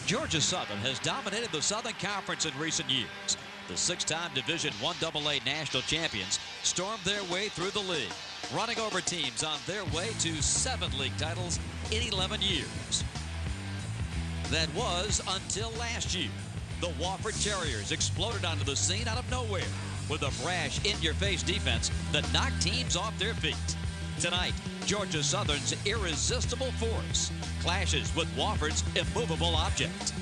Georgia Southern has dominated the Southern Conference in recent years. The six-time Division I AA national champions stormed their way through the league, running over teams on their way to 7 league titles in 11 years. That was until last year. The Wofford Terriers exploded onto the scene out of nowhere with a brash, in-your-face defense that knocked teams off their feet. Tonight, Georgia Southern's irresistible force clashes with Wofford's immovable object.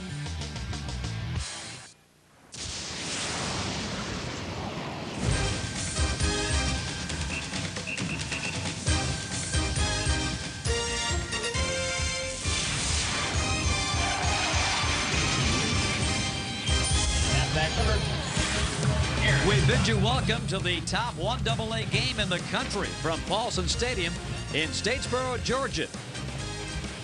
We bid you welcome to the top 1AA game in the country from Paulson Stadium in Statesboro, Georgia.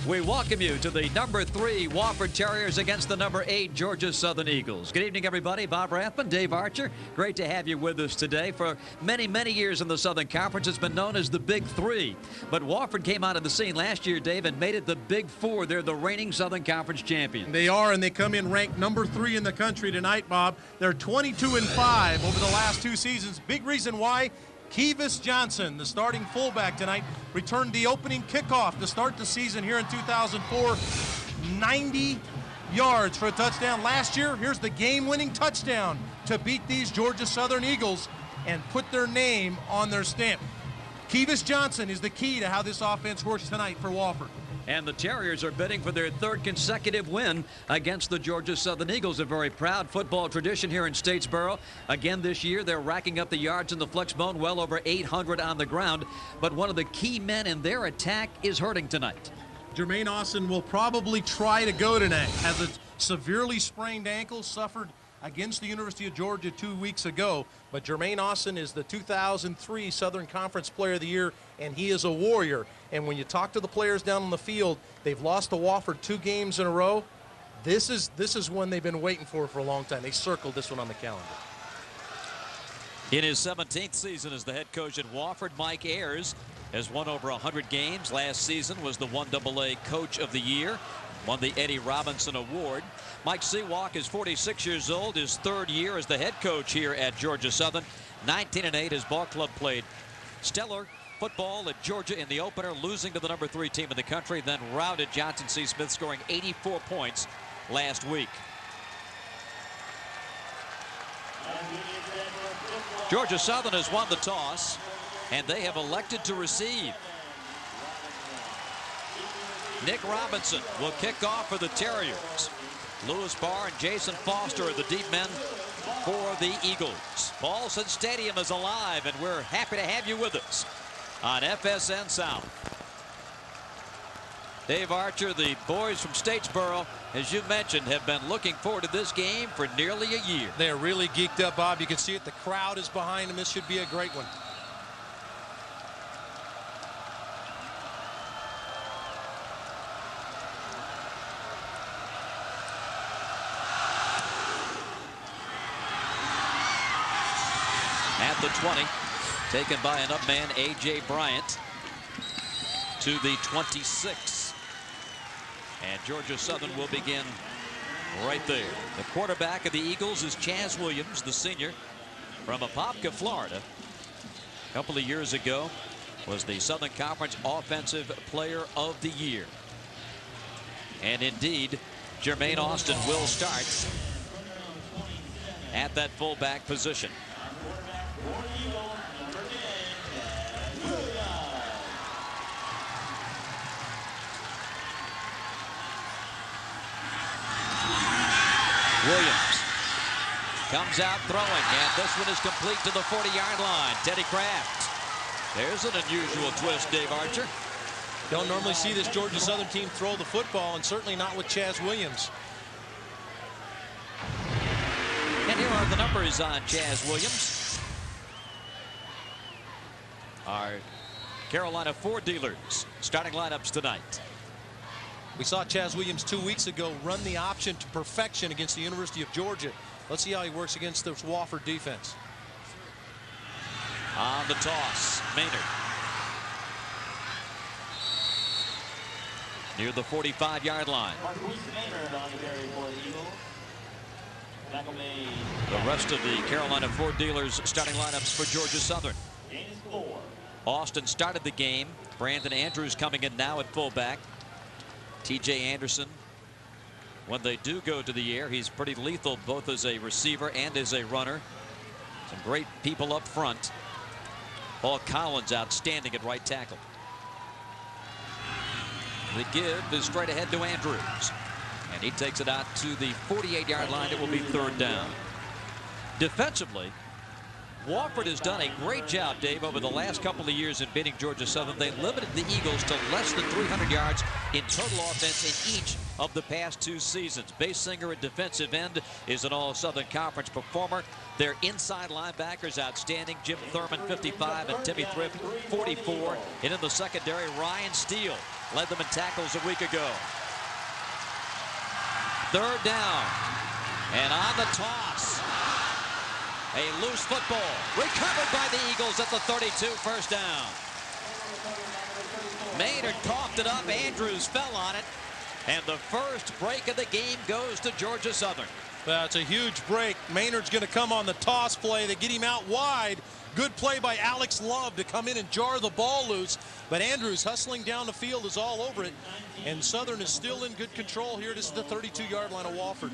We welcome you to the number 3 Wofford Terriers against the number 8 Georgia Southern Eagles. Good evening, everybody. Bob Rathman, Dave Archer. Great to have you with us today. For many, many years in the Southern Conference, it's been known as the Big 3. But Wofford came out of the scene last year, Dave, and made it the Big 4. They're the reigning Southern Conference champions. They are, and they come in ranked number 3 in the country tonight, Bob. They're 22-5 over the last 2 seasons. Big reason why. Kevis Johnson, the starting fullback tonight, returned the opening kickoff to start the season here in 2004. 90 yards for a touchdown. Last year, here's the game-winning touchdown to beat these Georgia Southern Eagles and put their name on their stamp. Kevis Johnson is the key to how this offense works tonight for Wofford. And the Terriers are bidding for their 3rd consecutive win against the Georgia Southern Eagles, a very proud football tradition here in Statesboro. Again this year, they're racking up the yards in the flex bone, well over 800 on the ground. But one of the key men in their attack is hurting tonight. Jermaine Austin will probably try to go tonight. Has a severely sprained ankle, suffered against the University of Georgia 2 weeks ago. But Jermaine Austin is the 2003 Southern Conference Player of the Year, and he is a warrior. And when you talk to the players down on the field, they've lost to Wofford 2 games in a row. This is one they've been waiting for a long time. They circled this one on the calendar. In his 17th season as the head coach at Wofford, Mike Ayers has won over 100 games. Last season was the 1AA Coach of the Year, won the Eddie Robinson Award. Mike Seawalk is 46 years old, his 3rd year as the head coach here at Georgia Southern. 19-8, his ball club played stellar football at Georgia in the opener, losing to the number 3 team in the country, then routed Johnson C. Smith, scoring 84 points last week. Georgia Southern has won the toss, and they have elected to receive. Nick Robinson will kick off for the Terriers. Lewis Barr and Jason Foster are the deep men for the Eagles. Paulson Stadium is alive, and we're happy to have you with us on FSN Sound. Dave Archer, the boys from Statesboro, as you mentioned, have been looking forward to this game for nearly a year. They're really geeked up, Bob. You can see it. The crowd is behind them. This should be a great one. At the 20, taken by an up man, A.J. Bryant, to the 26. And Georgia Southern will begin right there. The quarterback of the Eagles is Chaz Williams, the senior from Apopka, Florida. A couple of years ago was the Southern Conference Offensive Player of the Year. And indeed, Jermaine Austin will start at that fullback position. Williams comes out throwing, and this one is complete to the 40-yard line. Teddy Kraft. There's an unusual twist, Dave Archer. Don't normally see this Georgia Southern team throw the football, and certainly not with Chaz Williams. And here are the numbers on Chaz Williams. Our Carolina Ford dealers starting lineups tonight. We saw Chaz Williams 2 weeks ago run the option to perfection against the University of Georgia. Let's see how he works against this Wofford defense. On the toss, Maynard. near the 45-yard line. The rest of the Carolina Ford dealers starting lineups for Georgia Southern. Austin started the game. Brandon Andrews coming in now at fullback. TJ Anderson, when they do go to the air, he's pretty lethal both as a receiver and as a runner. Some great people up front. Paul Collins outstanding at right tackle. The give is straight ahead to Andrews. And he takes it out to the 48-yard line. It will be third down. Defensively, Wofford has done a great job, Dave, over the last couple of years in beating Georgia Southern. They limited the Eagles to less than 300 yards in total offense in each of the past 2 seasons. Basinger at defensive end is an all-Southern Conference performer. Their inside linebackers outstanding. Jim Thurman, 55, and Timmy Thrift, 44. And in the secondary, Ryan Steele led them in tackles a week ago. Third down. And on the toss, a loose football recovered by the Eagles at the 32, first down. Maynard coughed it up. Andrews fell on it. And the first break of the game goes to Georgia Southern. Well, it's a huge break. Maynard's going to come on the toss play. They get him out wide. Good play by Alex Love to come in and jar the ball loose. But Andrews hustling down the field is all over it. And Southern is still in good control here. This is the 32-yard line of Wofford.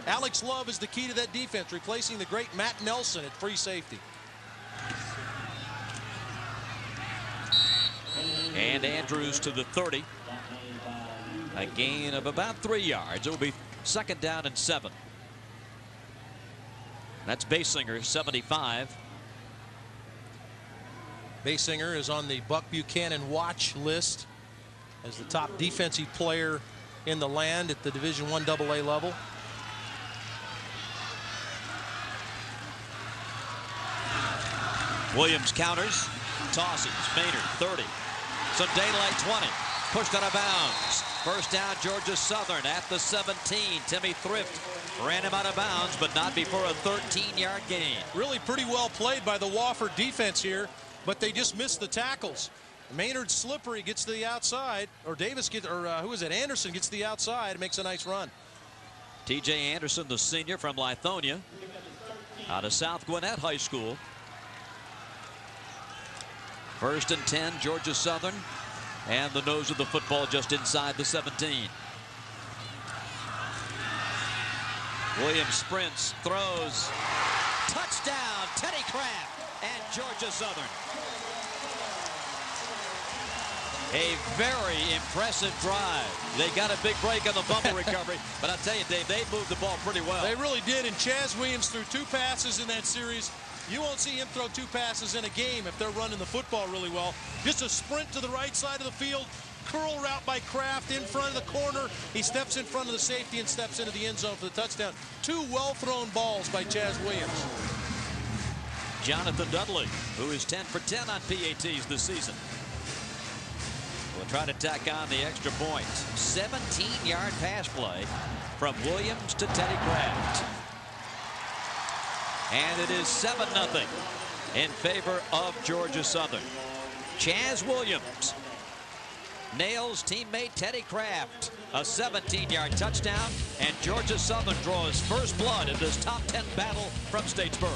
Alex Love is the key to that defense, replacing the great Matt Nelson at free safety. And Andrews to the 30. A gain of about 3 yards. It will be second down and 7. That's Basinger, 75. Basinger is on the Buck Buchanan watch list as the top defensive player in the land at the Division I AA level. Williams counters, tosses, Maynard 30, some daylight 20, pushed out of bounds. First down, Georgia Southern at the 17. Timmy Thrift ran him out of bounds, but not before a 13-yard gain. Really pretty well played by the Wofford defense here, but they just missed the tackles. Maynard slippery, gets to the outside, or Davis gets, or who is it? Anderson gets to the outside and makes a nice run. TJ Anderson, the senior from Lithonia, out of South Gwinnett High School. First and 10, Georgia Southern, and the nose of the football just inside the 17. Williams sprints, throws, touchdown, Teddy Kraft and Georgia Southern. A very impressive drive. They got a big break on the fumble recovery, but I tell you, Dave, they moved the ball pretty well. They really did, and Chaz Williams threw 2 passes in that series. You won't see him throw 2 passes in a game if they're running the football really well. Just a sprint to the right side of the field, curl route by Kraft in front of the corner. He steps in front of the safety and steps into the end zone for the touchdown. 2 well-thrown balls by Chaz Williams. Jonathan Dudley, who is 10 for 10 on PATs this season, will try to tack on the extra point. 17-yard pass play from Williams to Teddy Kraft. And it is 7-0 in favor of Georgia Southern. Chaz Williams nails teammate Teddy Kraft. A 17-yard touchdown, and Georgia Southern draws first blood in this top 10 battle from Statesboro.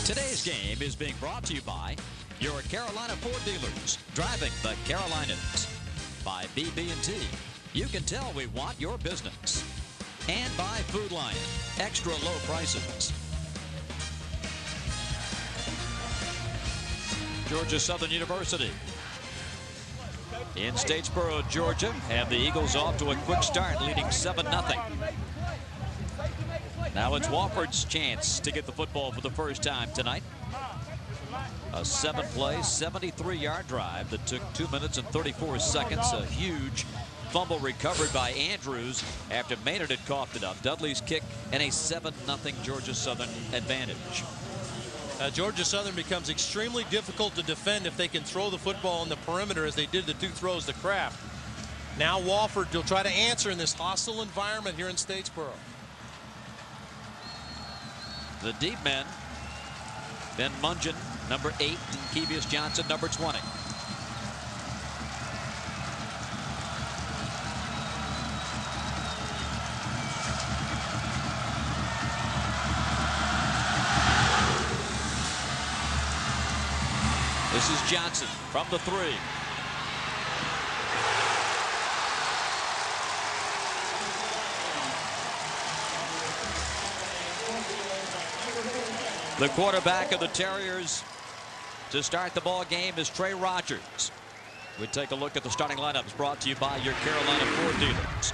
Today's game is being brought to you by your Carolina Ford dealers, driving the Carolinas. By BB&T, you can tell we want your business. And by Food Lion, extra low prices. Georgia Southern University in Statesboro, Georgia, and the Eagles off to a quick start, leading 7-0. Now it's Wofford's chance to get the football for the first time tonight. A 7-play, 73-yard drive that took 2 minutes and 34 seconds. A huge fumble recovered by Andrews after Maynard had coughed it up. Dudley's kick and a 7-0 Georgia Southern advantage. Georgia Southern becomes extremely difficult to defend if they can throw the football on the perimeter as they did the 2 throws to Kraft. Now Wofford will try to answer in this hostile environment here in Statesboro. The deep men, Ben Mungin number 8, and Kevius Johnson, number 20. This is Johnson from the 3. The quarterback of the Terriers to start the ball game is Trey Rogers. We take a look at the starting lineups brought to you by your Carolina Ford dealers.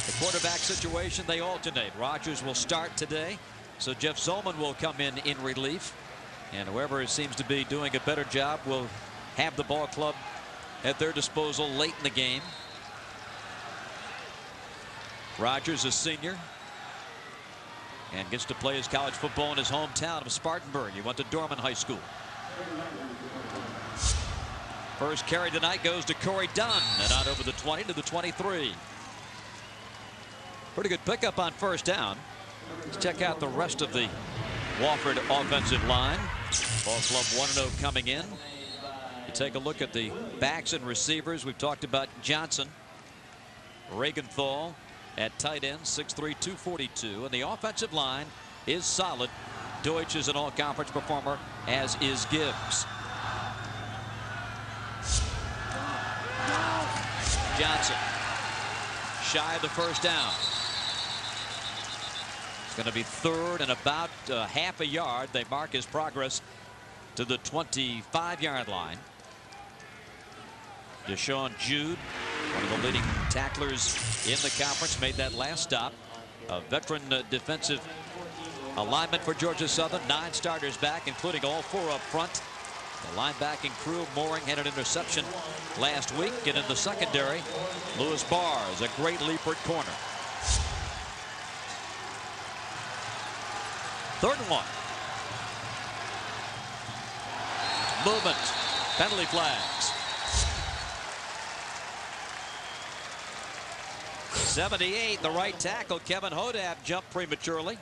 The quarterback situation, they alternate. Rogers will start today, so Jeff Zolman will come in relief. And whoever seems to be doing a better job will have the ball club at their disposal late in the game. Rogers, a senior, and gets to play his college football in his hometown of Spartanburg. He went to Dorman High School. First carry tonight goes to Corey Dunn, and out over the 20 to the 23. Pretty good pickup on first down. Let's check out the rest of the Wofford offensive line. Ball club 1-0 coming in. You take a look at the backs and receivers. We've talked about Johnson, Regenthal at tight end, 6'3", 242, and the offensive line is solid. Deutsch is an all-conference performer, as is Gibbs. Johnson shy of the first down. It's going to be third and about half a yard. They mark his progress to the 25-yard line. Deshaun Jude, one of the leading tacklers in the conference, made that last stop. A veteran defensive alignment for Georgia Southern. 9 starters back, including all 4 up front. The linebacking crew, Mooring had an interception last week. And in the secondary, Lewis Barr is a great leaper at corner. 3rd and 1. Movement. Penalty flags. 78, the right tackle, Kevin Hodab, jumped prematurely.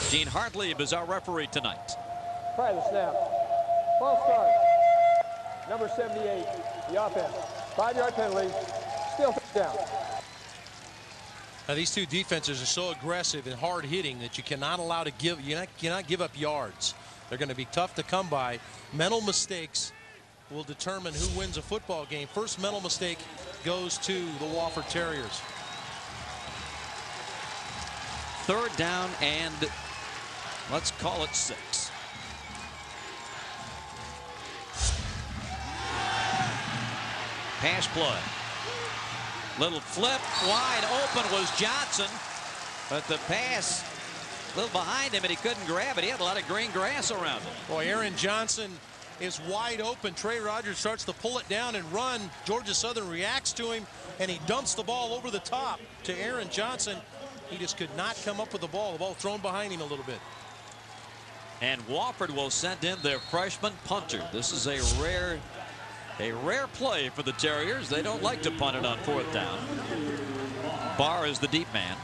Gene Hartlieb is our referee tonight. Try the snap. False start. Number 78, the offense. 5-yard penalty. Still down. Now these two defenses are so aggressive and hard hitting that you cannot allow to cannot give up yards. They're going to be tough to come by. Mental mistakes will determine who wins a football game. First mental mistake goes to the Wofford Terriers. 3rd down and let's call it 6. Pass play. Little flip, wide open was Johnson, but the pass a little behind him and he couldn't grab it. He had a lot of green grass around him. Boy, Aaron Johnson is wide open. Trey Rogers starts to pull it down and run. Georgia Southern reacts to him, and he dumps the ball over the top to Aaron Johnson. He just could not come up with the ball. The ball thrown behind him a little bit. And Wofford will send in their freshman punter. This is a rare play for the Terriers. They don't like to punt it on 4th down. Barr is the deep man.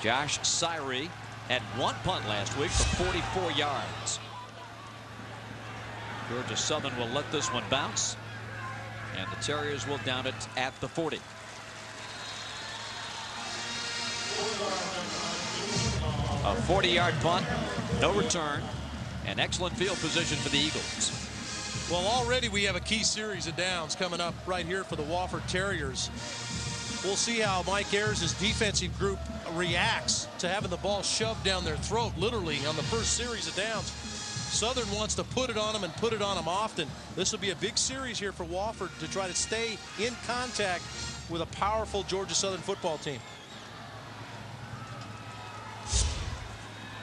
Josh Syree had 1 punt last week for 44 yards. Georgia Southern will let this one bounce, and the Terriers will down it at the 40. A 40-yard punt, no return, and excellent field position for the Eagles. Well, already we have a key series of downs coming up right here for the Wofford Terriers. We'll see how Mike Ayers' defensive group reacts to having the ball shoved down their throat, literally, on the first series of downs. Southern wants to put it on them and put it on them often. This will be a big series here for Wofford to try to stay in contact with a powerful Georgia Southern football team.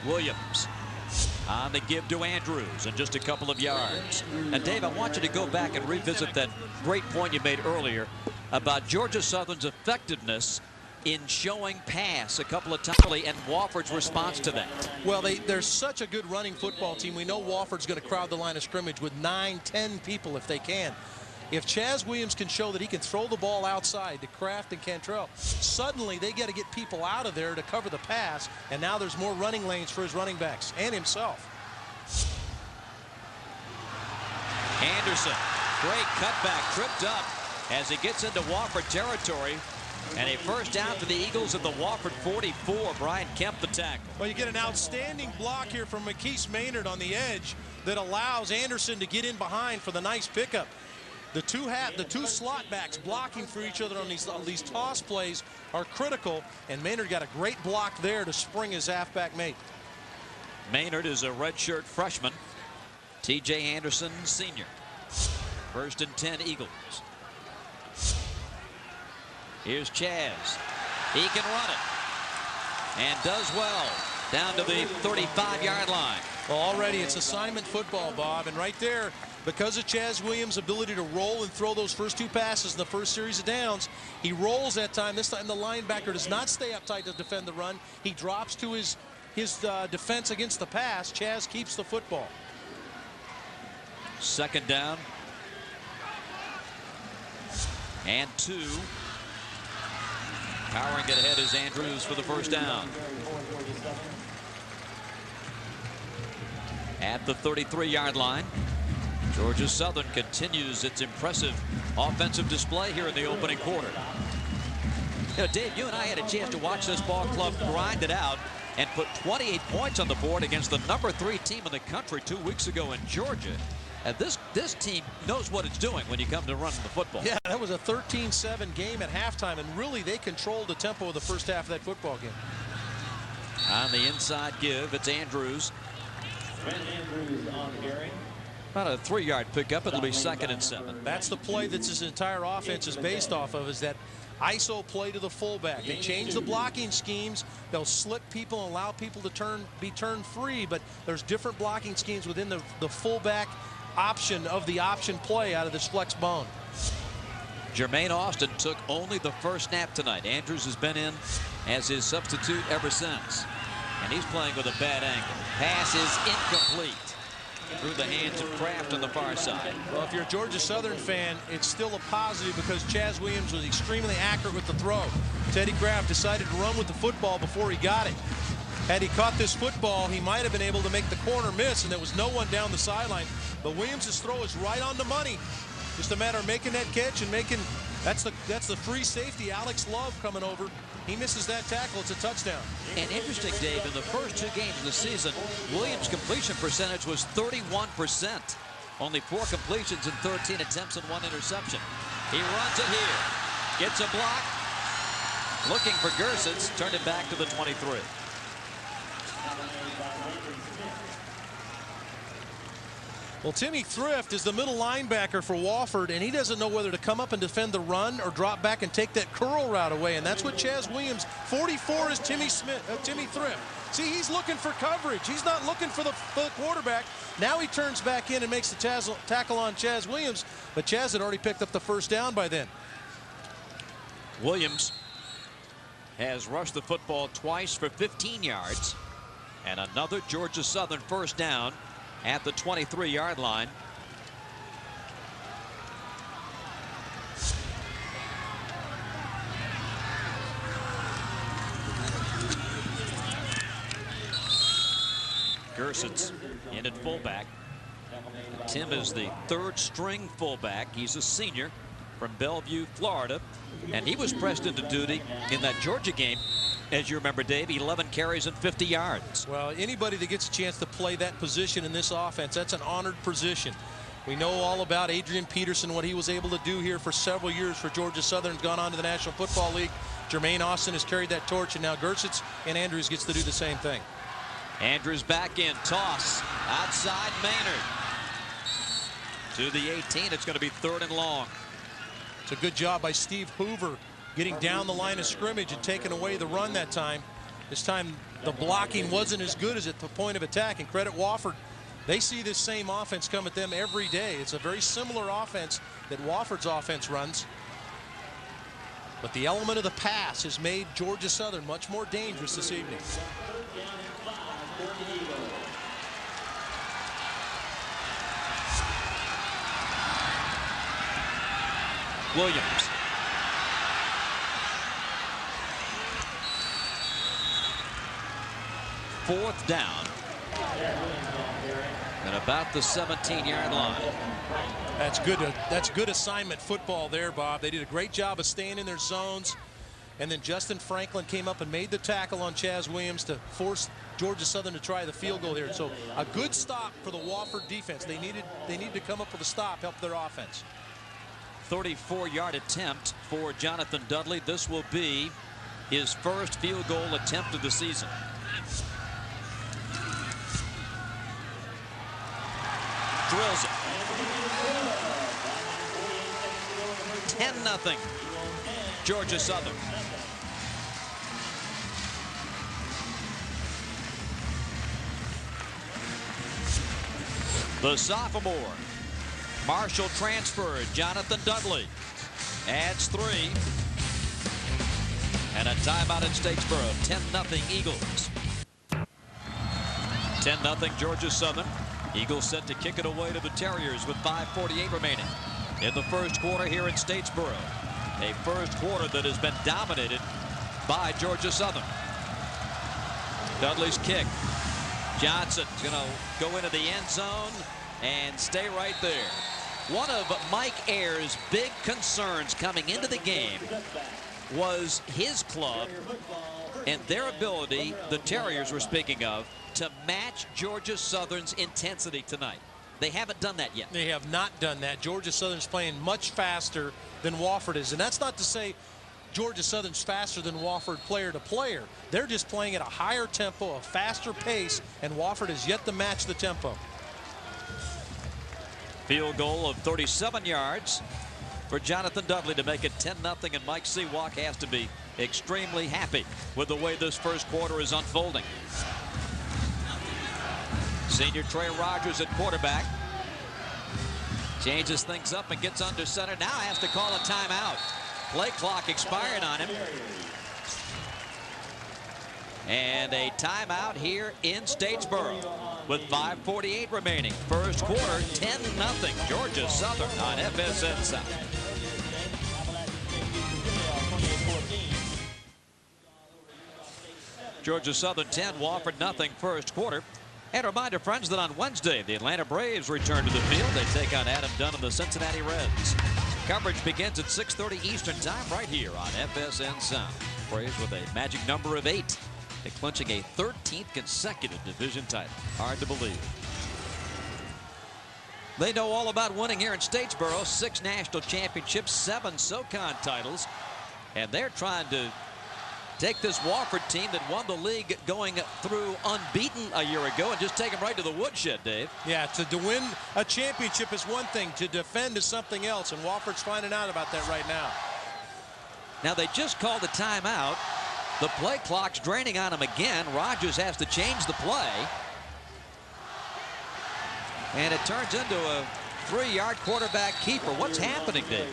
Williams on the give to Andrews and just a couple of yards. And Dave, I want you to go back and revisit that great point you made earlier about Georgia Southern's effectiveness in showing pass a couple of times and Wofford's response to that. Well, they're such a good running football team. We know Wofford's going to crowd the line of scrimmage with 9-10 people if they can. If Chaz Williams can show that he can throw the ball outside to Kraft and Cantrell, suddenly they got to get people out of there to cover the pass, and now there's more running lanes for his running backs and himself. Anderson, great cutback, tripped up as he gets into Wofford territory. And a first down for the Eagles at the Wofford 44. Brian Kemp the tackle. Well, you get an outstanding block here from McKeese Maynard on the edge that allows Anderson to get in behind for the nice pickup. The two slot backs blocking for each other on these toss plays are critical, and Maynard got a great block there to spring his halfback mate. Maynard is a redshirt freshman. T.J. Anderson, senior. 1st and 10 Eagles. Here's Chaz. He can run it. And does well. Down to the 35-yard line. Well, already it's assignment football, Bob. And right there, because of Chaz Williams' ability to roll and throw those first 2 passes in the first series of downs, he rolls that time. This time the linebacker does not stay up tight to defend the run. He drops to his defense against the pass. Chaz keeps the football. 2nd down. And 2. Powering it ahead is Andrews for the first down. At the 33-yard line, Georgia Southern continues its impressive offensive display here in the opening quarter. You know, Dave, you and I had a chance to watch this ball club grind it out and put 28 points on the board against the number 3 team in the country 2 weeks ago in Georgia. And this team knows what it's doing when you come to running the football. Yeah, that was a 13-7 game at halftime, and really they controlled the tempo of the first half of that football game. On the inside give, it's Andrews. Andrews on carry. About a 3-yard pickup. It'll be 2nd and 7. That's the play that this entire offense is based off of, is that ISO play to the fullback. They change the blocking schemes. They'll slip people and allow people to be turned free, but there's different blocking schemes within the fullback option of the option play out of this flex bone. Jermaine Austin took only the first snap tonight. Andrews has been in as his substitute ever since. And he's playing with a bad angle. Pass is incomplete. Through the hands of Kraft on the far side. Well, if you're a Georgia Southern fan, it's still a positive because Chaz Williams was extremely accurate with the throw. Teddy Kraft decided to run with the football before he got it. Had he caught this football, he might have been able to make the corner miss, and there was no one down the sideline. But Williams' throw is right on the money. Just a matter of making that catch and making. That's the free safety, Alex Love, coming over. He misses that tackle. It's a touchdown. And interesting, Dave, in the first 2 games of the season, Williams' completion percentage was 31%. Only 4 completions and 13 attempts and 1 interception. He runs it here. Gets a block. Looking for Gersitz. Turned it back to the 23. Well, Timmy Thrift is the middle linebacker for Wofford, and he doesn't know whether to come up and defend the run or drop back and take that curl route away, and that's what Chaz Williams. 44 is Timmy Thrift. See, he's looking for coverage. He's not looking for the quarterback. Now he turns back in and makes the tackle on Chaz Williams, but Chaz had already picked up the first down by then. Williams has rushed the football twice for 15 yards, and another Georgia Southern first down at the 23-yard line. Gersitz in at fullback. Tim is the 3rd string fullback. He's a senior from Bellevue, Florida, and he was pressed into duty in that Georgia game. As you remember, Dave, 11 carries and 50 yards. Well, anybody that gets a chance to play that position in this offense, that's an honored position. We know all about Adrian Peterson, what he was able to do here for several years for Georgia Southern, gone on to the National Football League. Jermaine Austin has carried that torch, and now Gersitz and Andrews gets to do the same thing. Andrews back in, toss, outside Maynard. To the 18, it's going to be 3rd and long. It's a good job by Steve Hoover getting down the line of scrimmage and taking away the run that time. This time the blocking wasn't as good as at the point of attack, and credit Wofford. They see this same offense come at them every day. It's a very similar offense that Wofford's offense runs. But the element of the pass has made Georgia Southern much more dangerous this evening. Williams. Fourth down. at about the 17-yard line. That's good assignment football there, Bob. They did a great job of staying in their zones. And then Justin Franklin came up and made the tackle on Chaz Williams to force Georgia Southern to try the field goal here. So a good stop for the Wofford defense. They needed to come up with a stop, help their offense. 34-yard attempt for Jonathan Dudley. This will be his first field goal attempt of the season. Drills it. 10-0. Georgia Southern. The sophomore, Marshall transfer, Jonathan Dudley, adds 3. And a timeout at Statesboro. 10-0 Eagles. 10-0 Georgia Southern. Eagles set to kick it away to the Terriers with 5:48 remaining in the first quarter here in Statesboro. A first quarter that has been dominated by Georgia Southern. Dudley's kick. Johnson's going to go into the end zone and stay right there. One of Mike Ayer's big concerns coming into the game was his club and their ability, the Terriers were speaking of, to match Georgia Southern's intensity tonight. They haven't done that yet. They have not done that. Georgia Southern's playing much faster than Wofford is. And that's not to say Georgia Southern's faster than Wofford player to player. They're just playing at a higher tempo, a faster pace, and Wofford has yet to match the tempo. Field goal of 37 yards for Jonathan Dudley to make it 10-0, and Mike Seawalk has to be extremely happy with the way this first quarter is unfolding. Senior Trey Rogers at quarterback. Changes things up and gets under center. Now has to call a timeout. Play clock expired on him. And a timeout here in Statesboro with 5:48 remaining. First quarter, 10-0 Georgia Southern on FSN South. Georgia Southern 10, Wofford nothing first quarter. And a reminder, friends, that on Wednesday, the Atlanta Braves return to the field. They take on Adam Dunn and the Cincinnati Reds. Coverage begins at 6:30 Eastern Time right here on FSN Sound. Braves with a magic number of 8. They're clinching a 13th consecutive division title. Hard to believe. They know all about winning here in Statesboro. 6 national championships, 7 SoCon titles. And they're trying to take this Wofford team that won the league going through unbeaten a year ago and just take them right to the woodshed, Dave. Yeah, to win a championship is one thing. To defend is something else, and Wofford's finding out about that right now. Now, they just called a timeout. The play clock's draining on him again. Rogers has to change the play. And it turns into a 3-yard quarterback keeper. What's happening, Dave?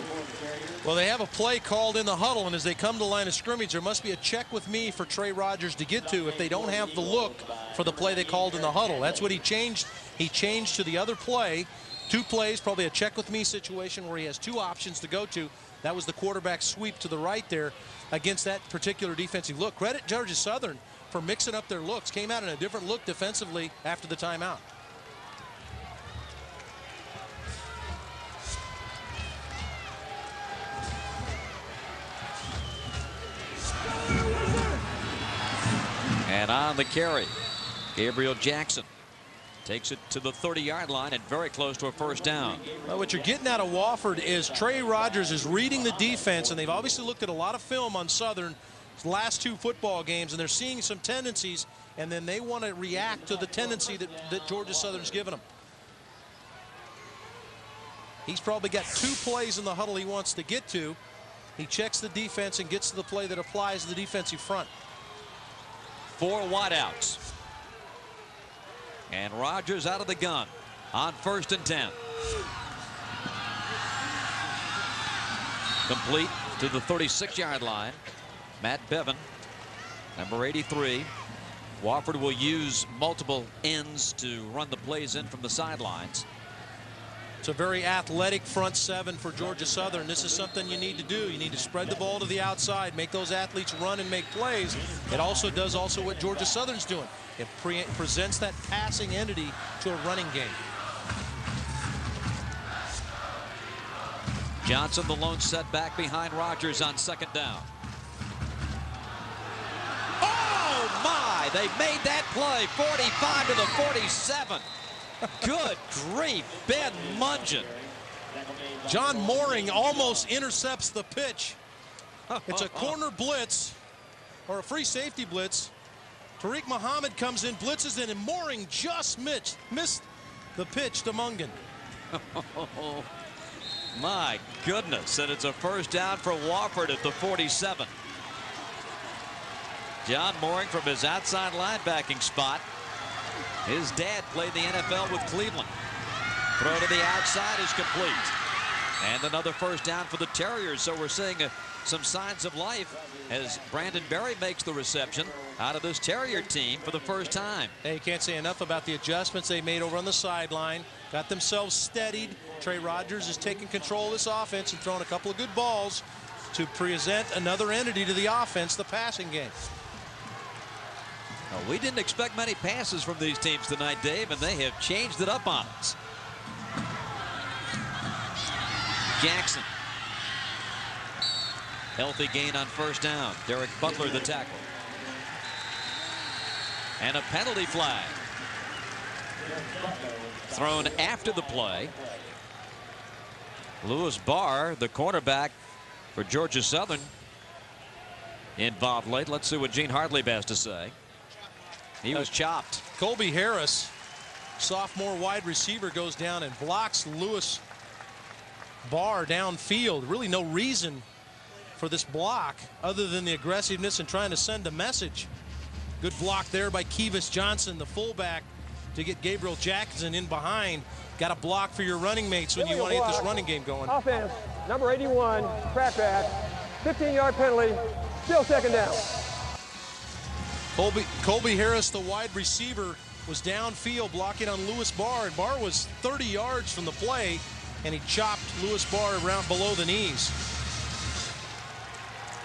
Well, they have a play called in the huddle, and as they come to the line of scrimmage, there must be a check with me for Trey Rogers to get to if they don't have the look for the play they called in the huddle. That's what he changed. He changed to the other play. 2 plays, probably a check with me situation where he has 2 options to go to. That was the quarterback sweep to the right there against that particular defensive look. Credit Georgia Southern for mixing up their looks. Came out in a different look defensively after the timeout. And on the carry, Gabriel Jackson takes it to the 30-yard line and very close to a first down. Well, what you're getting out of Wofford is Trey Rogers is reading the defense, and they've obviously looked at a lot of film on Southern's last 2 football games, and they're seeing some tendencies, and then they want to react to the tendency that Georgia Southern's given them. He's probably got 2 plays in the huddle he wants to get to. He checks the defense and gets to the play that applies to the defensive front. 4 wideouts. And Rogers out of the gun on 1st and 10. Complete to the 36-yard line. Matt Bevan, number 83. Wofford will use multiple ends to run the plays in from the sidelines. It's a very athletic front seven for Georgia Southern. This is something you need to do. You need to spread the ball to the outside, make those athletes run and make plays. It also does what Georgia Southern's doing. It presents that passing entity to a running game. Johnson, the lone setback behind Rogers on second down. Oh my, they made that play, 45 to the 47. Good grief, Ben Mungin. John Mooring almost intercepts the pitch. It's a corner blitz or a free safety blitz. Tariq Muhammad comes in, blitzes in, and Mooring just missed the pitch to Mungin. My goodness, and it's a first down for Wofford at the 47. John Mooring from his outside linebacking spot. His dad played the NFL with Cleveland. Throw to the outside is complete. And another first down for the Terriers. So we're seeing some signs of life as Brandon Berry makes the reception out of this Terrier team for the first time. Hey, you can't say enough about the adjustments they made over on the sideline. Got themselves steadied. Trey Rogers is taking control of this offense and throwing a couple of good balls to present another entity to the offense, the passing game. Well, we didn't expect many passes from these teams tonight, Dave, and they have changed it up on us. Jackson. Healthy gain on first down. Derek Butler the tackle. And a penalty flag. Thrown after the play. Lewis Barr, the cornerback for Georgia Southern, involved late. Let's see what Gene Hartley has to say. He was chopped. Colby Harris, sophomore wide receiver, goes down and blocks Lewis Barr downfield. Really no reason for this block other than the aggressiveness and trying to send a message. Good block there by Kevis Johnson, the fullback, to get Gabriel Jackson in behind. Got to block for your running mates when you want to get this running game going. Offense, number 81, crackback, 15-yard penalty, still second down. Colby Harris, the wide receiver, was downfield blocking on Lewis Barr, and Barr was 30 yards from the play, and he chopped Lewis Barr around below the knees.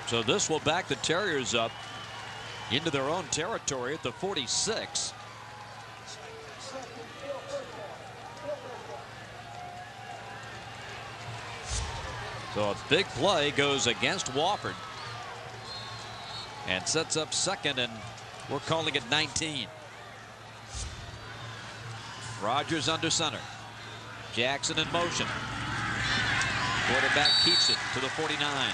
So this will back the Terriers up into their own territory at the 46. So a big play goes against Wofford and sets up second, and we're calling it 19. Rogers under center. Jackson in motion. Quarterback keeps it to the 49.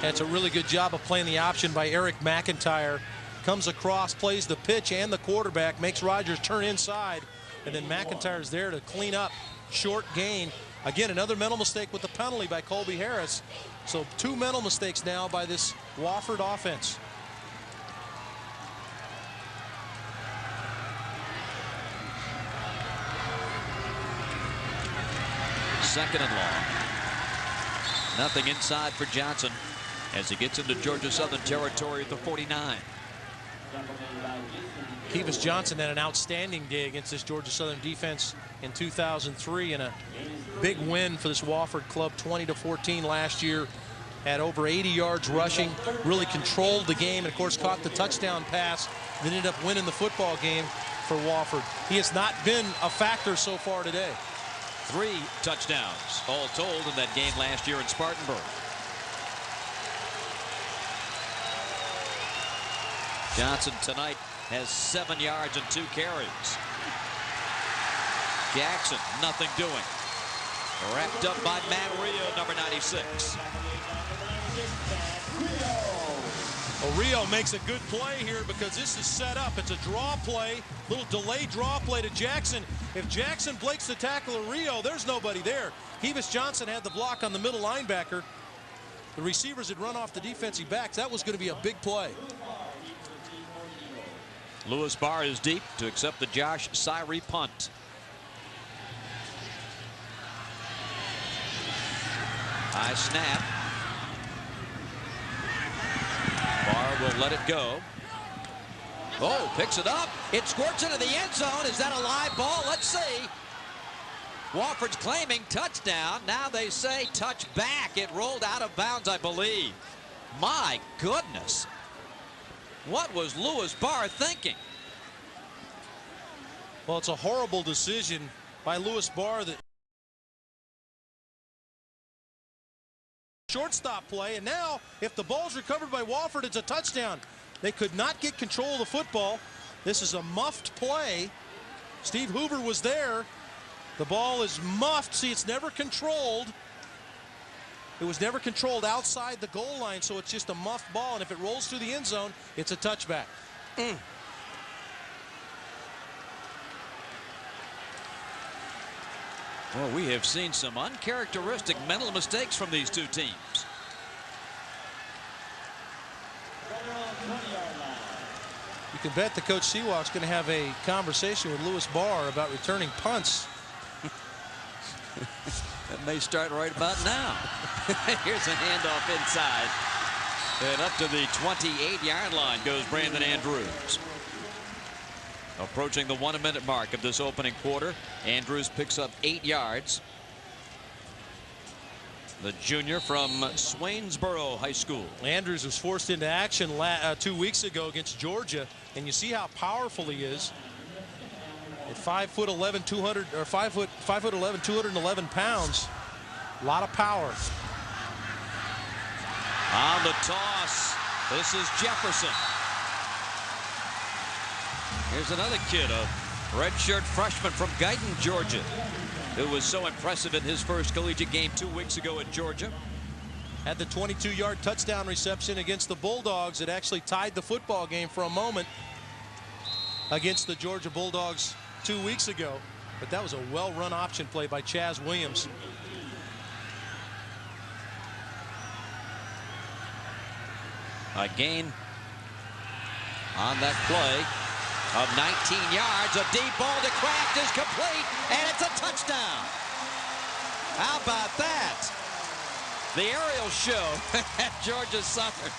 That's a really good job of playing the option by Eric McIntyre. Comes across, plays the pitch and the quarterback, makes Rogers turn inside, and then McIntyre's there to clean up. Short gain. Again, another mental mistake with the penalty by Colby Harris. So 2 mental mistakes now by this Wofford offense. Second and long. Nothing inside for Johnson as he gets into Georgia Southern territory at the 49. Kevis Johnson had an outstanding day against this Georgia Southern defense in 2003, and a big win for this Wofford club, 20-14 last year. Had over 80 yards rushing, really controlled the game, and of course caught the touchdown pass that ended up winning the football game for Wofford. He has not been a factor so far today. 3 touchdowns all told in that game last year in Spartanburg. Johnson tonight has 7 yards and 2 carries. Jackson, nothing doing. Wrapped up by Matt Rio, number 96. Well, Rio makes a good play here because this is set up. It's a draw play, little delay draw play to Jackson. If Jackson breaks the tackle of Rio, there's nobody there. Kevis Johnson had the block on the middle linebacker. The receivers had run off the defensive backs. That was going to be a big play. Lewis Barr is deep to accept the Josh Sirey punt. High snap. Barr will let it go. Oh, picks it up. It squirts into the end zone. Is that a live ball? Let's see. Wofford's claiming touchdown. Now they say touchback. It rolled out of bounds, I believe. My goodness. What was Lewis Barr thinking? Well, it's a horrible decision by Lewis Barr. That shortstop play, and now if the ball's recovered by Wofford, it's a touchdown. They could not get control of the football. This is a muffed play. Steve Hoover was there. The ball is muffed. See, it's never controlled. It was never controlled outside the goal line, so it's just a muffed ball, and if it rolls through the end zone, it's a touchback. Well, we have seen some uncharacteristic mental mistakes from these two teams. You can bet the Coach Seawalk's going to have a conversation with Lewis Barr about returning punts. That may start right about now. Here's a handoff inside. And up to the 28-yard line goes Brandon Andrews. Approaching the 1-minute mark of this opening quarter. Andrews picks up 8 yards. The junior from Swainsboro High School. Andrews was forced into action 2 weeks ago against Georgia, and you see how powerful he is. At 5'11", 211 pounds. A lot of power. On the toss, this is Jefferson. Here's another kid, a redshirt freshman from Guyton, Georgia, who was so impressive in his first collegiate game 2 weeks ago at Georgia. Had the 22-yard touchdown reception against the Bulldogs. It actually tied the football game for a moment against the Georgia Bulldogs 2 weeks ago. But that was a well-run option play by Chaz Williams. A gain on that play of 19 yards. A deep ball to Kraft is complete, and it's a touchdown. How about that? The aerial show at Georgia Southern.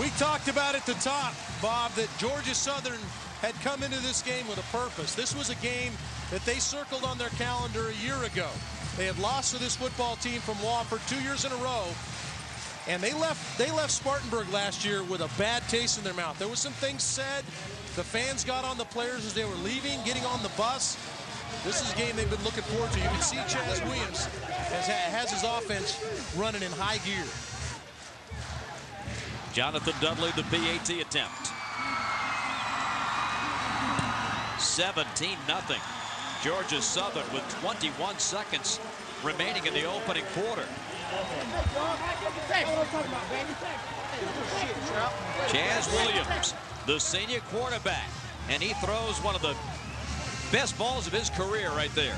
We talked about at the top, Bob, that Georgia Southern had come into this game with a purpose. This was a game that they circled on their calendar a year ago. They had lost to this football team from Wofford 2 years in a row, and they left Spartanburg last year with a bad taste in their mouth. There was some things said. The fans got on the players as they were leaving, getting on the bus. This is a game they've been looking forward to. You can see Chaz Williams has his offense running in high gear. Jonathan Dudley, the PAT attempt. 17-0. Georgia Southern with 21 seconds remaining in the opening quarter. Chaz Williams, the senior quarterback, and he throws one of the best balls of his career right there.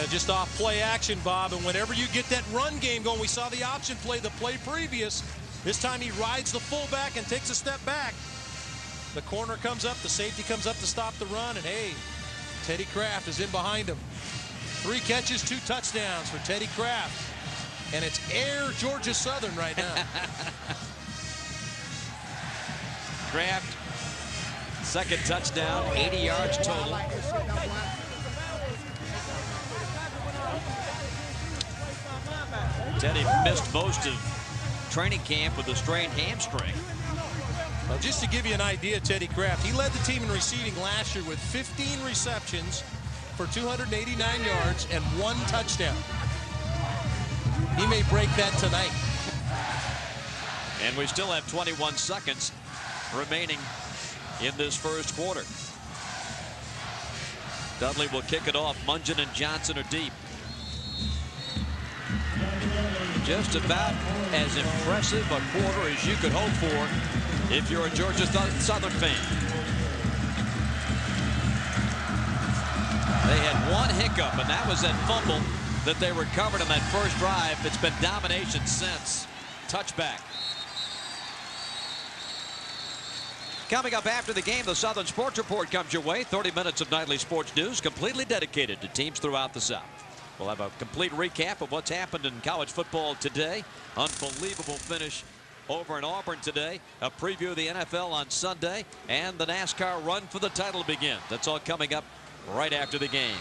Just off play action, Bob, and whenever you get that run game going, we saw the option play the play previous. This time he rides the fullback and takes a step back. The corner comes up, the safety comes up to stop the run, and hey, Teddy Kraft is in behind him. 3 catches, 2 touchdowns for Teddy Kraft. And it's Air Georgia Southern right now. Kraft, second touchdown, 80 yards total. Teddy missed most of training camp with a strained hamstring. Well, just to give you an idea, Teddy Kraft, he led the team in receiving last year with 15 receptions for 289 yards and 1 touchdown. He may break that tonight. And we still have 21 seconds remaining in this first quarter. Dudley will kick it off. Mungin and Johnson are deep. Just about as impressive a quarter as you could hope for if you're a Georgia Southern fan. They had one hiccup, and that was that fumble that they recovered on that first drive. It's been domination since. Touchback. Coming up after the game, the Southern Sports Report comes your way. 30 minutes of nightly sports news completely dedicated to teams throughout the South. We'll have a complete recap of what's happened in college football today. Unbelievable finish over in Auburn today. A preview of the NFL on Sunday, and the NASCAR run for the title begins. That's all coming up right after the game.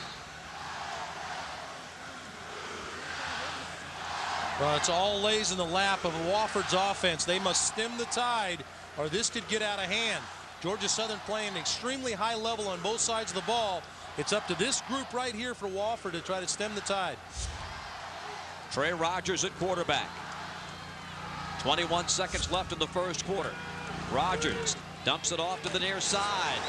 Well, it's all lays in the lap of Wofford's offense. They must stem the tide, or this could get out of hand. Georgia Southern playing extremely high level on both sides of the ball. It's up to this group right here for Wofford to try to stem the tide. Trey Rogers at quarterback. 21 seconds left in the first quarter. Rogers dumps it off to the near side.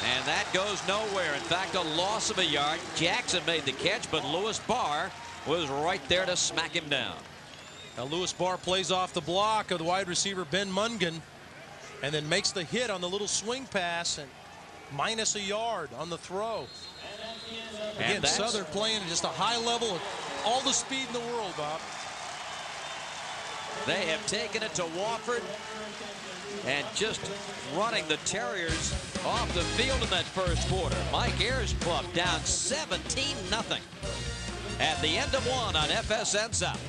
And that goes nowhere. In fact, a loss of a yard. Jackson made the catch, but Lewis Barr was right there to smack him down. Now Lewis Barr plays off the block of the wide receiver Ben Mungan, and then makes the hit on the little swing pass, and minus a yard on the throw. Again, Southern playing at just a high level of all the speed in the world, Bob. They have taken it to Wofford and just running the Terriers off the field in that first quarter. Mike Ayers Club down 17-0 at the end of one on FSN South.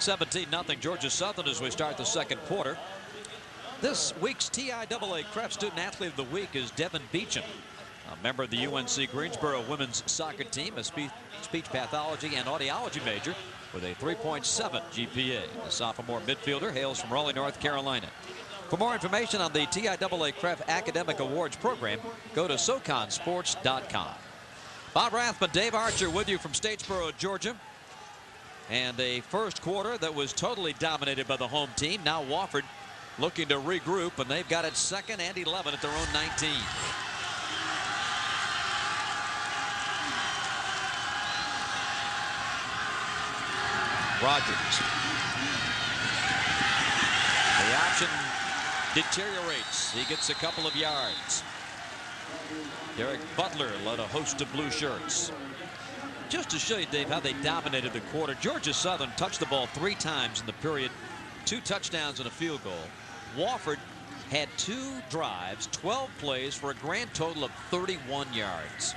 (17-0) Georgia Southern as we start the second quarter. This week's TIAA Cref Student Athlete of the Week is Devin Beecham, a member of the UNC Greensboro women's soccer team, a speech pathology and audiology major with a 3.7 GPA. The sophomore midfielder hails from Raleigh, North Carolina. For more information on the TIAA Cref Academic Awards program, go to SoConSports.com. Bob Rathman, Dave Archer with you from Statesboro, Georgia. And a first quarter that was totally dominated by the home team. Now Wofford looking to regroup, and they've got it 2nd and 11 at their own 19. Rogers. The option deteriorates. He gets a couple of yards. Derek Butler led a host of blue shirts. Just to show you, Dave, how they dominated the quarter, Georgia Southern touched the ball 3 times in the period, 2 touchdowns and a field goal. Wofford had 2 drives, 12 plays for a grand total of 31 yards.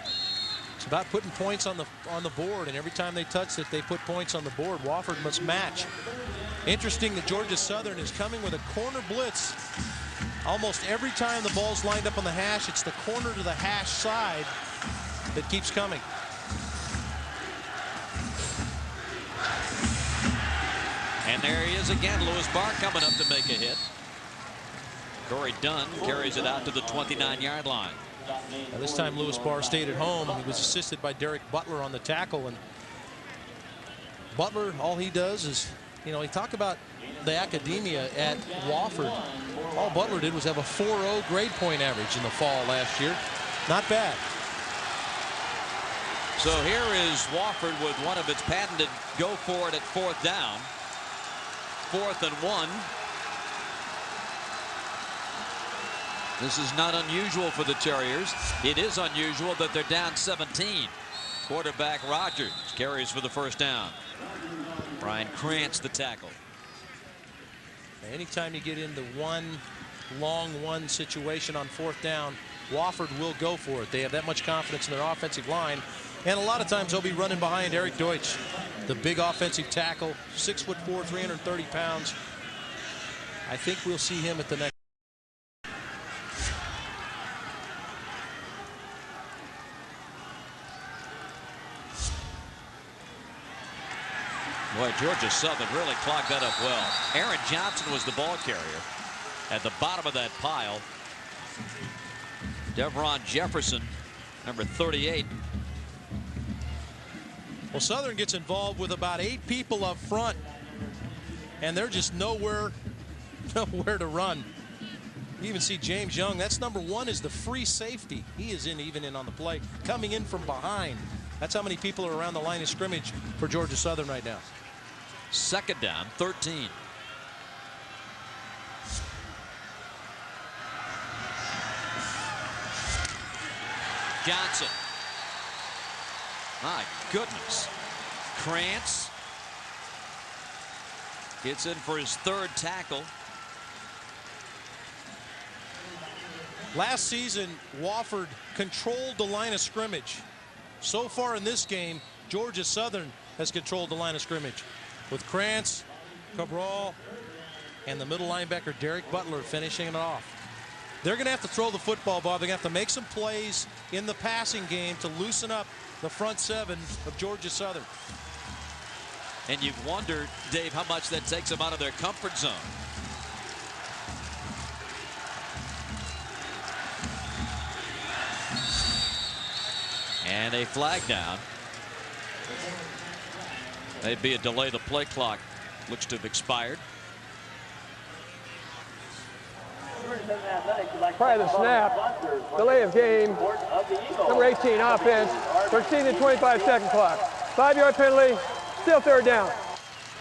It's about putting points on the board, and every time they touch it, they put points on the board. Wofford must match. Interesting that Georgia Southern is coming with a corner blitz. Almost every time the ball's lined up on the hash, it's the corner to the hash side that keeps coming. And there he is again. Lewis Barr coming up to make a hit. Corey Dunn carries it out to the 29-yard line. Now this time Lewis Barr stayed at home. He was assisted by Derek Butler on the tackle. And Butler, all he does is, you know, he talked about the academia at Wofford. All Butler did was have a 4.0 grade point average in the fall last year. Not bad. So here is Wofford with one of its patented go for it at 4th down. 4th and 1. This is not unusual for the Terriers. It is unusual that they're down 17. Quarterback Rogers carries for the first down. Brian Krantz the tackle. Anytime you get into long situation on 4th down, Wofford will go for it. They have that much confidence in their offensive line. And a lot of times they'll be running behind Eric Deutsch, the big offensive tackle, 6'4", 330 pounds. I think we'll see him at the next. Boy, Georgia Southern really clogged that up well. Aaron Johnson was the ball carrier at the bottom of that pile. Devron Jefferson, number 38. Well, Southern gets involved with about 8 people up front, and they're just nowhere to run. You even see James Young. That's number 1 is the free safety. He is even in on the play, coming in from behind. That's how many people are around the line of scrimmage for Georgia Southern right now. 2nd down, 13. Johnson. My goodness. Krantz gets in for his 3rd tackle. Last season, Wofford controlled the line of scrimmage. So far in this game, Georgia Southern has controlled the line of scrimmage with Krantz, Cabral, and the middle linebacker Derek Butler finishing it off. They're going to have to throw the football, Bob. They're going to have to make some plays in the passing game to loosen up the front seven of Georgia Southern. And you've wondered, Dave, how much that takes them out of their comfort zone. And a flag down. They'd be a delay. The play clock looks to have expired. Prior to the snap, delay of game, number 18 offense, 13 to 25 second clock. 5-yard penalty, still third down.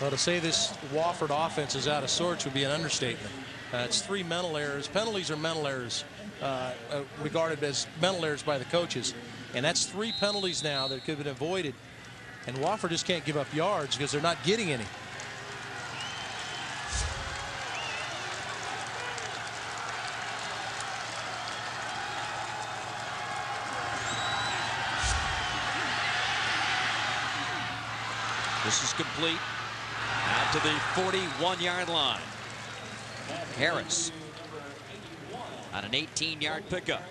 Well, to say this Wofford offense is out of sorts would be an understatement. It's 3 mental errors. Penalties are mental errors, regarded as mental errors by the coaches. And that's 3 penalties now that could have been avoided. And Wofford just can't give up yards because they're not getting any. This is complete. Out to the 41-yard line. Harris on an 18-yard pickup.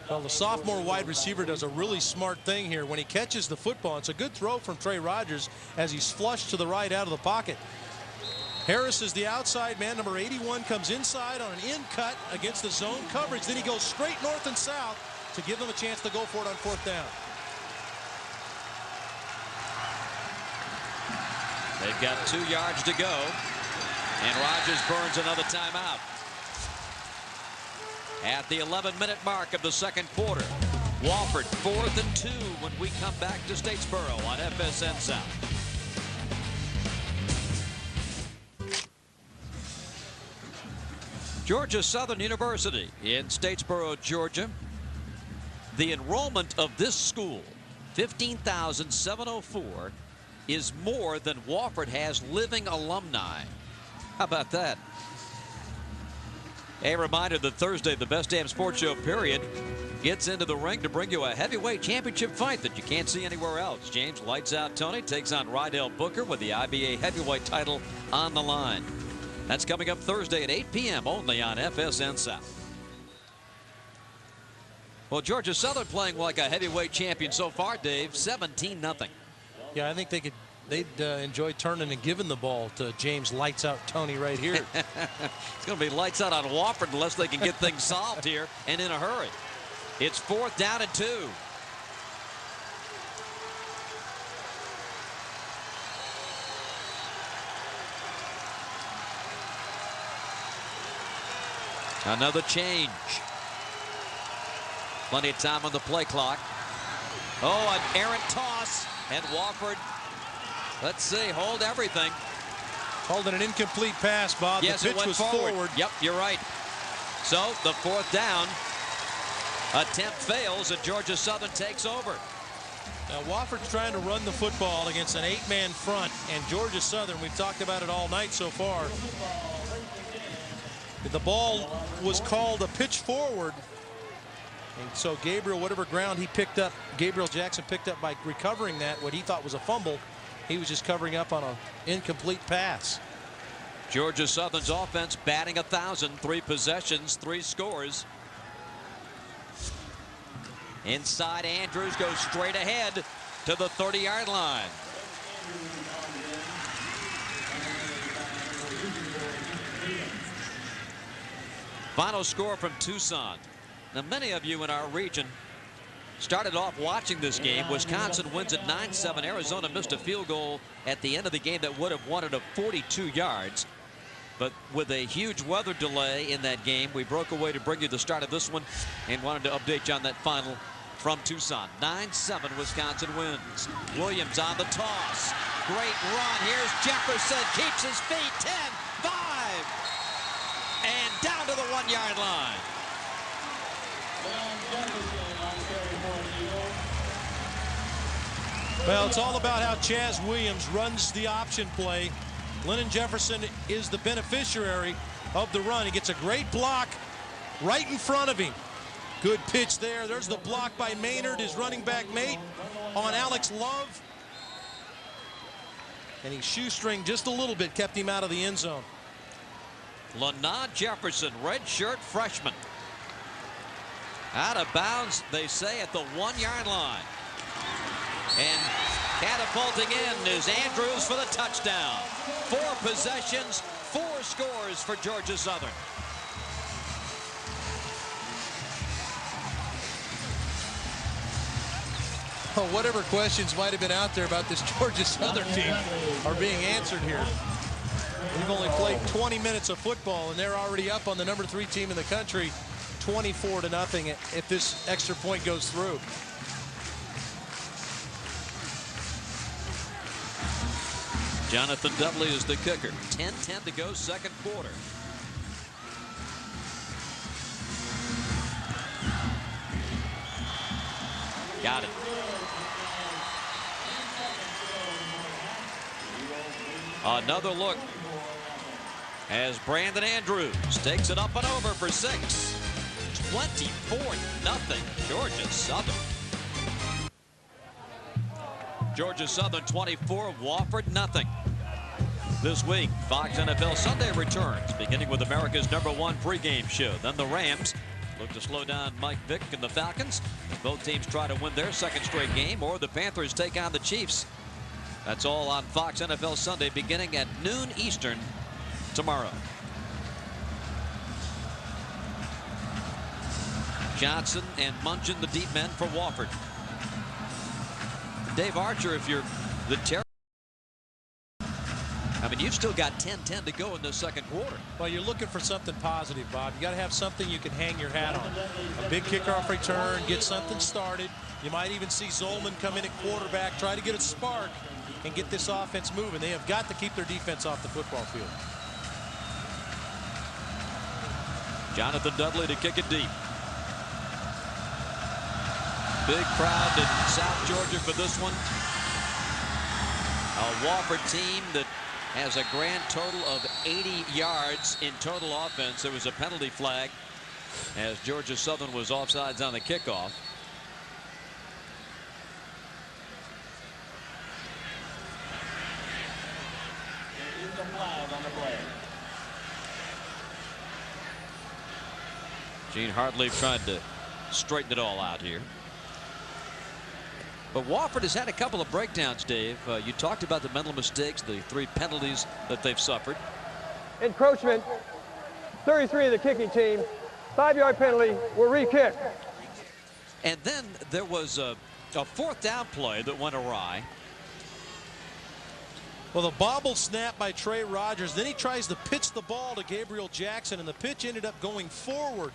Well, the sophomore wide receiver does a really smart thing here. When he catches the football, it's a good throw from Trey Rogers as he's flushed to the right out of the pocket. Harris is the outside man. Number 81 comes inside on an in cut against the zone coverage. Then he goes straight north and south to give them a chance to go for it on 4th down. They've got 2 yards to go. And Rogers burns another timeout. At the 11-minute mark of the second quarter, Wofford 4th and 2 when we come back to Statesboro on FSN South. Georgia Southern University in Statesboro, Georgia. The enrollment of this school, 15,704, is more than Wofford has living alumni. How about that? A reminder that Thursday, the Best Damn Sports Show period gets into the ring to bring you a heavyweight championship fight that you can't see anywhere else. James Lights Out Tony takes on Rydell Booker with the IBA heavyweight title on the line. That's coming up Thursday at 8 p.m. only on FSN South. Well, Georgia Southern playing like a heavyweight champion so far, Dave. 17-0. Yeah, I think they'd enjoy turning and giving the ball to James Lights Out Tony right here. It's going to be lights out on Wofford unless they can get things solved here and in a hurry. It's 4th down and 2. Another change. Plenty of time on the play clock. Oh, an errant toss, and Wofford, let's see, hold everything. Holding an incomplete pass, Bob. Yes, the pitch it went was forward. Yep, you're right. So the 4th down attempt fails, and Georgia Southern takes over. Now Wofford's trying to run the football against an 8-man front, and Georgia Southern, we've talked about it all night so far. The ball was called a pitch forward. And so Gabriel, whatever ground he picked up, Gabriel Jackson picked up by recovering that, what he thought was a fumble, he was just covering up on an incomplete pass. Georgia Southern's offense batting 1,000, 3 possessions, 3 scores. Inside, Andrews goes straight ahead to the 30-yard line. Final score from Tucson. Now, many of you in our region started off watching this game. Wisconsin wins at 9-7. Arizona missed a field goal at the end of the game that would have won it of 42 yards. But with a huge weather delay in that game, we broke away to bring you the start of this one and wanted to update you on that final from Tucson. 9-7, Wisconsin wins. Williams on the toss. Great run. Here's Jefferson. Keeps his feet. 10, 5. And down to the 1-yard line. Well, it's all about how Chaz Williams runs the option play. Lennon Jefferson is the beneficiary of the run. He gets a great block right in front of him. Good pitch there. There's the block by Maynard, his running back mate, on Alex Love. And he shoestringed just a little bit, kept him out of the end zone. Lenard Jefferson, redshirt freshman. Out of bounds, they say, at the 1-yard line. And catapulting in is Andrews for the touchdown. 4 possessions, 4 scores for Georgia Southern. Oh, whatever questions might have been out there about this Georgia Southern team are being answered here. We've only played 20 minutes of football, and they're already up on the number 3 team in the country, 24-0 if this extra point goes through. Jonathan Dudley is the kicker. 10-10 to go, second quarter. Got it. Another look as Brandon Andrews takes it up and over for 6. 24-0 Georgia Southern. Georgia Southern 24, Wofford nothing. This week, Fox NFL Sunday returns, beginning with America's #1 pregame show. Then the Rams look to slow down Mike Vick and the Falcons. Both teams try to win their second straight game, or the Panthers take on the Chiefs. That's all on Fox NFL Sunday, beginning at noon Eastern tomorrow. Johnson and Munchin, the deep men for Wofford. Dave Archer, if you're the Terror, I mean, you've still got 10-10 to go in the second quarter. Well, you're looking for something positive, Bob. You got to have something you can hang your hat on. A big kickoff return, get something started. You might even see Zolman come in at quarterback, try to get a spark and get this offense moving. They have got to keep their defense off the football field. Jonathan Dudley to kick it deep. Big crowd in South Georgia for this one. A Wofford team that has a grand total of 80 yards in total offense. There was a penalty flag as Georgia Southern was offsides on the kickoff. Gene Hartley trying to straighten it all out here. But Wofford has had a couple of breakdowns, Dave. You talked about the mental mistakes, the 3 penalties that they've suffered. Encroachment, 33 of the kicking team, 5-yard penalty, we're re-kicked. And then there was a 4th down play that went awry. Well, the bobble snap by Trey Rogers. Then he tries to pitch the ball to Gabriel Jackson, and the pitch ended up going forward,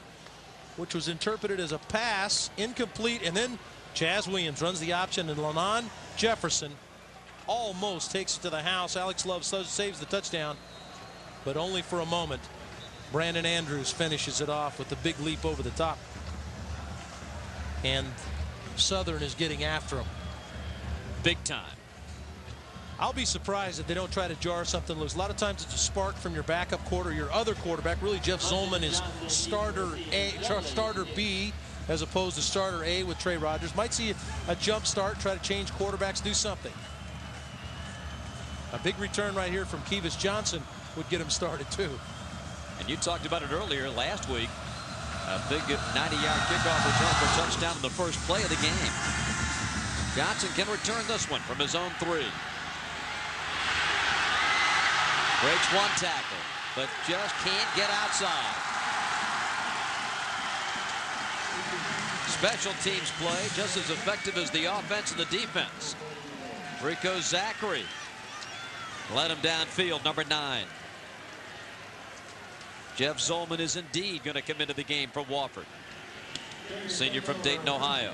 which was interpreted as a pass, incomplete, and then Chaz Williams runs the option, and Lenard Jefferson almost takes it to the house. Alex Love saves the touchdown, but only for a moment. Brandon Andrews finishes it off with the big leap over the top. And Southern is getting after him. Big time. I'll be surprised if they don't try to jar something loose. A lot of times it's a spark from your backup quarterback, your other quarterback. Really, Jeff Zolman is starter B as opposed to starter A with Trey Rogers. Might see a jump start, try to change quarterbacks, do something. A big return right here from Kevis Johnson would get him started too. And you talked about it earlier last week. A big 90-yard kickoff return for touchdown in the first play of the game. Johnson can return this one from his own 3. Breaks 1 tackle, but just can't get outside. Special teams play just as effective as the offense and the defense. Rico Zachary led him downfield, number 9. Jeff Zolman is indeed going to come into the game for Wofford. Senior from Dayton, Ohio.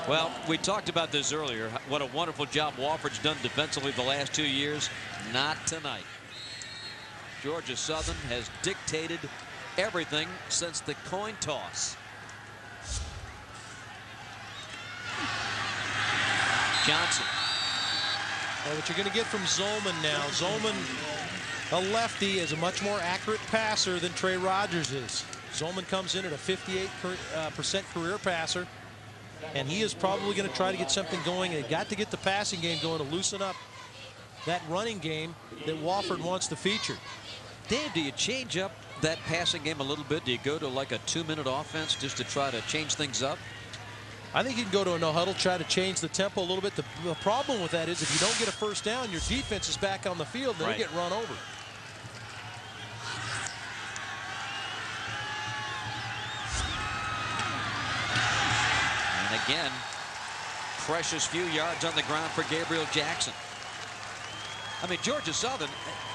Well, we talked about this earlier. What a wonderful job Wofford's done defensively the last 2 years. Not tonight. Georgia Southern has dictated everything since the coin toss. Johnson. Well, what you're going to get from Zolman now, Zolman A lefty is a much more accurate passer than Trey Rogers is. Zolman comes in at a 58% career passer, and he is probably going to try to get something going. They got to get the passing game going to loosen up that running game that Wofford wants to feature. Dave, do you change up that passing game a little bit? Do you go to like a 2-minute offense just to try to change things up? I think you can go to a no huddle, try to change the tempo a little bit. The problem with that is if you don't get a first down, your defense is back on the field, and they get run over. And again, precious few yards on the ground for Gabriel Jackson. I mean, Georgia Southern,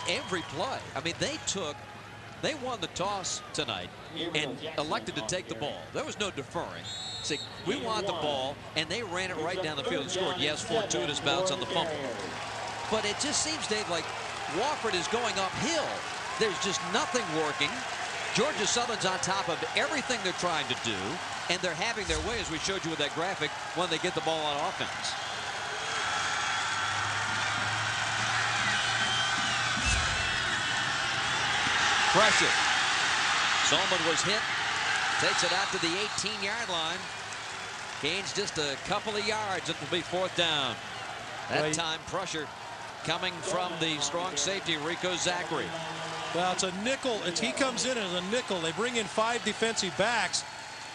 every play. I mean, they won the toss tonight and elected to take the ball. There was no deferring. Say, we want the ball, and they ran it right down the field and scored. Yes, fortuitous bounce on the fumble. But it just seems, Dave, like Wofford is going uphill. There's just nothing working. Georgia Southern's on top of everything they're trying to do, and they're having their way, as we showed you with that graphic, when they get the ball on offense. Pressure. Zolman was hit. Takes it out to the 18-yard line. Gains just a couple of yards. It will be 4th down. That time pressure coming from the strong safety, Rico Zachary. Well, it's a nickel. He comes in as a nickel. They bring in 5 defensive backs.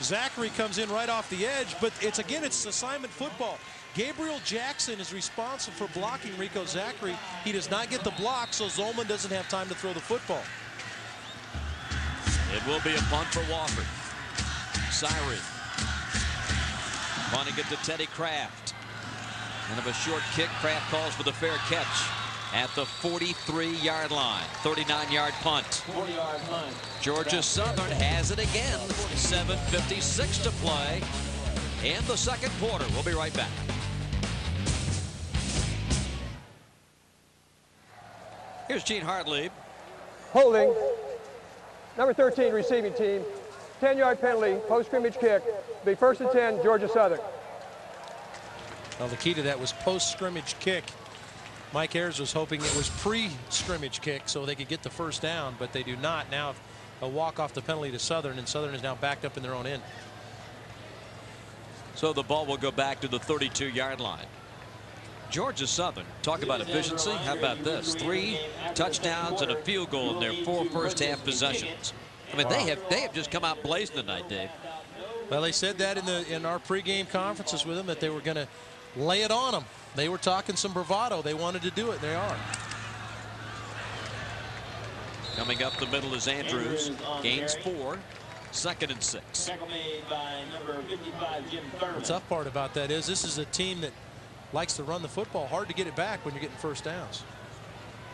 Zachary comes in right off the edge, but it's assignment football. Gabriel Jackson is responsible for blocking Rico Zachary. He does not get the block, so Zolman doesn't have time to throw the football. It will be a punt for Wofford. Syrie punting it to Teddy Kraft. End of a short kick. Kraft calls for the fair catch at the 43-yard line. 39-yard punt. 40-yard punt. Georgia Southern has it again. 7:56 to play in the second quarter. We'll be right back. Here's Gene Hartlieb. Holding. Number 13 receiving team. 10-yard penalty, post-scrimmage kick. Be 1st and 10, Georgia Southern. Well, the key to that was post-scrimmage kick. Mike Ayers was hoping it was pre-scrimmage kick so they could get the first down, but they do not. Now a walk off the penalty to Southern, and Southern is now backed up in their own end. So the ball will go back to the 32-yard line. Georgia Southern, talk about efficiency. How about this? 3 touchdowns and a field goal in their 4 first-half possessions. I mean, they have just come out blazing tonight, Dave. Well, they said that in our pregame conferences with them, that they were going to lay it on them. They were talking some bravado. They wanted to do it, and they are. Coming up the middle is Andrews. Gains 4. 2nd and 6. Tackle made by number 55, Jim Thurman. The tough part about that is this is a team that likes to run the football. Hard to get it back when you're getting first downs.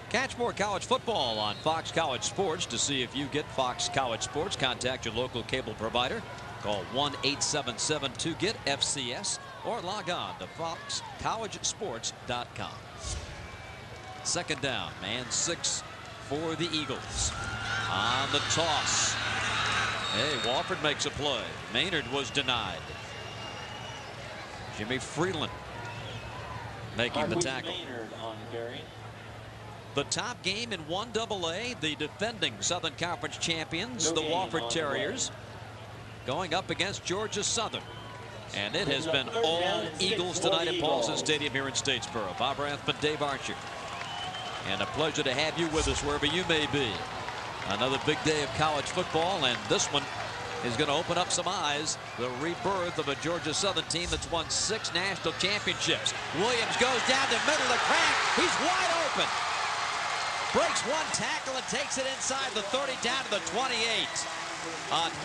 Catch more college football on Fox College Sports. To see if you get Fox College Sports, contact your local cable provider. Call 1-877-2-GET-FCS or log on to foxcollegesports.com. 2nd down, man 6 for the Eagles. On the toss. Hey, Wofford makes a play. Maynard was denied. Jimmy Freeland making the tackle. Maynard on carry. The top game in 1AA, the defending Southern Conference champions, the Wofford Terriers, going up against Georgia Southern. And it has been all Eagles tonight at Paulson Stadium here in Statesboro. Bob Rathman, Dave Archer. And a pleasure to have you with us wherever you may be. Another big day of college football, and this one is going to open up some eyes. The rebirth of a Georgia Southern team that's won 6 national championships. Williams goes down the middle of the crack. He's wide open. Breaks 1 tackle and takes it inside the 30 down to the 28.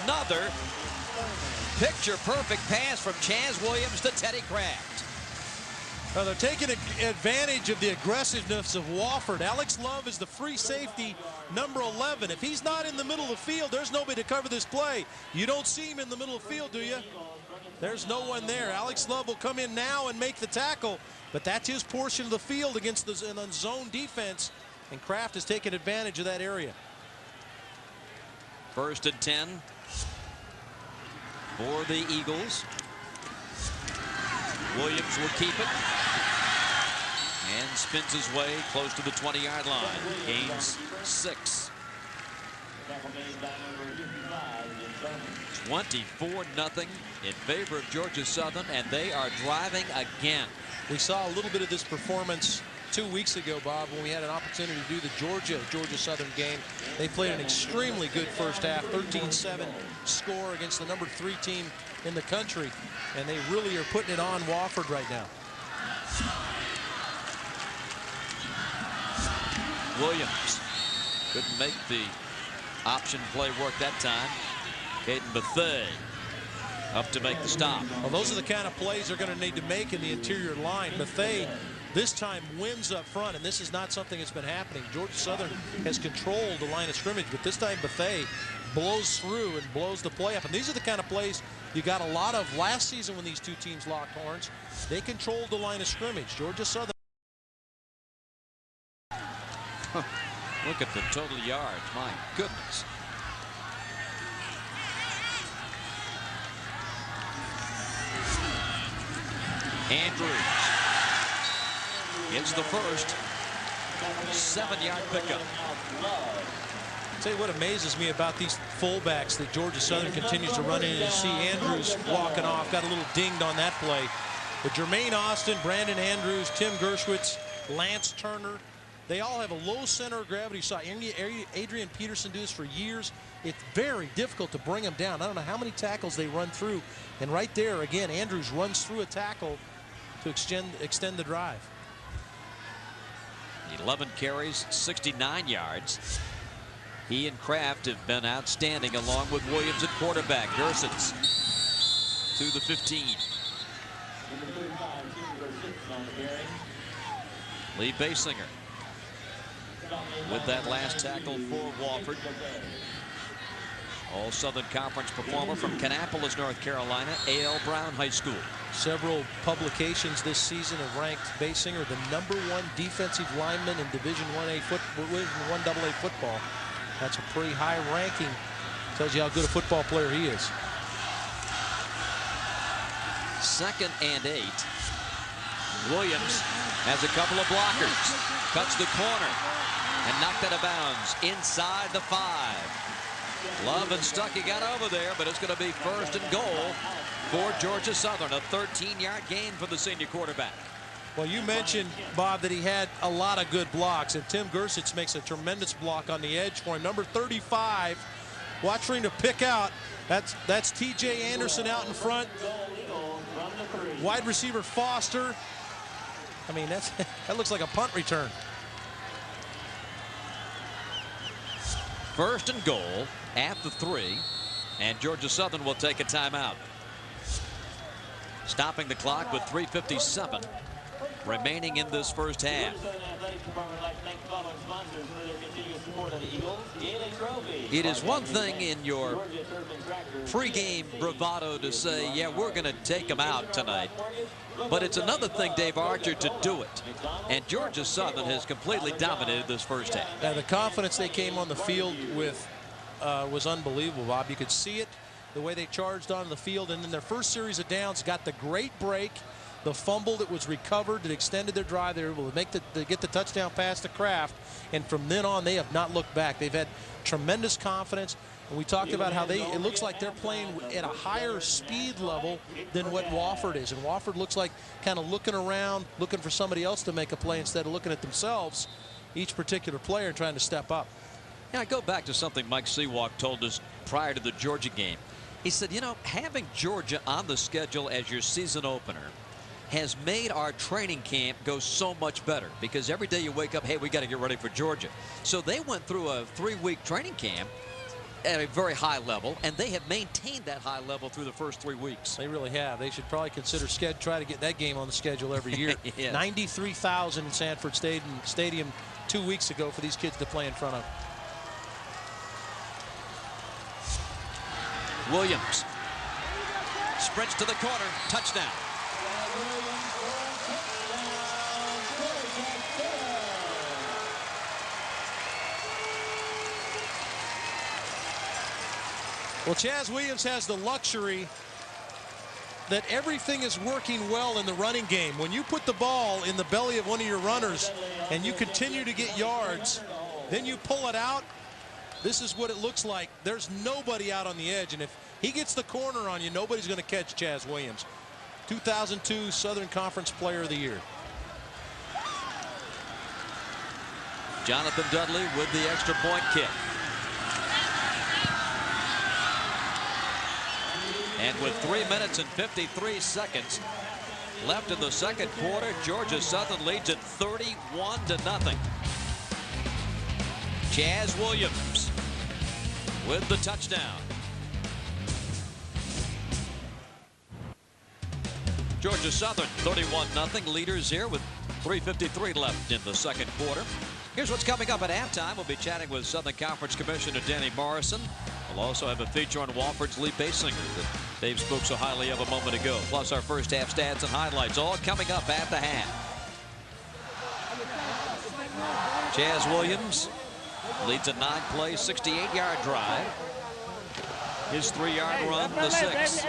Another picture-perfect pass from Chaz Williams to Teddy Kraft. Well, they're taking advantage of the aggressiveness of Wofford. Alex Love is the free safety, number 11. If he's not in the middle of the field, there's nobody to cover this play. You don't see him in the middle of the field, do you? There's no one there. Alex Love will come in now and make the tackle, but that's his portion of the field against the zone defense, and Kraft has taken advantage of that area. 1st and 10 for the Eagles. Williams will keep it. and spins his way close to the 20-yard line. Gains 6. 24-0 in favor of Georgia Southern, and they are driving again. We saw a little bit of this performance 2 weeks ago, Bob, when we had an opportunity to do the Georgia Southern game. They played an extremely good first half, 13-7 score against the number 3 team in the country, and they really are putting it on Wofford right now. Williams couldn't make the option play work that time. Caden Bethea up to make the stop. Well, those are the kind of plays they're going to need to make in the interior line. Bethea this time wins up front, and this is not something that's been happening. Georgia Southern has controlled the line of scrimmage, but this time Bethea blows through and blows the play up. And these are the kind of plays you got a lot of last season when these two teams locked horns. They controlled the line of scrimmage. Georgia Southern. Look at the total yards. My goodness. Andrews gets the first 7-yard pickup. I'll tell you what amazes me about these fullbacks that Georgia Southern continues to run into. You see Andrews walking off, got a little dinged on that play. But Jermaine Austin, Brandon Andrews, Tim Gershwitz, Lance Turner, they all have a low center of gravity. You saw Adrian Peterson do this for years. It's very difficult to bring them down. I don't know how many tackles they run through. And right there, again, Andrews runs through a tackle to extend the drive. 11 carries, 69 yards. He and Kraft have been outstanding, along with Williams at quarterback. Gersons to the 15. Lee Basinger with that last tackle for Wofford. All Southern Conference performer from Kannapolis, North Carolina, A.L. Brown High School. Several publications this season have ranked Basinger the #1 defensive lineman in Division 1AA football. That's a pretty high ranking. Tells you how good a football player he is. 2nd and 8. Williams has a couple of blockers. Cuts the corner and knocked out of bounds inside the 5. Love and Stuckey got over there, but it's going to be 1st and goal for Georgia Southern. A 13-yard gain for the senior quarterback. Well, you mentioned, Bob, that he had a lot of good blocks, and Tim Gersich makes a tremendous block on the edge for him. Number 35, watch for him to pick out. That's T.J. Anderson out in front. Wide receiver Foster. I mean, that looks like a punt return. 1st and goal at the 3, and Georgia Southern will take a timeout. Stopping the clock with 3:57 remaining in this first half. It is one thing in your pregame bravado to say, yeah, we're going to take them out tonight. But it's another thing, Dave Archer, to do it. And Georgia Southern has completely dominated this first half. Now, the confidence they came on the field with was unbelievable, Bob. You could see it, the way they charged onto the field. And in their first series of downs, got the great break, the fumble that was recovered that extended their drive. They were able to get the touchdown pass to Kraft. And from then on, they have not looked back. They've had tremendous confidence. And we talked about how it looks like they're playing at a higher speed level than what Wofford is. And Wofford looks like kind of looking around, looking for somebody else to make a play instead of looking at themselves, each particular player, and trying to step up. Yeah, I go back to something Mike Seawalk told us prior to the Georgia game. He said, you know, having Georgia on the schedule as your season opener has made our training camp go so much better, because every day you wake up, hey, we got to get ready for Georgia. So they went through a 3-week training camp at a very high level, and they have maintained that high level through the first 3 weeks. They really have. They should probably consider try to get that game on the schedule every year. Yeah. 93,000 in Sanford Stadium 2 weeks ago for these kids to play in front of. Williams sprints to the corner, touchdown. Well, Chaz Williams has the luxury that everything is working well in the running game. When you put the ball in the belly of one of your runners and you continue to get yards, then you pull it out. This is what it looks like. There's nobody out on the edge, and if he gets the corner on you, nobody's going to catch Chaz Williams. 2002 Southern Conference Player of the Year. Jonathan Dudley with the extra point kick. And with 3 minutes and 53 seconds left in the second quarter, Georgia Southern leads at 31-0. Chaz Williams with the touchdown. Georgia Southern 31-0 leaders here with 3:53 left in the second quarter. Here's what's coming up at halftime. We'll be chatting with Southern Conference Commissioner Danny Morrison. We'll also have a feature on Wofford's Lee Basinger that Dave spoke so highly of a moment ago. Plus our first half stats and highlights, all coming up at the half. Chaz Williams leads a 9-play, 68-yard drive. His 3-yard run, the 6th.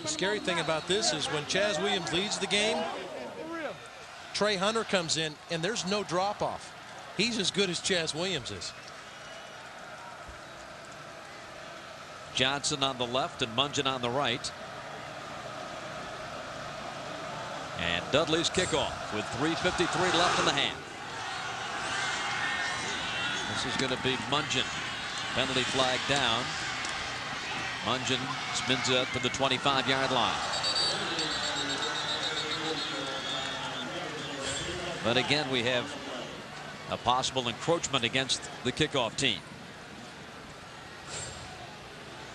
The scary thing about this is when Chaz Williams leads the game, Trey Hunter comes in, and there's no drop-off. He's as good as Chaz Williams is. Johnson on the left and Mungeon on the right. And Dudley's kickoff with 3:53 left in the half. This is going to be Mungeon. Penalty flag down. Mungeon spins it up to the 25-yard line. But again, we have a possible encroachment against the kickoff team.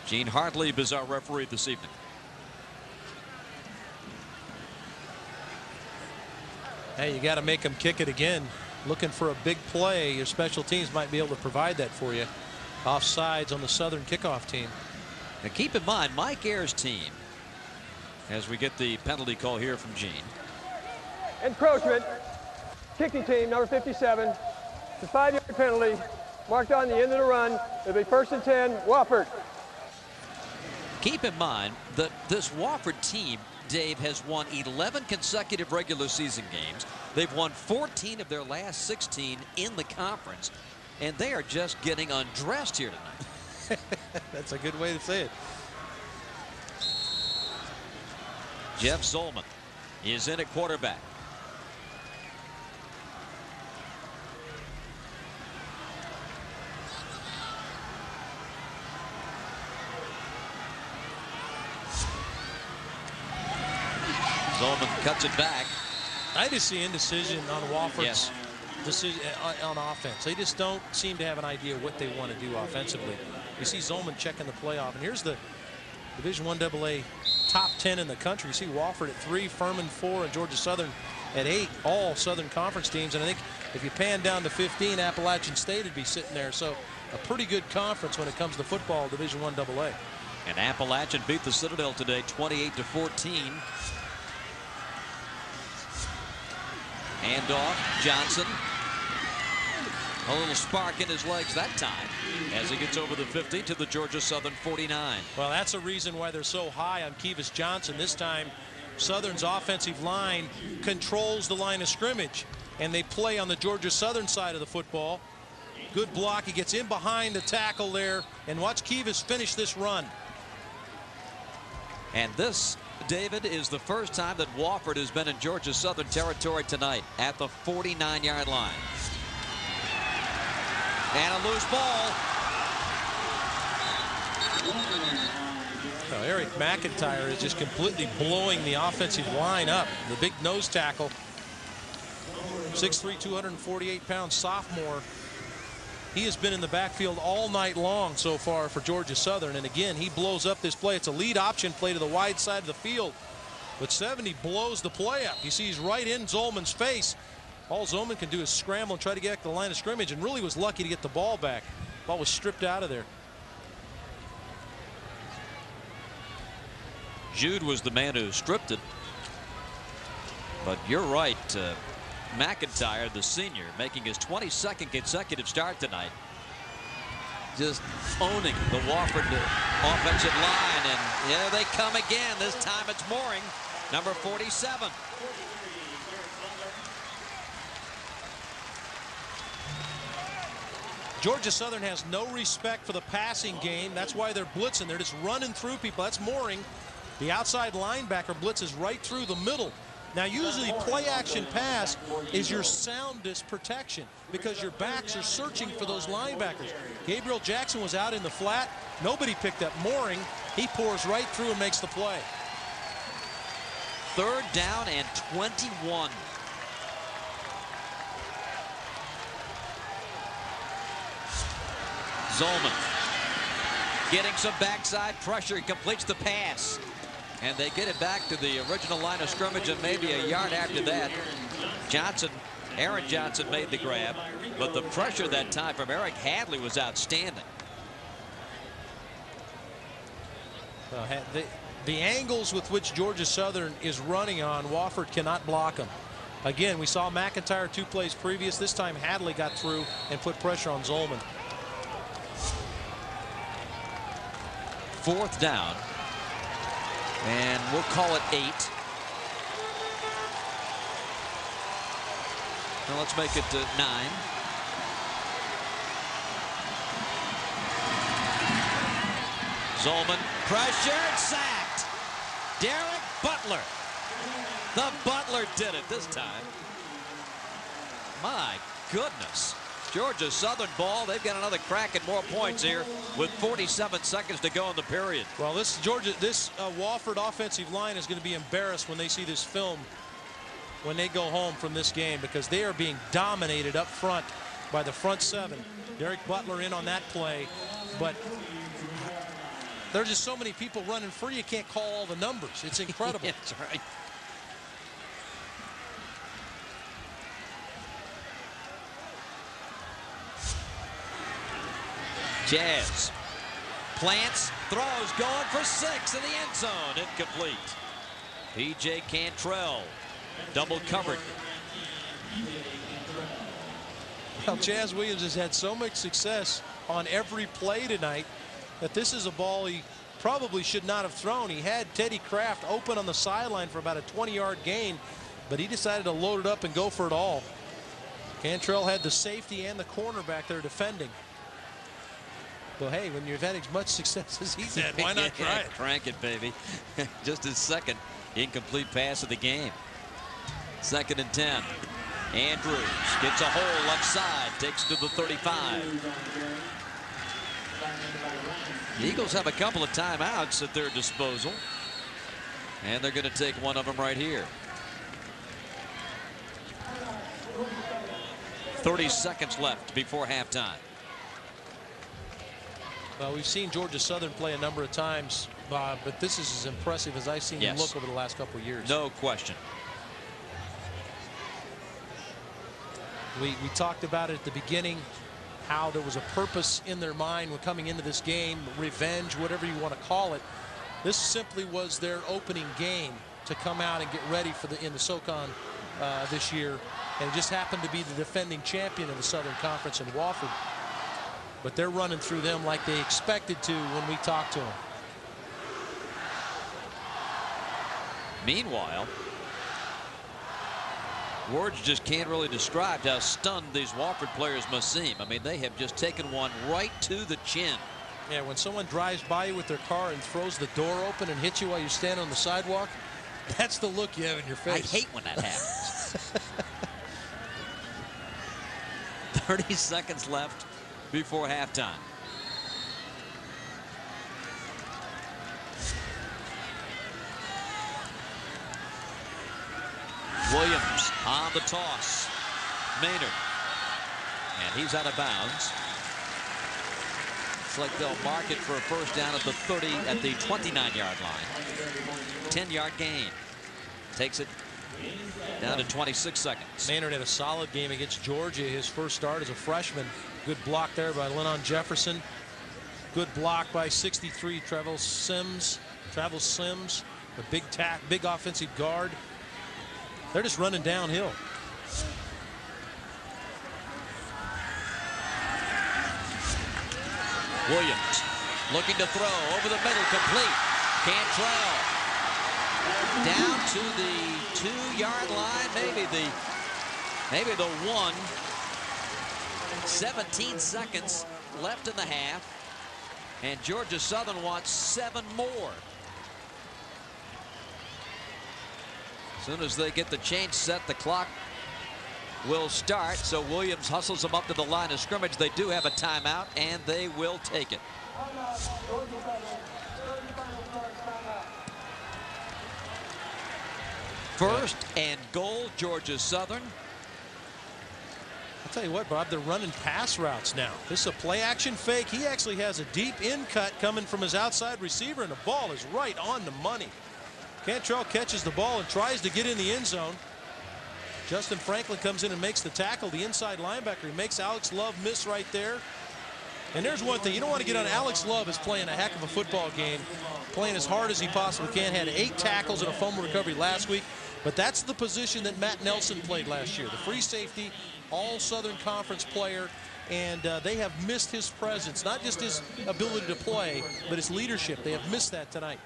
Gene Hartlieb is our referee this evening. Hey, you got to make them kick it again. Looking for a big play. Your special teams might be able to provide that for you. Offsides on the Southern kickoff team. Now keep in mind, Mike Ayers' team, as we get the penalty call here from Gene. Encroachment. Kicking team, number 57. It's a 5-yard penalty. Marked on the end of the run. It'll be 1st and 10, Wofford. Keep in mind that this Wofford team, Dave, has won 11 consecutive regular season games. They've won 14 of their last 16 in the conference, and they are just getting undressed here tonight. That's a good way to say it. Jeff Zolman is in at quarterback. Zolman cuts it back. I just see indecision on Wofford's decision on offense. They just don't seem to have an idea what they want to do offensively. You see Zolman checking the play off, and here's the Division I AA top 10 in the country. You see Wofford at 3, Furman 4, and Georgia Southern at 8, all Southern Conference teams. And I think if you pan down to 15, Appalachian State would be sitting there. So a pretty good conference when it comes to football, Division I AA. And Appalachian beat the Citadel today 28-14. Handoff, Johnson. A little spark in his legs that time as he gets over the 50 to the Georgia Southern 49. Well, that's a reason why they're so high on Kevis Johnson. This time, Southern's offensive line controls the line of scrimmage, and they play on the Georgia Southern side of the football. Good block. He gets in behind the tackle there, and watch Kevis finish this run. And this, David, is the first time that Wofford has been in Georgia Southern territory tonight at the 49-yard line. And a loose ball. Now, Eric McIntyre is just completely blowing the offensive line up. The big nose tackle. 6'3", 248-pound sophomore. He has been in the backfield all night long so far for Georgia Southern. And again, he blows up this play. It's a lead option play to the wide side of the field. But 70 blows the play up. You see he's right in Zolman's face. All Zolman can do is scramble and try to get to the line of scrimmage, and really was lucky to get the ball back. Ball was stripped out of there. Jude was the man who stripped it. But you're right. McIntyre, the senior, making his 22nd consecutive start tonight. just owning the Wofford offensive line. And here they come again. This time it's Mooring, number 47. Georgia Southern has no respect for the passing game. That's why they're blitzing. They're just running through people. That's Mooring. The outside linebacker blitzes right through the middle. Now, usually play-action pass is your soundest protection because your backs are searching for those linebackers. Gabriel Jackson was out in the flat. Nobody picked up Mooring. He pours right through and makes the play. 3rd down and 21. Zolman getting some backside pressure. He completes the pass. And they get it back to the original line of scrimmage, and maybe a yard after that. Aaron Johnson made the grab, but the pressure that time from Eric Hadley was outstanding. The angles with which Georgia Southern is running on, Wofford cannot block them. Again, we saw McIntyre 2 plays previous. This time Hadley got through and put pressure on Zolman. 4th down. And we'll call it 8. Now let's make it 9. Zolman pressured, sacked. Derek Butler. The Butler did it this time. My goodness. Georgia Southern ball. They've got another crack at more points here with 47 seconds to go in the period. Well, this Wofford offensive line is going to be embarrassed when they see this film when they go home from this game, because they are being dominated up front by the front 7. Derek Butler in on that play, but there's just so many people running free you can't call all the numbers. It's incredible. That's right. Jazz plants, throws, going for 6 in the end zone. Incomplete. P.J. Cantrell double covered. Well, Jazz Williams has had so much success on every play tonight that this is a ball he probably should not have thrown. He had Teddy Kraft open on the sideline for about a 20-yard gain, but he decided to load it up and go for it all. Cantrell had the safety and the cornerback there defending. Well, hey, when you've had as much success as he's had, why not try it? Crank it, baby. Just his 2nd incomplete pass of the game. 2nd and 10. Andrews gets a hole left side, takes to the 35. The Eagles have a couple of timeouts at their disposal, and they're going to take one of them right here. 30 seconds left before halftime. Well, we've seen Georgia Southern play a number of times, Bob, but this is as impressive as I've seen them look over the last couple of years. No question. We talked about it at the beginning, how there was a purpose in their mind when coming into this game, revenge, whatever you want to call it. This simply was their opening game to come out and get ready for in the SoCon this year, and it just happened to be the defending champion of the Southern Conference in Wofford. But they're running through them like they expected to when we talked to them. Meanwhile, words just can't really describe how stunned these Wofford players must seem. I mean, they have just taken one right to the chin. Yeah, when someone drives by you with their car and throws the door open and hits you while you're standing on the sidewalk, that's the look you have in your face. I hate when that happens. 30 seconds left before halftime. Williams on the toss. Maynard. And he's out of bounds. It's like they'll mark it for a first down at the 30, at the 29-yard line. 10-yard gain. Takes it down to 26 seconds. Maynard had a solid game against Georgia, his first start as a freshman. Good block there by Lennon Jefferson. Good block by 63 Travis Sims. A big offensive guard. They're just running downhill. Williams looking to throw over the middle, complete. Cantrell down to the 2-yard line, maybe the one. 17 seconds left in the half, and Georgia Southern wants 7 more. As soon as they get the change set, the clock will start. So Williams hustles them up to the line of scrimmage. They do have a timeout, and they will take it. First and goal, Georgia Southern. I'll tell you what, Bob, they're running pass routes now. This is a play action fake. He actually has a deep in cut coming from his outside receiver, and the ball is right on the money. Cantrell catches the ball and tries to get in the end zone. Justin Franklin comes in and makes the tackle. The inside linebacker, he makes Alex Love miss right there. And there's one thing, you don't want to get on. Alex Love is playing a heck of a football game, playing as hard as he possibly can. Had 8 tackles and a fumble recovery last week. But that's the position that Matt Nelson played last year, the free safety, all Southern Conference player, and they have missed his presence, not just his ability to play, but his leadership. They have missed that tonight.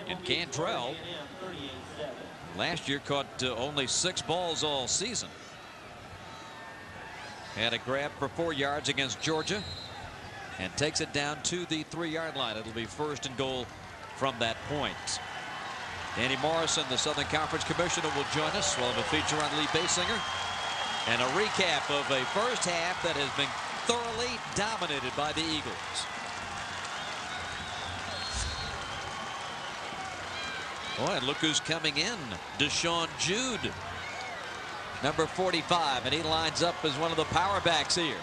And Cantrell last year caught only 6 balls all season. Had a grab for 4 yards against Georgia and takes it down to the 3-yard line. It'll be first and goal from that point. Danny Morrison, the Southern Conference Commissioner, will join us. We'll have a feature on Lee Basinger and a recap of a first half that has been thoroughly dominated by the Eagles. Boy, and look who's coming in. Deshaun Jude, number 45, and he lines up as one of the power backs here.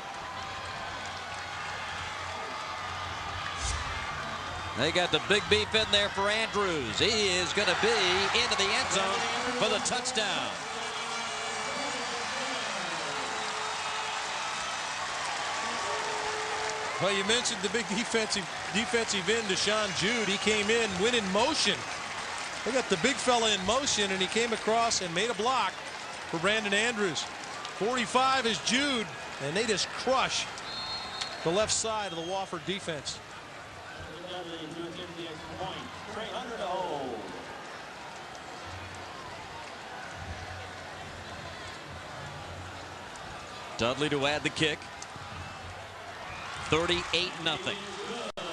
They got the big beef in there for Andrews. He is going to be into the end zone for the touchdown. Well, you mentioned the big defensive end, Deshaun Jude. He came in, went in motion. They got the big fella in motion, and he came across and made a block for Brandon Andrews. 45 is Jude, and they just crush the left side of the Wofford defense. Dudley to add the kick. 38-0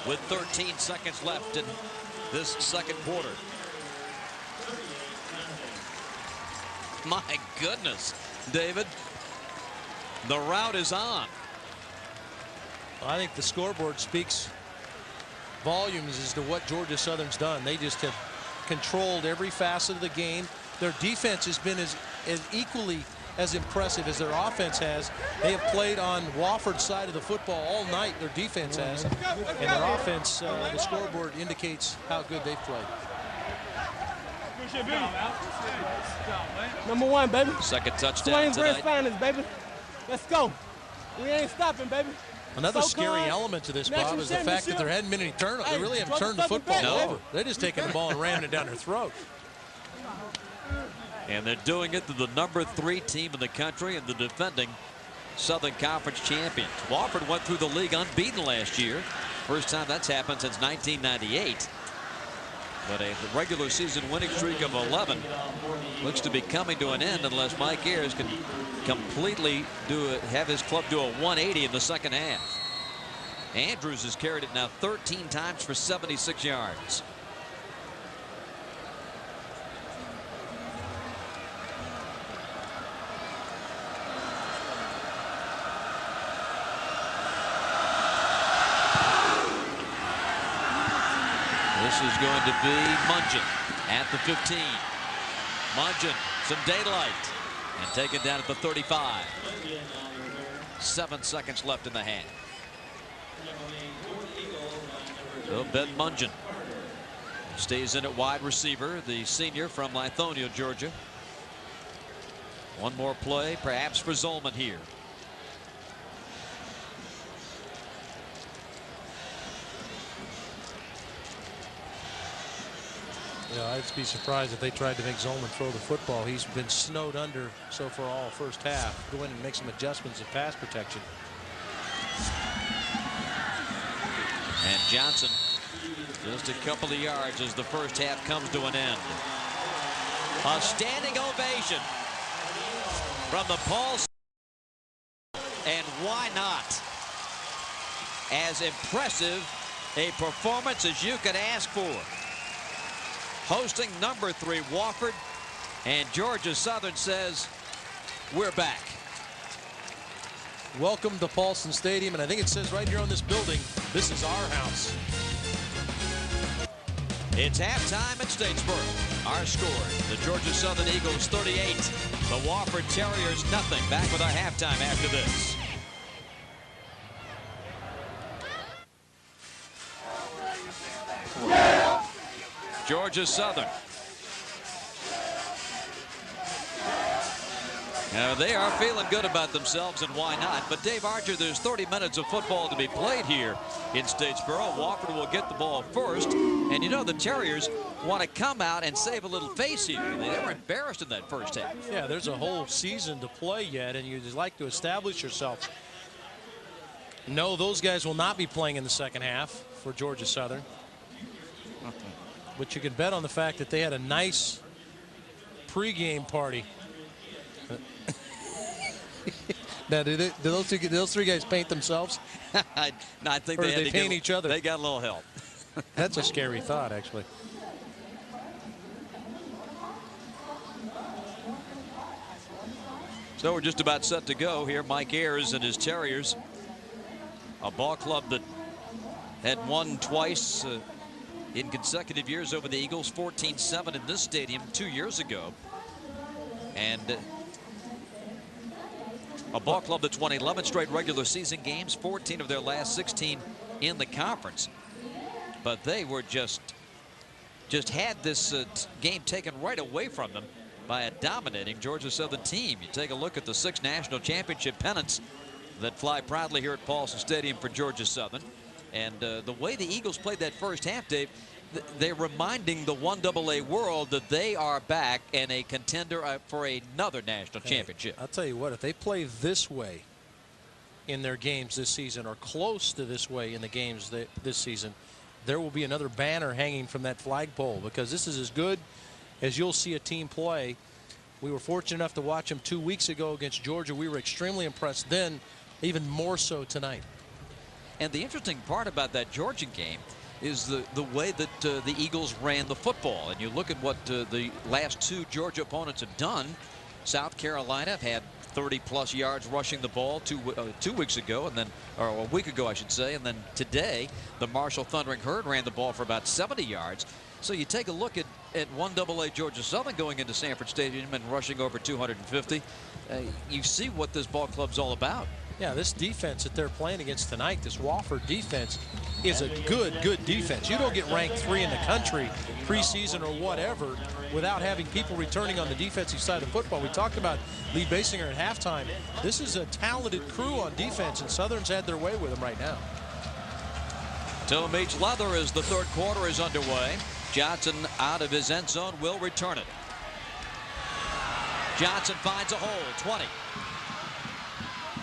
with 13 seconds left in this second quarter. My goodness, David. The route is on. I think the scoreboard speaks volumes as to what Georgia Southern's done. They just have controlled every facet of the game. Their defense has been as equally as impressive as their offense has. They have played on Wofford's side of the football all night, their defense has. And their offense, the scoreboard indicates how good they've played. Number 1, baby. Second touchdown tonight. Finest, baby. Let's go. We ain't stopping, baby. Another scary element to this, Bob, is the fact that there hadn't been any turnovers. They really haven't turned the football over. They're just taking the ball and ramming it down their throat. And they're doing it to the number 3 team in the country and the defending Southern Conference champions. Wofford went through the league unbeaten last year. First time that's happened since 1998. But a regular season winning streak of 11 looks to be coming to an end unless Mike Ayers can completely have his club do a 180 in the second half. Andrews has carried it now 13 times for 76 yards. This is going to be Mungin at the 15. Mungin, some daylight, and taken down at the 35. 7 seconds left in the half. So Ben Mungin stays in at wide receiver, the senior from Lithonia, Georgia. One more play, perhaps for Zolman here. Yeah, I'd be surprised if they tried to make Zolman throw the football. He's been snowed under so far all first half. Go in and make some adjustments in pass protection. Johnson just a couple of yards as the first half comes to an end. A standing ovation from the Paul. And why not? As impressive a performance as you could ask for. Hosting number 3 Wofford, and Georgia Southern says, we're back. Welcome to Paulson Stadium, and I think it says right here on this building, this is our house. It's halftime at Statesboro. Our score, the Georgia Southern Eagles 38, the Wofford Terriers nothing. Back with our halftime after this. Georgia Southern. Now they are feeling good about themselves, and why not? But Dave Archer, there's 30 minutes of football to be played here in Statesboro. Wofford will get the ball first, and you know the Terriers want to come out and save a little face here. They were embarrassed in that first half. Yeah, there's a whole season to play yet, and you just like to establish yourself. No, those guys will not be playing in the second half for Georgia Southern. But you can bet on the fact that they had a nice pregame party. Now, do those 3 guys paint themselves? No, I think or they, do they paint each other. They got a little help. That's a scary thought, actually. So we're just about set to go here. Mike Ayers and his Terriers, a ball club that had won twice in consecutive years over the Eagles, 14-7 in this stadium 2 years ago. And a ball club that's won 11 straight regular season games, 14 of their last 16 in the conference. But they were just had this game taken right away from them by a dominating Georgia Southern team. You take a look at the 6 national championship pennants that fly proudly here at Paulson Stadium for Georgia Southern. And the way the Eagles played that first half, Dave, they're reminding the 1AA world that they are back and a contender for another national championship. I'll tell you what, if they play this way in their games this season, or close to this way in the games this season, there will be another banner hanging from that flagpole, because this is as good as you'll see a team play. We were fortunate enough to watch them 2 weeks ago against Georgia. We were extremely impressed then, even more so tonight. And the interesting part about that Georgian game is the way that the Eagles ran the football. And you look at what the last 2 Georgia opponents have done. South Carolina had 30-plus yards rushing the ball 2 weeks ago, and then, or a week ago, I should say. And then today, the Marshall Thundering Herd ran the ball for about 70 yards. So you take a look at 1AA Georgia Southern going into Sanford Stadium and rushing over 250. You see what this ball club's all about. Yeah, this defense that they're playing against tonight, this Wofford defense, is a good defense. You don't get ranked 3 in the country preseason or whatever without having people returning on the defensive side of football. We talked about Lee Basinger at halftime. This is a talented crew on defense, and Southern's had their way with them right now. To meets leather as the third quarter is underway. Johnson out of his end zone will return it. Johnson finds a hole, 20.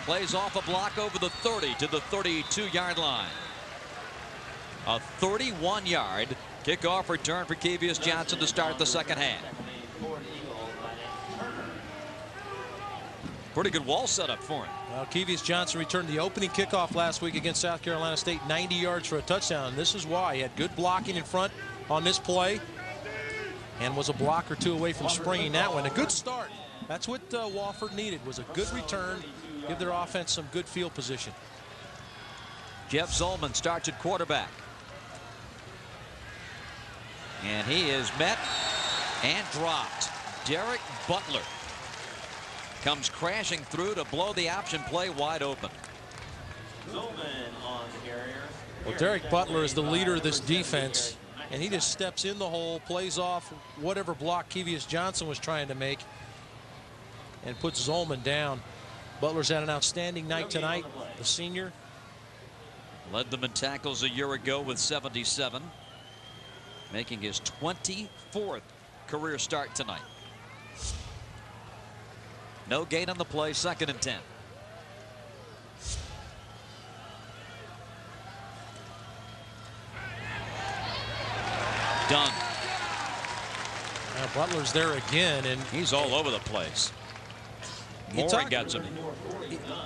Plays off a block over the 30 to the 32-yard line. A 31-yard kickoff return for Kevius Johnson to start the second half. Pretty good wall setup for him. Well, Kevius Johnson returned the opening kickoff last week against South Carolina State, 90 yards for a touchdown. This is why he had good blocking in front on this play and was a block or 2 away from springing that one. A good start. That's what Wofford needed, was a good return, give their offense some good field position. Jeff Zolman starts at quarterback. And he is met and dropped. Derek Butler comes crashing through to blow the option play wide open. Zolman on the carrier. Well, Derek Butler is the leader of this defense, and he just steps in the hole, plays off whatever block Kevius Johnson was trying to make, and puts Zolman down. Butler's had an outstanding night tonight, the senior. Led them in tackles a year ago with 77, making his 24th career start tonight. No gain on the play, 2nd and 10. Done. Now Butler's there again, and He's all over the place. Mooring got some.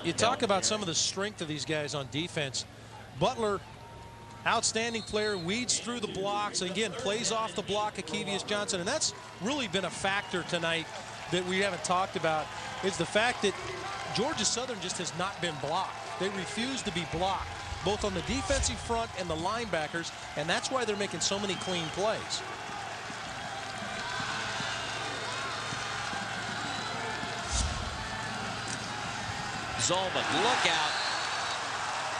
You talk about some of the strength of these guys on defense. Butler, outstanding player, weeds through the blocks, and again, plays off the block of Kevius Johnson. And that's really been a factor tonight that we haven't talked about, is the fact that Georgia Southern just has not been blocked. They refuse to be blocked, both on the defensive front and the linebackers, and that's why they're making so many clean plays. Zolman, look out.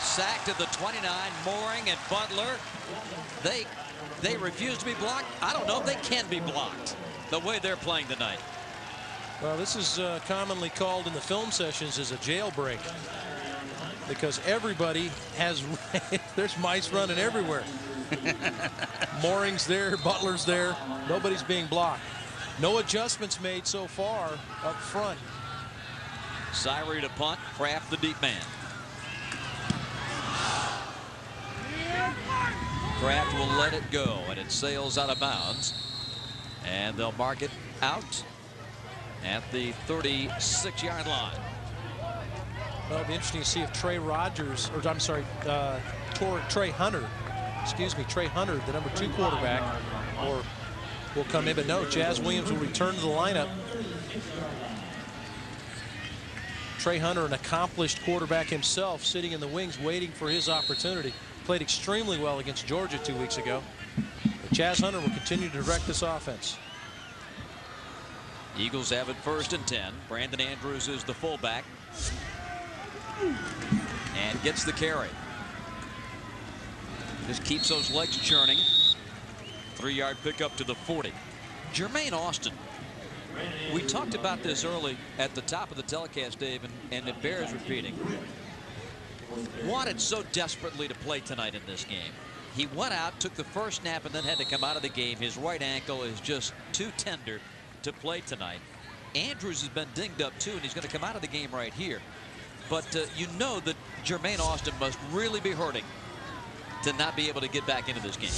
Sacked at the 29. Mooring and Butler. They refuse to be blocked. I don't know if they can be blocked the way they're playing tonight. Well, this is commonly called in the film sessions as a jailbreak, because everybody has there's mice running everywhere. Mooring's there, Butler's there, nobody's being blocked. No adjustments made so far up front. Syrie to punt, Kraft the deep man. Kraft will let it go, and it sails out of bounds, and they'll mark it out at the 36-yard line. Well, it'll be interesting to see if Trey Rogers, or I'm sorry, Trey Hunter, the number 2 quarterback, or will come in. But no, Jazz Williams will return to the lineup. Trey Hunter, an accomplished quarterback himself, sitting in the wings waiting for his opportunity. Played extremely well against Georgia 2 weeks ago. But Jazz Hunter will continue to direct this offense. Eagles have it 1st and 10. Brandon Andrews is the fullback and gets the carry. Just keeps those legs churning. 3-yard pickup to the 40. Jermaine Austin. We talked about this early at the top of the telecast, Dave, and it bears repeating. Wanted so desperately to play tonight in this game. He went out, took the first snap, and then had to come out of the game. His right ankle is just too tender to play tonight. Andrews has been dinged up too, and he's going to come out of the game right here. But you know that Jermaine Austin must really be hurting to not be able to get back into this game.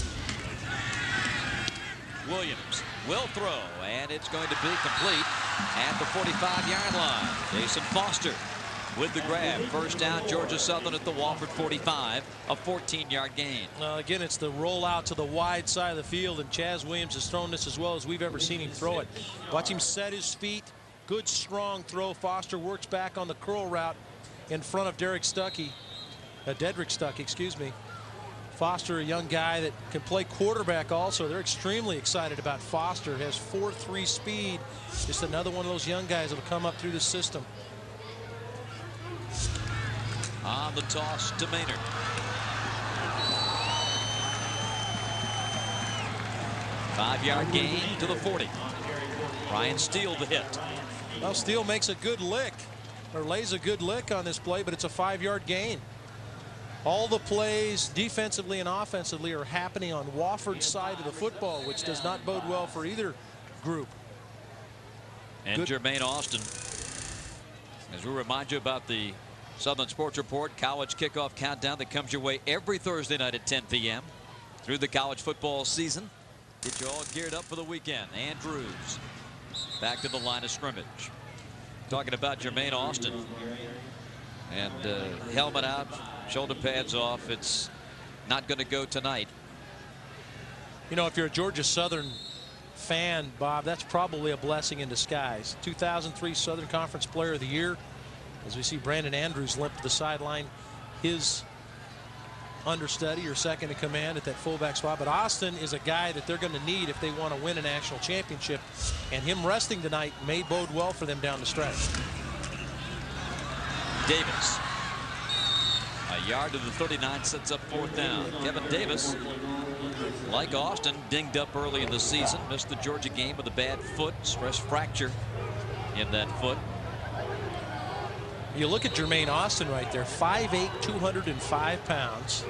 Williams will throw, and it's going to be complete at the 45-yard line. Jason Foster with the grab. First down, Georgia Southern at the Wofford 45, a 14-yard gain. Again, it's the rollout to the wide side of the field, and Chaz Williams has thrown this as well as we've ever seen him throw it. Watch him set his feet. Good, strong throw. Foster works back on the curl route in front of Dedrick Stuckey, excuse me. Foster, a young guy that can play quarterback also. They're extremely excited about Foster. Has 4.3 speed. Just another one of those young guys that will come up through the system. On the toss to Maynard. Five-yard gain to the 40. Ryan Steele the hit. Well, Steele makes a good lick, or lays a good lick on this play, but it's a 5-yard gain. All the plays defensively and offensively are happening on Wofford's side of the football, which does not bode well for either group. And Jermaine Austin, as we remind you about the Southern Sports Report college kickoff countdown that comes your way every Thursday night at 10 p.m. through the college football season. Get you all geared up for the weekend. Andrews back to the line of scrimmage. Talking about Jermaine Austin. And helmet out, shoulder pads off. It's not going to go tonight. You know, if you're a Georgia Southern fan, Bob, that's probably a blessing in disguise. 2003 Southern Conference Player of the Year. As we see Brandon Andrews limp to the sideline, his understudy or second in command at that fullback spot. But Austin is a guy that they're going to need if they want to win a national championship. And him resting tonight may bode well for them down the stretch. Davis. A yard to the 39 sets up 4th down. Kevin Davis, like Austin, dinged up early in the season. Missed the Georgia game with a bad foot. Stress fracture in that foot. You look at Jermaine Austin right there, 5'8", 205 pounds,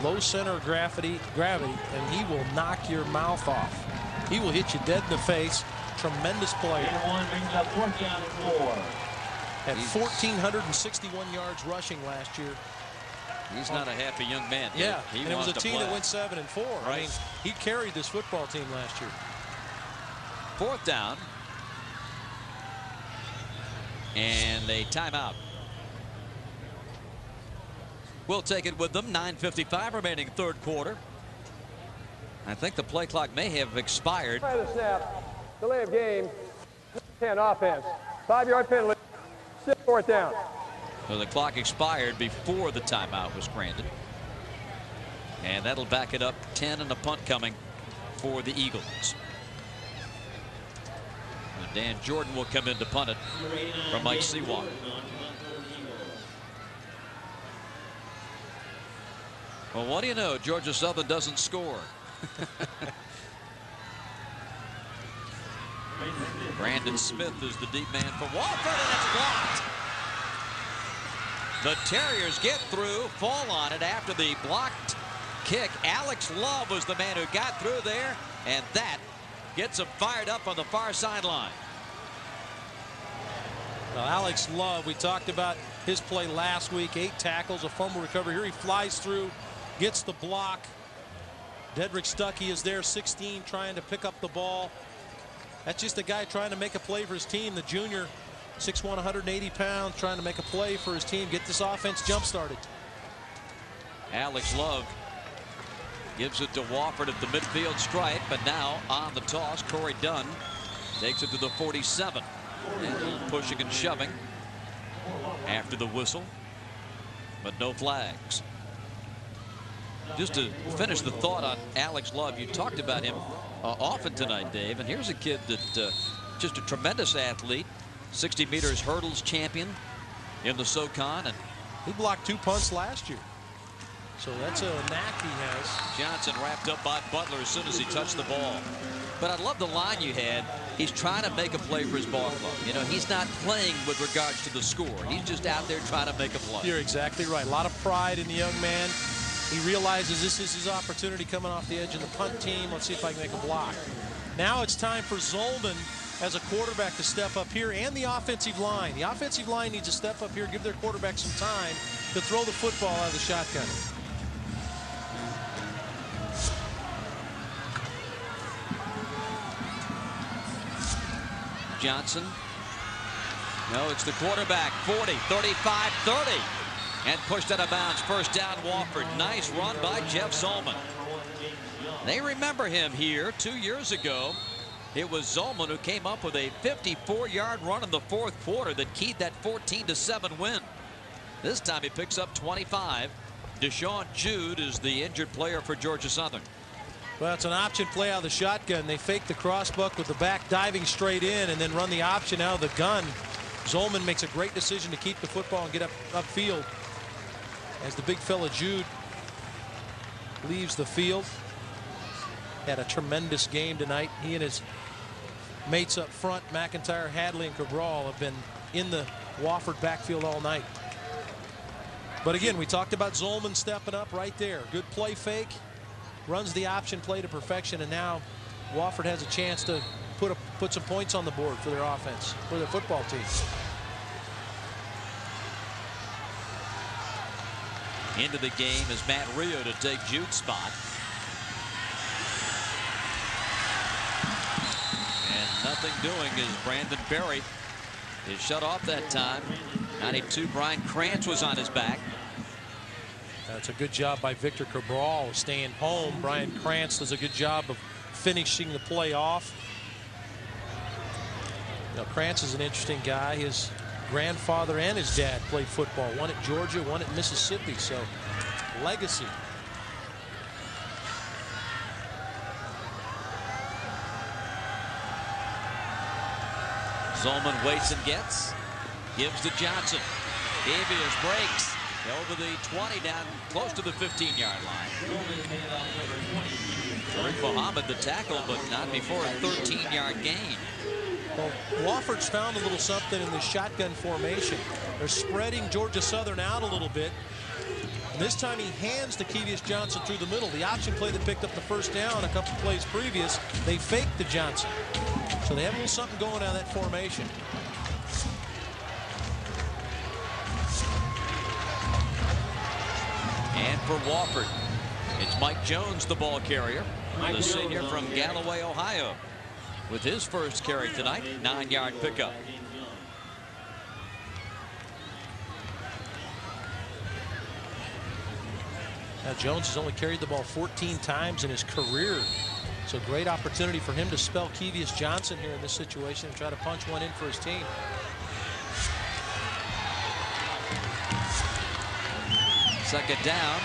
low center of gravity, and he will knock your mouth off. He will hit you dead in the face. Tremendous player. Had 1,461 yards rushing last year. He's not a happy young man. Yeah, he and it was a team play. that went 7-4. Right. I mean, he carried this football team last year. 4th down. And a timeout. We'll take it with them. 9:55 remaining 3rd quarter. I think the play clock may have expired. By the snap, delay of game, 10 offense, 5-yard penalty, still 4th down. So the clock expired before the timeout was granted. And that'll back it up. 10 and a punt coming for the Eagles. And Dan Jordan will come in to punt it from Mike Seawater. Well, what do you know? Georgia Southern doesn't score. Brandon Smith is the deep man for Wofford, and it's blocked. The Terriers get through, fall on it after the blocked kick. Alex Love was the man who got through there, and that gets him fired up on the far sideline. Well, Alex Love, we talked about his play last week. 8 tackles, a fumble recovery. Here he flies through, gets the block. Dedrick Stuckey is there, 16, trying to pick up the ball. That's just a guy trying to make a play for his team. The junior, 6'1", 180 pounds, trying to make a play for his team, get this offense jump-started. Alex Love gives it to Wofford at the midfield stripe, but now on the toss, Corey Dunn takes it to the 47. And a little pushing and shoving after the whistle, but no flags. Just to finish the thought on Alex Love, you talked about him often tonight, Dave, and here's a kid that just a tremendous athlete, 60 meters hurdles champion in the SoCon, and he blocked 2 punts last year. So that's a knack he has. Johnson wrapped up by Butler as soon as he touched the ball. But I love the line you had. He's trying to make a play for his ball club. You know, he's not playing with regards to the score. He's just out there trying to make a play. You're exactly right. A lot of pride in the young man. He realizes this is his opportunity coming off the edge of the punt team. Let's see if I can make a block. Now it's time for Zolman as a quarterback to step up here, and the offensive line. The offensive line needs to step up here, give their quarterback some time to throw the football out of the shotgun. Johnson. No, it's the quarterback. 40, 35, 30. And pushed out of bounds. 1st down, Wofford. Nice run by Jeff Zolman. They remember him here 2 years ago. It was Zolman who came up with a 54-yard run in the 4th quarter that keyed that 14-7 win. This time he picks up 25. Deshaun Jude is the injured player for Georgia Southern. Well, it's an option play out of the shotgun. They fake the crossbuck with the back diving straight in and then run the option out of the gun. Zolman makes a great decision to keep the football and get upfield as the big fella Jude leaves the field. Had a tremendous game tonight. He and his mates up front, McIntyre, Hadley, and Cabral, have been in the Wofford backfield all night. But again, we talked about Zolman stepping up right there. Good play fake. Runs the option play to perfection, and now Wofford has a chance to put some points on the board for their offense, for their football team. Into the game is Matt Rio to take Jude's spot. And nothing doing as Brandon Berry is shut off that time. 92, Brian Krantz was on his back. That's a good job by Victor Cabral staying home. Brian Krantz does a good job of finishing the play off. You know, Krantz is an interesting guy. His grandfather and his dad played football. One at Georgia, one at Mississippi. So legacy. Zolman waits and gets. Gives to Johnson. Davies breaks. Over the 20, down close to the 15-yard line. Tariq Muhammad the tackle, but not before a 13-yard gain. Well, Wofford's found a little something in the shotgun formation. They're spreading Georgia Southern out a little bit. And this time he hands to Kevius Johnson through the middle. The option play that picked up the 1st down a couple plays previous, they faked to Johnson. So they have a little something going out of that formation. And for Wofford, it's Mike Jones, the ball carrier, the senior from Galloway, Ohio, with his first carry tonight, 9-yard pickup. Now Jones has only carried the ball 14 times in his career. So great opportunity for him to spell Kevius Johnson here in this situation and try to punch one in for his team. Second down.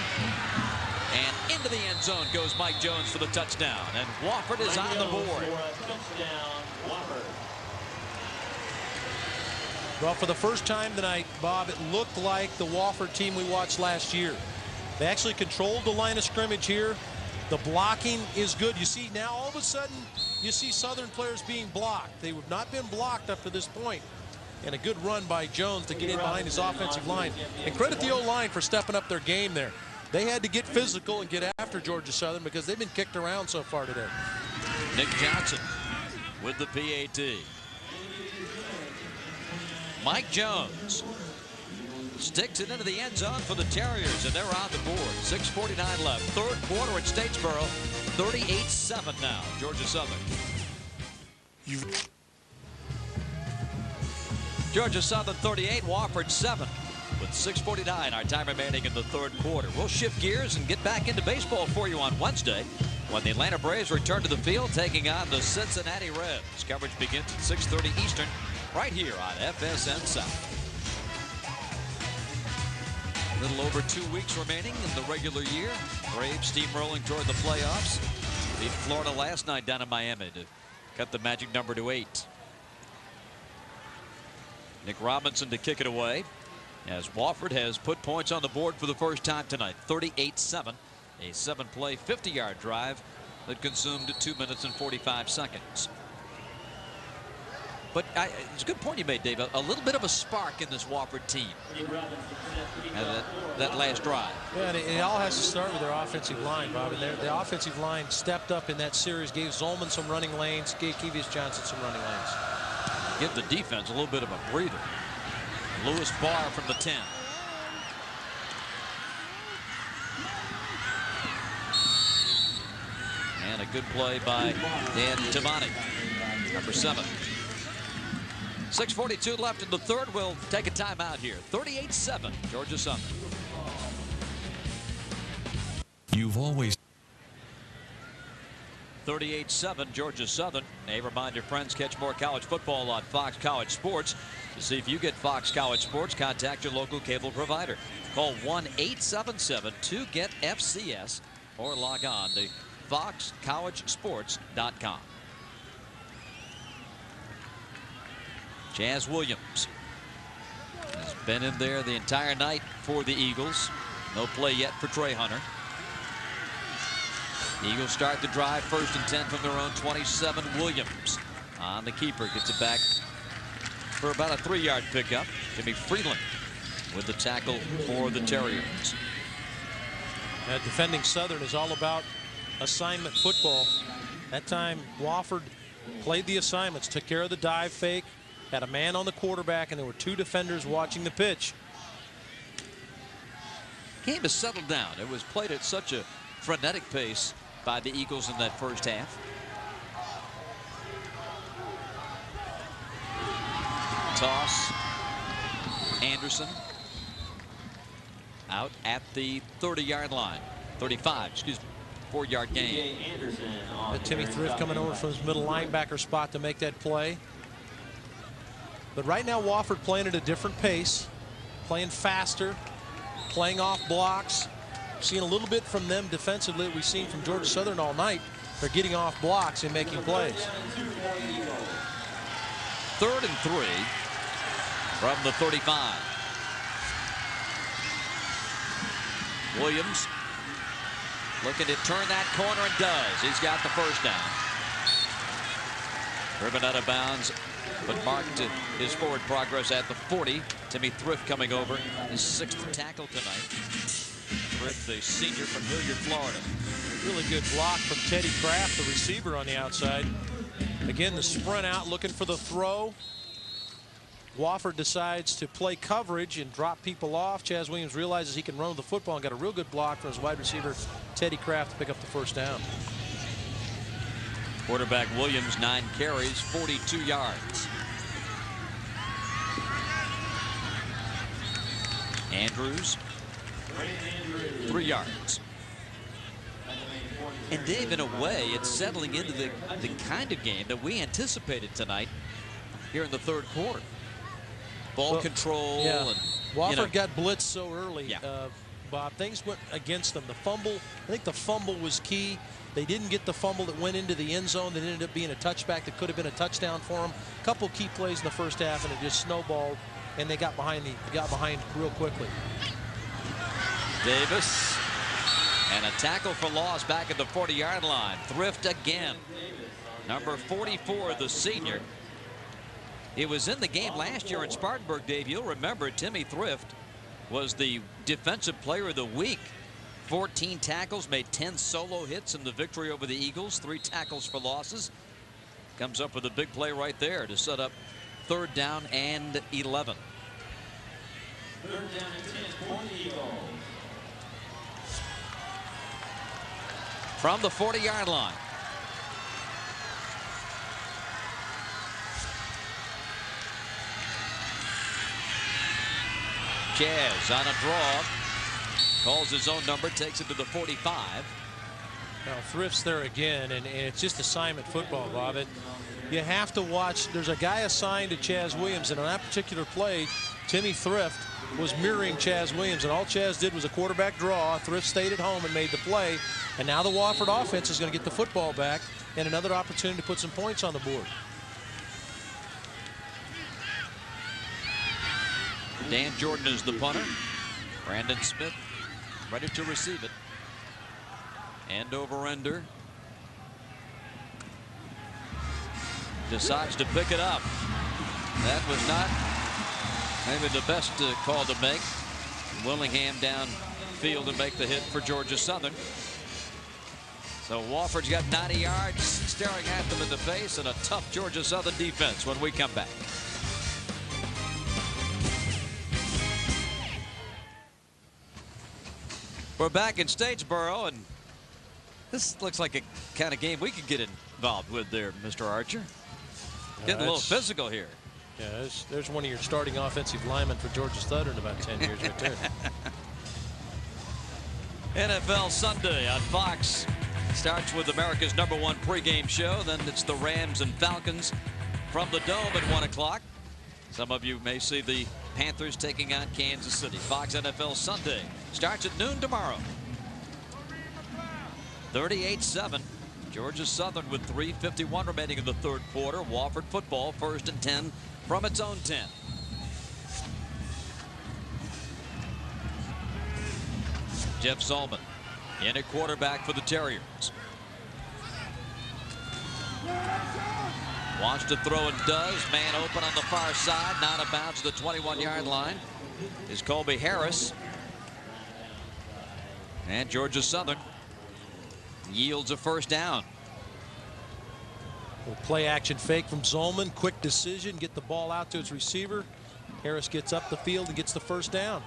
And into the end zone goes Mike Jones for the touchdown. And Wofford is on the board. Well, for the first time tonight, Bob, it looked like the Wofford team we watched last year. They actually controlled the line of scrimmage here. The blocking is good. You see now all of a sudden you see Southern players being blocked. They have not been blocked up to this point. And a good run by Jones to get in behind his offensive line. And credit the O-line for stepping up their game there. They had to get physical and get after Georgia Southern because they've been kicked around so far today. Nick Johnson with the PAT. Mike Jones sticks it into the end zone for the Terriers, and they're on the board. 6:49 left. Third quarter at Statesboro. 38-7 now, Georgia Southern. Georgia Southern 38, Wofford 7. With 6:49, our time remaining in the third quarter. We'll shift gears and get back into baseball for you on Wednesday when the Atlanta Braves return to the field taking on the Cincinnati Reds. Coverage begins at 6:30 Eastern right here on FSN South. A little over 2 weeks remaining in the regular year. Braves steamrolling toward the playoffs. Beat Florida last night down in Miami to cut the magic number to 8. Nick Robinson to kick it away, as Wofford has put points on the board for the first time tonight. 38-7, a 7-play 50-yard drive that consumed 2 minutes and 45 seconds. But it's a good point you made, Dave. A little bit of a spark in this Wofford team. That last drive. Yeah, and it all has to start with their offensive line, Bob. And the offensive line stepped up in that series, gave Zolman some running lanes, gave Kevius Johnson some running lanes. Give the defense a little bit of a breather. Lewis Barr from the 10. And a good play by Dan Tavani, number 7. 6:42 left in the third. We'll take a timeout here. 38-7, Georgia Southern. You've always 38-7, Georgia Southern. A reminder, friends, catch more college football on Fox College Sports. To see if you get Fox College Sports, contact your local cable provider. Call 1-877-2-GET-FCS or log on to foxcollegesports.com. Jazz Williams has been in there the entire night for the Eagles. No play yet for Trey Hunter. Eagles start the drive, 1st and 10 from their own 27. Williams on the keeper, gets it back for about a 3-yard pickup. Jimmy Freeland with the tackle for the Terriers. Defending Southern is all about assignment football. That time Wofford played the assignments, took care of the dive fake, had a man on the quarterback, and there were 2 defenders watching the pitch. Game has settled down. It was played at such a frenetic pace by the Eagles in that first half. Toss. Anderson out at the 30-yard line. 35, excuse me. 4-yard gain. Timmy Thrift coming over from his middle linebacker spot to make that play. But right now Wofford playing at a different pace, playing faster, playing off blocks. Seeing a little bit from them defensively that we've seen from Georgia Southern all night. They're getting off blocks and making plays. 3rd and 3 from the 35. Williams looking to turn that corner and does. He's got the first down. Driven out of bounds, but marked his forward progress at the 40. Timmy Thrift coming over, his 6th tackle tonight. Thrift, the senior from Hilliard, Florida. Really good block from Teddy Kraft, the receiver on the outside. Again, the sprint out, looking for the throw. Wofford decides to play coverage and drop people off. Chaz Williams realizes he can run with the football and got a real good block from his wide receiver, Teddy Kraft, to pick up the first down. Quarterback Williams, 9 carries, 42 yards. Andrews, 3 yards. And Dave, in a way, it's settling into the kind of game that we anticipated tonight here in the third quarter. Ball control. Yeah. And Wofford got blitzed so early, Yeah. Bob. Things went against them. The fumble, I think the fumble was key. They didn't get the fumble that went into the end zone that ended up being a touchback that could have been a touchdown for them. A couple key plays in the first half, and it just snowballed, and they got behind real quickly. Davis. And a tackle for loss back at the 40-yard line. Thrift again. Number 44, the senior. He was in the game last year in Spartanburg, Dave. You'll remember Timmy Thrift was the defensive player of the week. 14 tackles, made 10 solo hits in the victory over the Eagles. 3 tackles for losses. Comes up with a big play right there to set up 3rd down and 11. 3rd down and 10 for the Eagles. From the 40-yard line. Jazz on a draw. Calls his own number, takes it to the 45. Now Thrift's there again, and it's just assignment football, Bob. You have to watch. There's a guy assigned to Chaz Williams, and on that particular play, Timmy Thrift was mirroring Chaz Williams, and all Chaz did was a quarterback draw. Thrift stayed at home and made the play, and now the Wofford offense is going to get the football back and another opportunity to put some points on the board. Dan Jordan is the punter. Brandon Smith ready to receive it. End over ender. Decides to pick it up. That was not maybe the best call to make. Willingham downfield to make the hit for Georgia Southern. So Wofford's got 90 yards staring at them in the face, and a tough Georgia Southern defense when we come back. We're back in Statesboro, and this looks like a kind of game we could get involved with there, Mr. Archer. Getting a little physical here. Yeah, there's one of your starting offensive linemen for Georgia Southern in about 10 years right there. NFL Sunday on Fox starts with America's #1 pregame show. Then it's the Rams and Falcons from the Dome at 1 o'clock. Some of you may see the Panthers taking on Kansas City. Fox NFL Sunday starts at noon tomorrow. 38-7. Georgia Southern with 3:51 remaining in the third quarter. Wofford football 1st and 10 from its own 10. Jeff Zolman in at quarterback for the Terriers. Wants to throw and does. Man open on the far side. Not out of bounds to the 21-yard line is Colby Harris. And Georgia Southern yields a first down. Play action fake from Zolman. Quick decision. Get the ball out to its receiver. Harris gets up the field and gets the first down.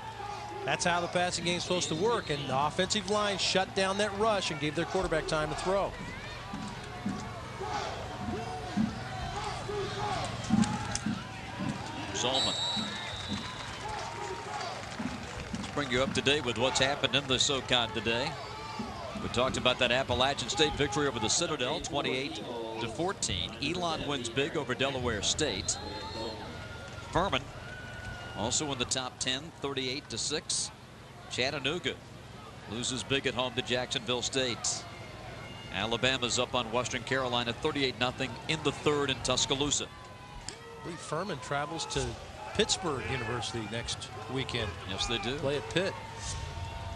That's how the passing game is supposed to work. And the offensive line shut down that rush and gave their quarterback time to throw. Zolman. Let's bring you up to date with what's happened in the SoCon today. We talked about that Appalachian State victory over the Citadel, 28-14. Elon wins big over Delaware State. Furman also in the top 10, 38-6. Chattanooga loses big at home to Jacksonville State. Alabama's up on Western Carolina 38-0 in the third in Tuscaloosa. I believe Furman travels to Pittsburgh University next weekend. Yes, they do. Play at Pitt.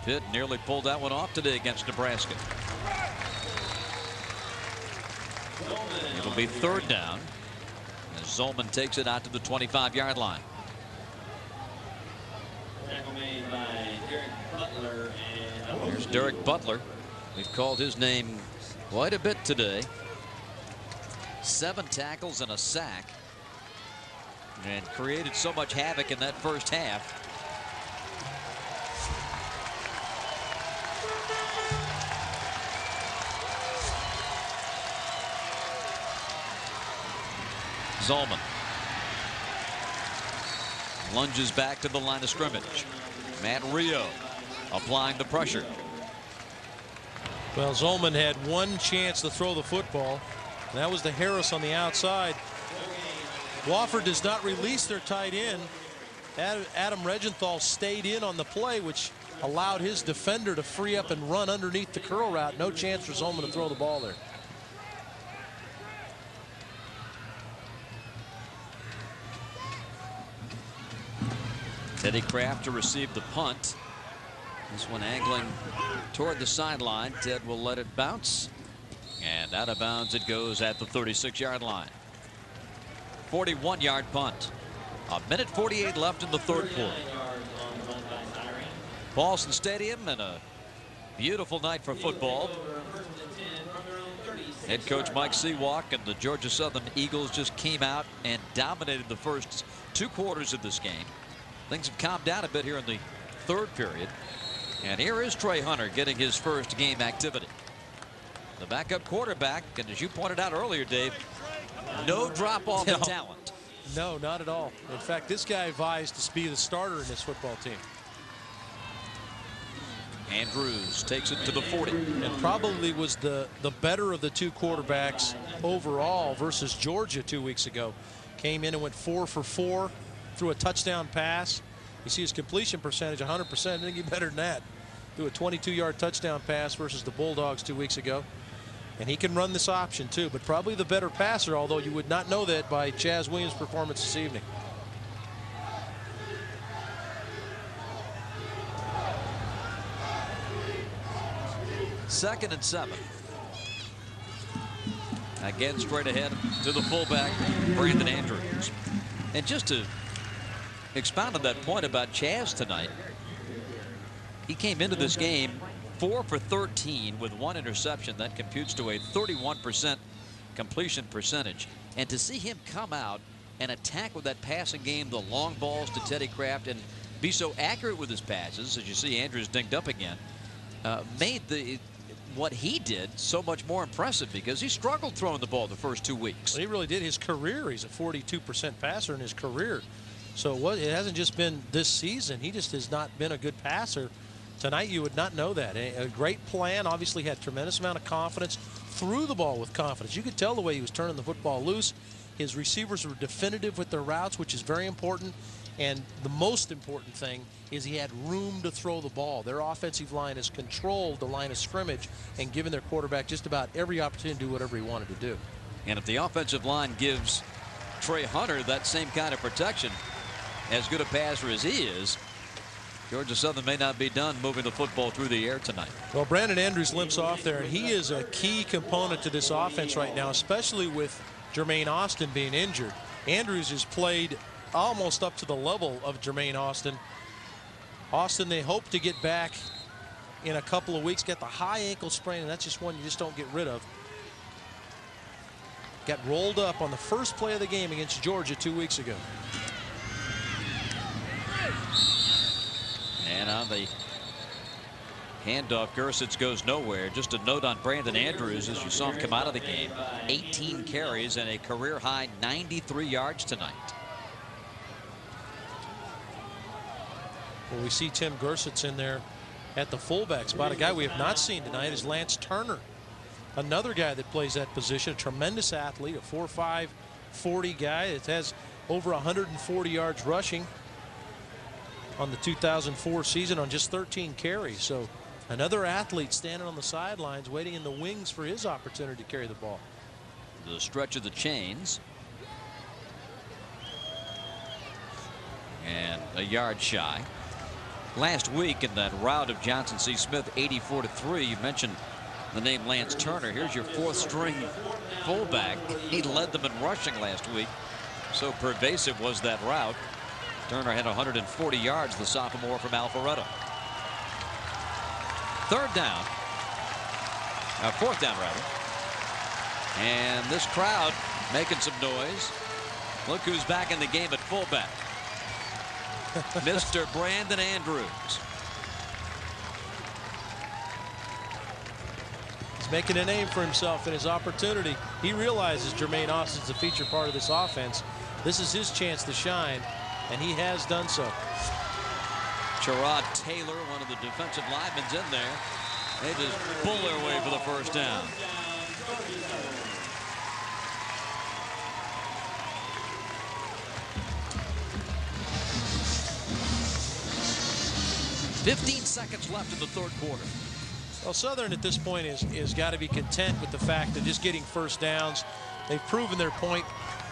Pitt nearly pulled that one off today against Nebraska. It'll be 3rd down as Zolman takes it out to the 25-yard line. Tackle made by Derek Butler. And Here's Derek Butler. We've called his name quite a bit today. 7 tackles and a sack. and created so much havoc in that first half. Zolman lunges back to the line of scrimmage. Matt Rio applying the pressure. Well, Zolman had one chance to throw the football, and that was to Harris on the outside. Wofford does not release their tight end. Adam Regenthal stayed in on the play, which allowed his defender to free up and run underneath the curl route. No chance for Zolman to throw the ball there. Teddy Kraft to receive the punt. This one angling toward the sideline. Ted will let it bounce. And out of bounds it goes at the 36-yard line. 41-yard punt. 1:48 left in the third quarter. Paulson Stadium and a beautiful night for football. Head coach Mike Seawalk and the Georgia Southern Eagles just came out and dominated the first 2 quarters of this game. Things have calmed down a bit here in the third period. And here is Trey Hunter getting his first game activity. The backup quarterback, and as you pointed out earlier, Dave, no drop off in talent. No, not at all. In fact, this guy vies to be the starter in this football team. Andrews takes it to the 40. And probably was the better of the 2 quarterbacks overall versus Georgia 2 weeks ago. Came in and went 4 for 4, threw a touchdown pass. You see his completion percentage 100%. I think he better than that. Threw a 22-yard touchdown pass versus the Bulldogs 2 weeks ago. And he can run this option too, but probably the better passer, although you would not know that by Chaz Williams' performance this evening. Second and 7. Again, straight ahead to the fullback, Brandon Andrews. And just to expound on that point about Chaz tonight, he came into this game 4 for 13 with 1 interception. That computes to a 31% completion percentage. And to see him come out and attack with that passing game, the long balls to Teddy Kraft, and be so accurate with his passes, as you see Andrews dinged up again, made what he did so much more impressive, because he struggled throwing the ball the first 2 weeks. Well, he really did. His career, he's a 42% passer in his career. So it hasn't just been this season. He just has not been a good passer. Tonight you would not know that. A great plan, obviously had tremendous amount of confidence, threw the ball with confidence. You could tell the way he was turning the football loose. His receivers were definitive with their routes, which is very important. And the most important thing is he had room to throw the ball. Their offensive line has controlled the line of scrimmage and given their quarterback just about every opportunity to do whatever he wanted to do. And if the offensive line gives Trey Hunter that same kind of protection, as good a passer as he is, Georgia Southern may not be done moving the football through the air tonight. Well, Brandon Andrews limps off there, and he is a key component to this offense right now, especially with Jermaine Austin being injured. Andrews has played almost up to the level of Jermaine Austin. Austin, they hope to get back in a couple of weeks, get the high ankle sprain, and that's just one you just don't get rid of. Got rolled up on the first play of the game against Georgia 2 weeks ago. And on the handoff, Gersitz goes nowhere. Just a note on Brandon Andrews, as you saw him come out of the game. 18 carries and a career-high 93 yards tonight. Well, we see Tim Gersitz in there at the fullback spot. A guy we have not seen tonight is Lance Turner. Another guy that plays that position, a tremendous athlete, a 4'5", 40 guy that has over 140 yards rushing on the 2004 season on just 13 carries. So another athlete standing on the sidelines waiting in the wings for his opportunity to carry the ball. The stretch of the chains. And a yard shy. Last week in that rout of Johnson C. Smith 84-3, you mentioned the name Lance Turner. Here's your 4th string fullback. He led them in rushing last week. So pervasive was that rout. Turner had 140 yards, the sophomore from Alpharetta. 4th down rather. And this crowd making some noise. Look who's back in the game at fullback. Mr. Brandon Andrews. He's making a name for himself in his opportunity. He realizes Jermaine Austin's a feature part of this offense. This is his chance to shine, and he has done so. Sherrod Taylor, one of the defensive linemen, in there. They just pull their way for the first down. "15 seconds left in the third quarter." Well, Southern at this point is got to be content with the fact that just getting first downs. They've proven their point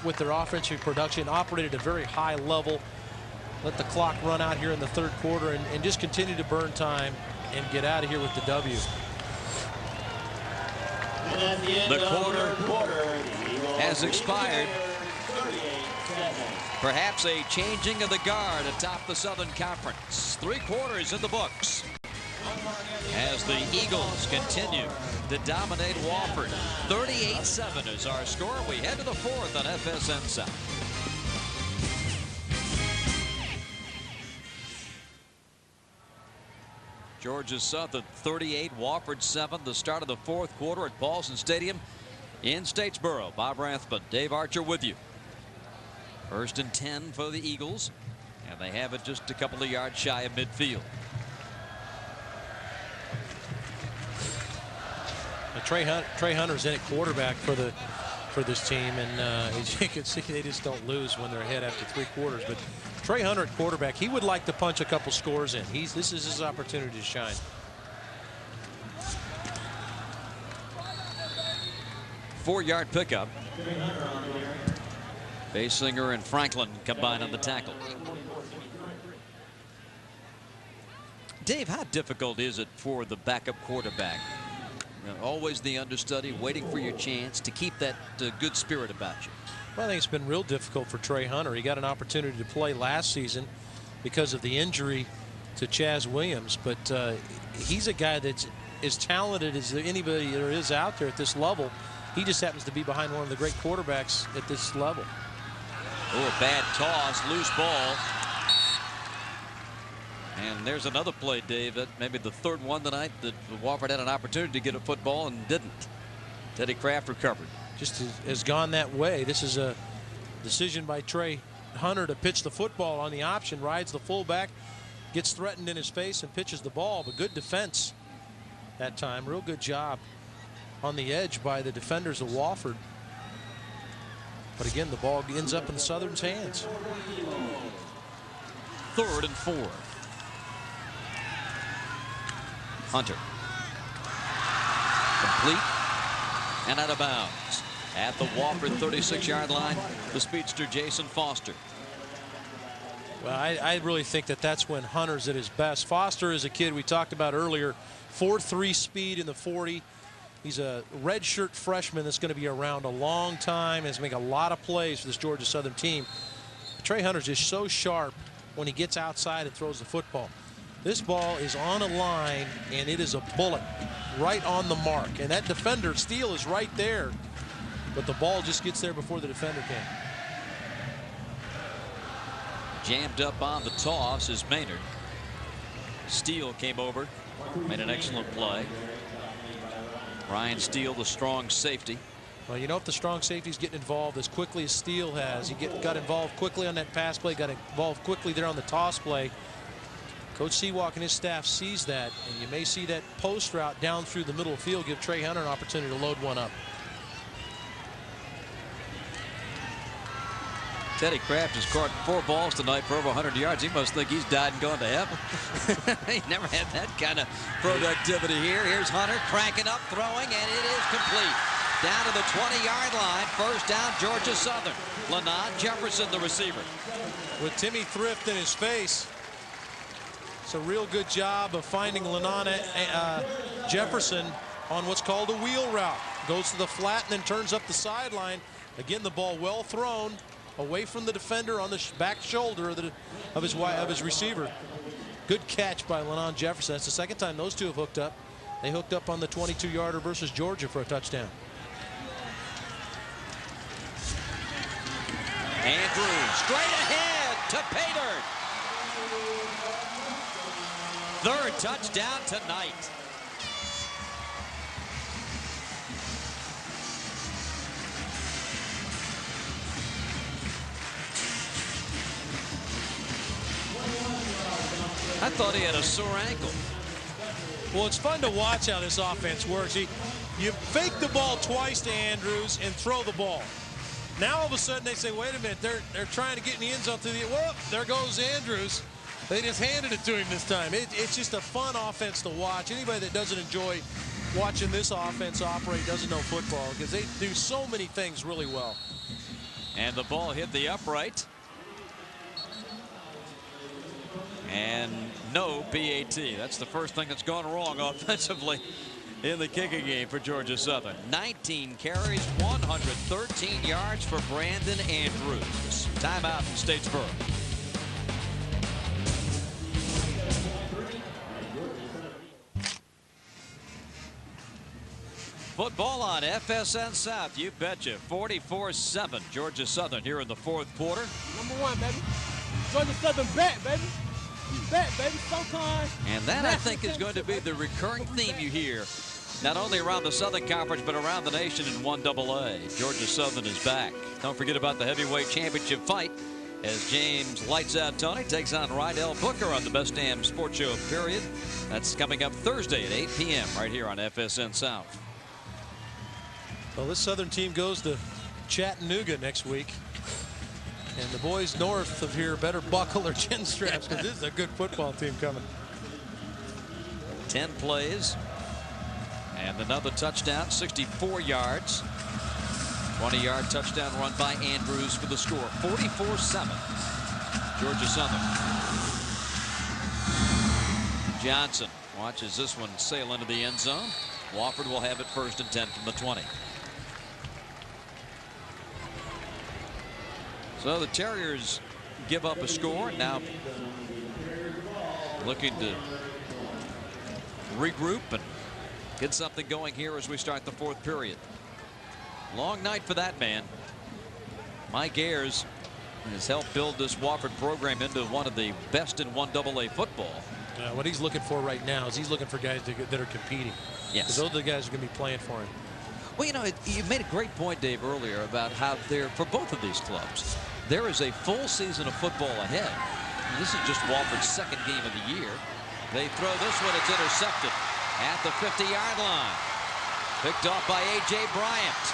with their offensive production, operated at a very high level. Let the clock run out here in the third quarter and just continue to burn time and get out of here with the W. The quarter has expired. Perhaps a changing of the guard atop the Southern Conference. 3 quarters in the books as the Eagles continue to dominate Wofford. 38-7 is our score. We head to the fourth on FSN South. Georgia Southern 38, Wofford 7. The start of the fourth quarter at Paulson Stadium in Statesboro. Bob Rathman, Dave Archer with you. 1st and 10 for the Eagles, and they have it just a couple of yards shy of midfield. Trey Hunter's in at quarterback for this team, and as you can see, they just don't lose when they're ahead after 3 quarters. But Trey Hunter at quarterback, he would like to punch a couple scores in. This is his opportunity to shine. Four-yard pickup. Basinger and Franklin combine on the tackle. Dave, how difficult is it for the backup quarterback? You know, always the understudy, waiting for your chance to keep that good spirit about you. Well, I think it's been real difficult for Trey Hunter. He got an opportunity to play last season because of the injury to Chaz Williams, but he's a guy that's as talented as anybody there is out there at this level. He just happens to be behind one of the great quarterbacks at this level. Oh, a bad toss, loose ball. And there's another play, Dave, maybe the third one tonight that Wofford had an opportunity to get a football and didn't. Teddy Kraft recovered. Just has gone that way. This is a decision by Trey Hunter to pitch the football on the option, rides the fullback, gets threatened in his face and pitches the ball, but good defense that time. Real good job on the edge by the defenders of Wofford. But again, the ball ends up in Southern's hands. 3rd and 4. Hunter. Complete and out of bounds. At the Wofford 36-yard line, the speedster Jason Foster. Well, I really think that's when Hunter's at his best. Foster is a kid we talked about earlier. 4.3 speed in the 40. He's a redshirt freshman that's going to be around a long time. Has made a lot of plays for this Georgia Southern team. Trey Hunter's just so sharp when he gets outside and throws the football. This ball is on a line, and it is a bullet right on the mark. And that defender, Steele, is right there. But the ball just gets there before the defender can. Jammed up on the toss is Maynard. Steele came over, made an excellent play. Ryan Steele, the strong safety. Well, you know, if the strong safety's getting involved as quickly as Steele has, he got involved quickly on that pass play, got involved quickly there on the toss play. Coach Seawalk and his staff sees that, and you may see that post route down through the middle of the field give Trey Hunter an opportunity to load one up. Teddy Kraft has caught 4 balls tonight for over 100 yards. He must think he's died and gone to heaven. He never had that kind of productivity here. Here's Hunter cranking up, throwing, and it is complete. Down to the 20-yard line. First down, Georgia Southern. Lenon Jefferson, the receiver. With Timmy Thrift in his face. It's a real good job of finding Lenon Jefferson on what's called a wheel route. Goes to the flat and then turns up the sideline. Again, the ball well thrown away from the defender on the back shoulder of his receiver. Good catch by Lenon Jefferson. That's the second time those two have hooked up. They hooked up on the 22-yarder versus Georgia for a touchdown. Andrews straight ahead to Pater. Third touchdown tonight. I thought he had a sore ankle. Well, it's fun to watch how this offense works. You fake the ball twice to Andrews and throw the ball. Now all of a sudden they say, wait a minute, they're trying to get in the end zone through the, whoop, there goes Andrews. They just handed it to him this time. It's just a fun offense to watch. Anybody that doesn't enjoy watching this offense operate doesn't know football, because they do so many things really well. And the ball hit the upright. And no PAT. That's the first thing that's gone wrong offensively in the kicking game for Georgia Southern. 19 carries, 113 yards for Brandon Andrews. Timeout in Statesboro. Football on FSN South. You betcha. 44-7. Georgia Southern here in the fourth quarter. #1, baby. Georgia Southern bet, baby. Bet, baby. Sometimes. And that, I think, is going to be the recurring theme you hear, not only around the Southern Conference, but around the nation in 1AA. Georgia Southern is back. Don't forget about the heavyweight championship fight as James Lights Out Tony takes on Rydell Booker on the Best Damn Sports Show, period. That's coming up Thursday at 8 p.m. right here on FSN South. Well, this Southern team goes to Chattanooga next week. And the boys north of here better buckle their chin straps, because this is a good football team coming. 10 plays and another touchdown, 64 yards. 20-yard touchdown run by Andrews for the score. 44-7. Georgia Southern. Johnson watches this one sail into the end zone. Wofford will have it 1st and 10 from the 20. So the Terriers give up a score, now looking to regroup and get something going here as we start the fourth period. Long night for that man. Mike Ayers has helped build this Wofford program into one of the best in 1AA football. What he's looking for right now is he's looking for guys that are competing. Yes. Those are the guys who are going to be playing for him. Well, you know, you made a great point, Dave, earlier about how for both of these clubs, there is a full season of football ahead. This is just Wofford's second game of the year. They throw this one, it's intercepted at the 50-yard line. Picked off by A.J. Bryant.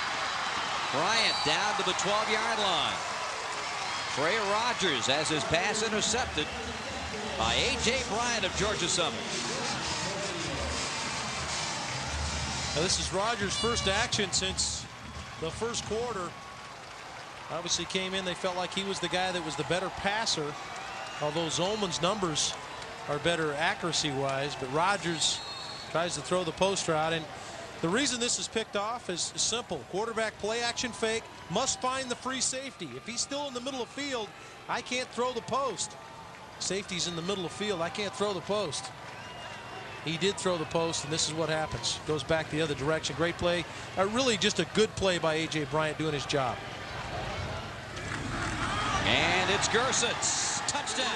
Bryant down to the 12-yard line. Trey Rogers has his pass intercepted by A.J. Bryant of Georgia Southern. Now, this is Rogers' first action since the first quarter. Obviously came in, they felt like he was the guy that was the better passer, although Zolman's numbers are better accuracy-wise, but Rogers tries to throw the post route. And the reason this is picked off is simple. Quarterback play action fake, must find the free safety. If he's still in the middle of the field, I can't throw the post. Safety's in the middle of the field, I can't throw the post. He did throw the post, and this is what happens. Goes back the other direction. Great play. Really just a good play by A.J. Bryant doing his job. And it's Gersitz. Touchdown.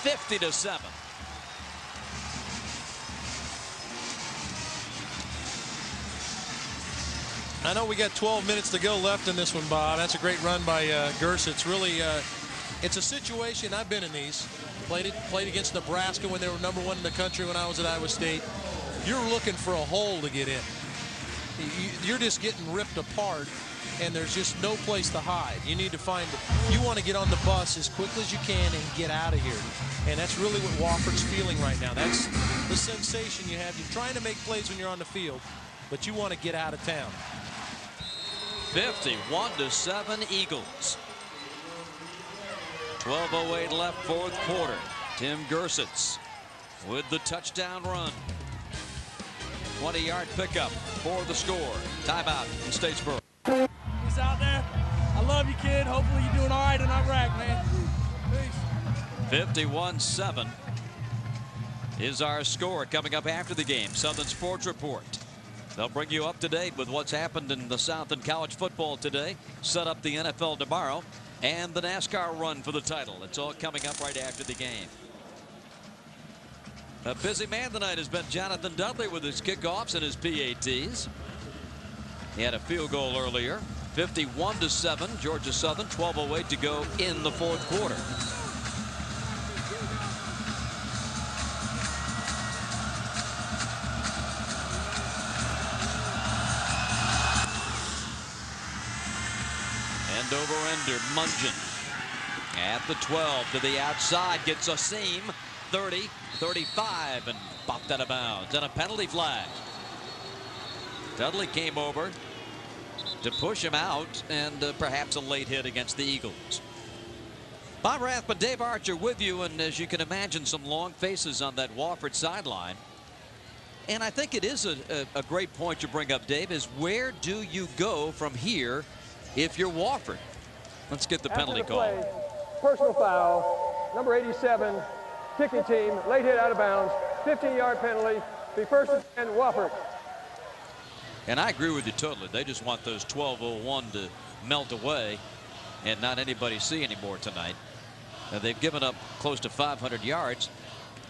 (50-7). I know we got 12 minutes to go left in this one, Bob. That's a great run by Gersitz. Really, it's a situation, I've been in these. Played against Nebraska when they were #1 in the country when I was at Iowa State. You're looking for a hole to get in. You're just getting ripped apart, and there's just no place to hide. You need to find, you want to get on the bus as quickly as you can and get out of here. And that's really what Wofford's feeling right now. That's the sensation you have. You're trying to make plays when you're on the field, but you want to get out of town. 51-7 Eagles. 12:08 left, fourth quarter. Tim Gersitz with the touchdown run. 20-yard pickup for the score. Timeout in Statesboro. He's out there. I love you, kid. Hopefully you're doing all right in Iraq, man. Peace. 51-7 is our score. Coming up after the game, Southern Sports Report. They'll bring you up to date with what's happened in the South in college football today, set up the NFL tomorrow, and the NASCAR run for the title. It's all coming up right after the game. A busy man tonight has been Jonathan Dudley with his kickoffs and his PATs. He had a field goal earlier, 51-7, Georgia Southern, 12:08 to go in the fourth quarter. End over ender, Mungeon at the 12 to the outside, gets a seam, 30, 35, and popped out of bounds, and a penalty flag. Dudley came over to push him out, and perhaps a late hit against the Eagles. Bob Rathman, Dave Archer with you, and as you can imagine, some long faces on that Wofford sideline. And I think it is a great point you bring up, Dave, is where do you go from here if you're Wofford? Let's get the penalty call. Play, personal foul, number 87, kicking team, late hit out of bounds, 15-yard penalty, be first and 10, Wofford. And I agree with you totally. They just want those 12:01 to melt away and not anybody see anymore tonight. They've given up close to 500 yards,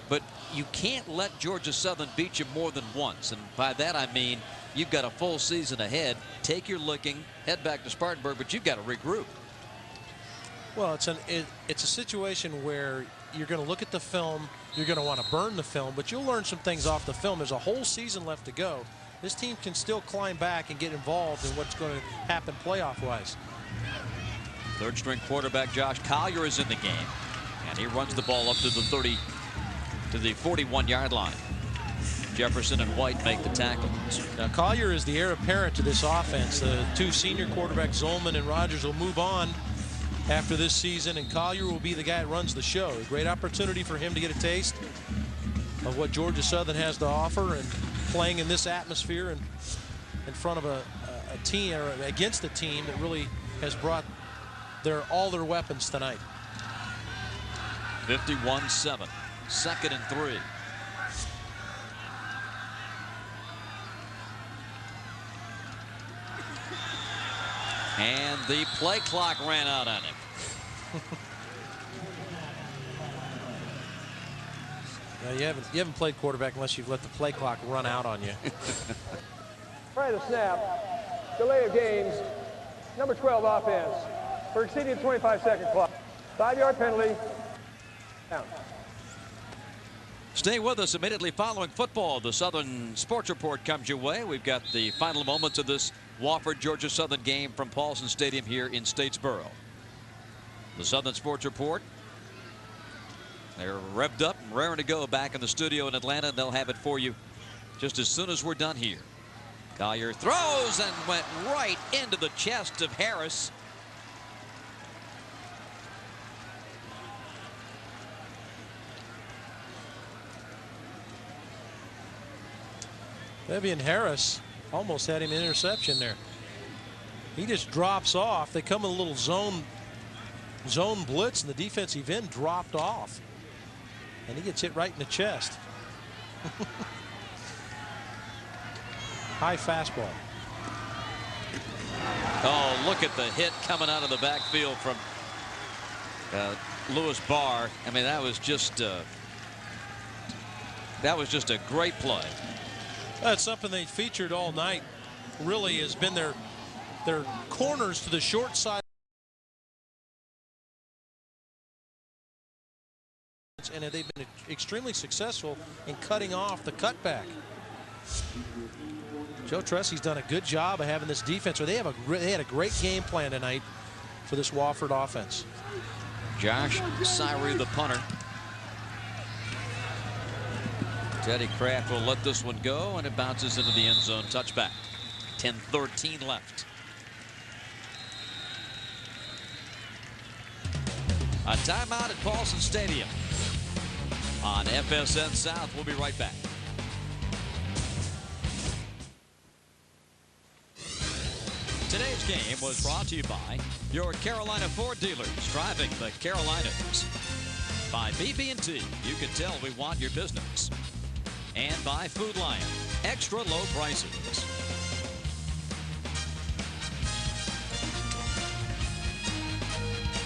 but you can't let Georgia Southern beat you more than once. And by that I mean you've got a full season ahead. Take your licking, head back to Spartanburg, but you've got to regroup. Well, it's a situation where you're going to look at the film, you're going to want to burn the film, but you'll learn some things off the film. There's a whole season left to go. This team can still climb back and get involved in what's going to happen playoff-wise. Third string quarterback Josh Collier is in the game, and he runs the ball up to the 30 to the 41-yard line. Jefferson and White make the tackles. Now Collier is the heir apparent to this offense. The two senior quarterbacks, Zolman and Rogers, will move on after this season, and Collier will be the guy that runs the show. A great opportunity for him to get a taste of what Georgia Southern has to offer, and playing in this atmosphere and in front of a team, or against a team that really has brought all their weapons tonight. 51-7, 2nd and 3. And the play clock ran out on him. You haven't played quarterback unless you've let the play clock run out on you. Prior to the snap, delay of games, number 12 offense for exceeding the 25-second clock. 5-yard penalty. Down. Stay with us immediately following football. The Southern Sports Report comes your way. We've got the final moments of this Wofford Georgia Southern game from Paulson Stadium here in Statesboro. The Southern Sports Report. They're revved up and raring to go back in the studio in Atlanta, and they'll have it for you just as soon as we're done here. Collier throws and went right into the chest of Harris. Devian Harris almost had him an interception there. He just drops off. They come in a little zone blitz, and the defensive end dropped off. And he gets hit right in the chest. High fastball. Oh, look at the hit coming out of the backfield from Lewis Barr. I mean, that was just a great play. That's something they featured all night. Really has been their corners to the short side. And they've been extremely successful in cutting off the cutback. Joe Tressy's done a good job of having this defense. Or they had a great game plan tonight for this Wofford offense. Josh Syree, the punter. Teddy Kraft will let this one go, and it bounces into the end zone. Touchback. 10:13 left. A timeout at Paulson Stadium on FSN South. We'll be right back. Today's game was brought to you by your Carolina Ford dealers, driving the Carolinas. By BB&T, you can tell we want your business. And by Food Lion. extra low prices.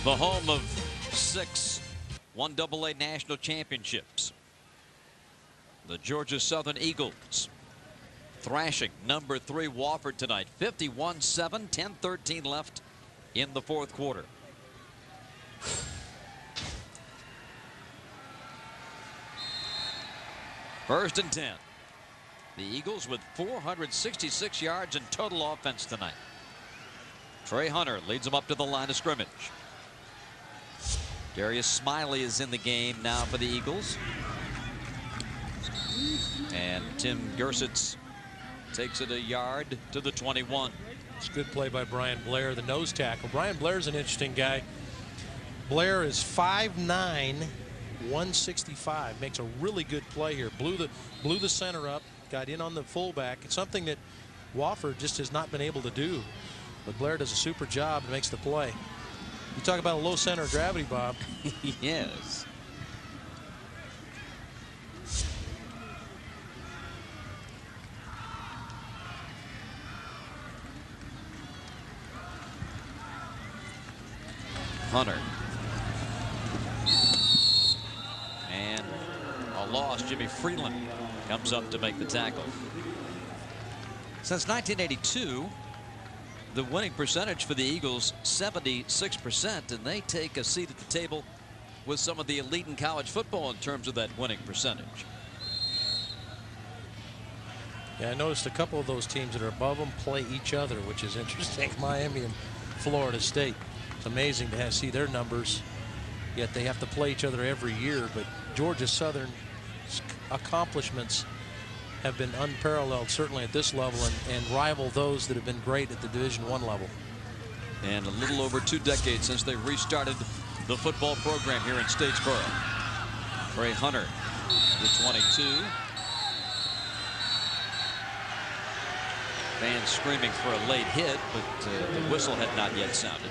The home of 6 1AA national championships. The Georgia Southern Eagles thrashing number 3 Wofford tonight, 51-7, 10-13 left in the fourth quarter. First and 10. The Eagles with 466 yards in total offense tonight. Trey Hunter leads them up to the line of scrimmage. Darius Smiley is in the game now for the Eagles. And Tim Gersitz takes it a yard to the 21. It's a good play by Brian Blair, the nose tackle. Brian Blair's an interesting guy. Blair is 5'9", 165. Makes a really good play here. Blew the center up, got in on the fullback. It's something that Wofford just has not been able to do. But Blair does a super job and makes the play. You talk about a low center of gravity, Bob. Yes. Hunter. And a loss. Jimmy Freeland comes up to make the tackle. Since 1982, the winning percentage for the Eagles, 76%, and they take a seat at the table with some of the elite in college football in terms of that winning percentage. Yeah, I noticed a couple of those teams that are above them play each other, which is interesting. Miami and Florida State. It's amazing to see their numbers, yet they have to play each other every year. But Georgia Southern's accomplishments have been unparalleled, certainly at this level, and rival those that have been great at the Division I level. And a little over 2 decades since they restarted the football program here in Statesboro. Trey Hunter, the 22. Fans screaming for a late hit, but the whistle had not yet sounded.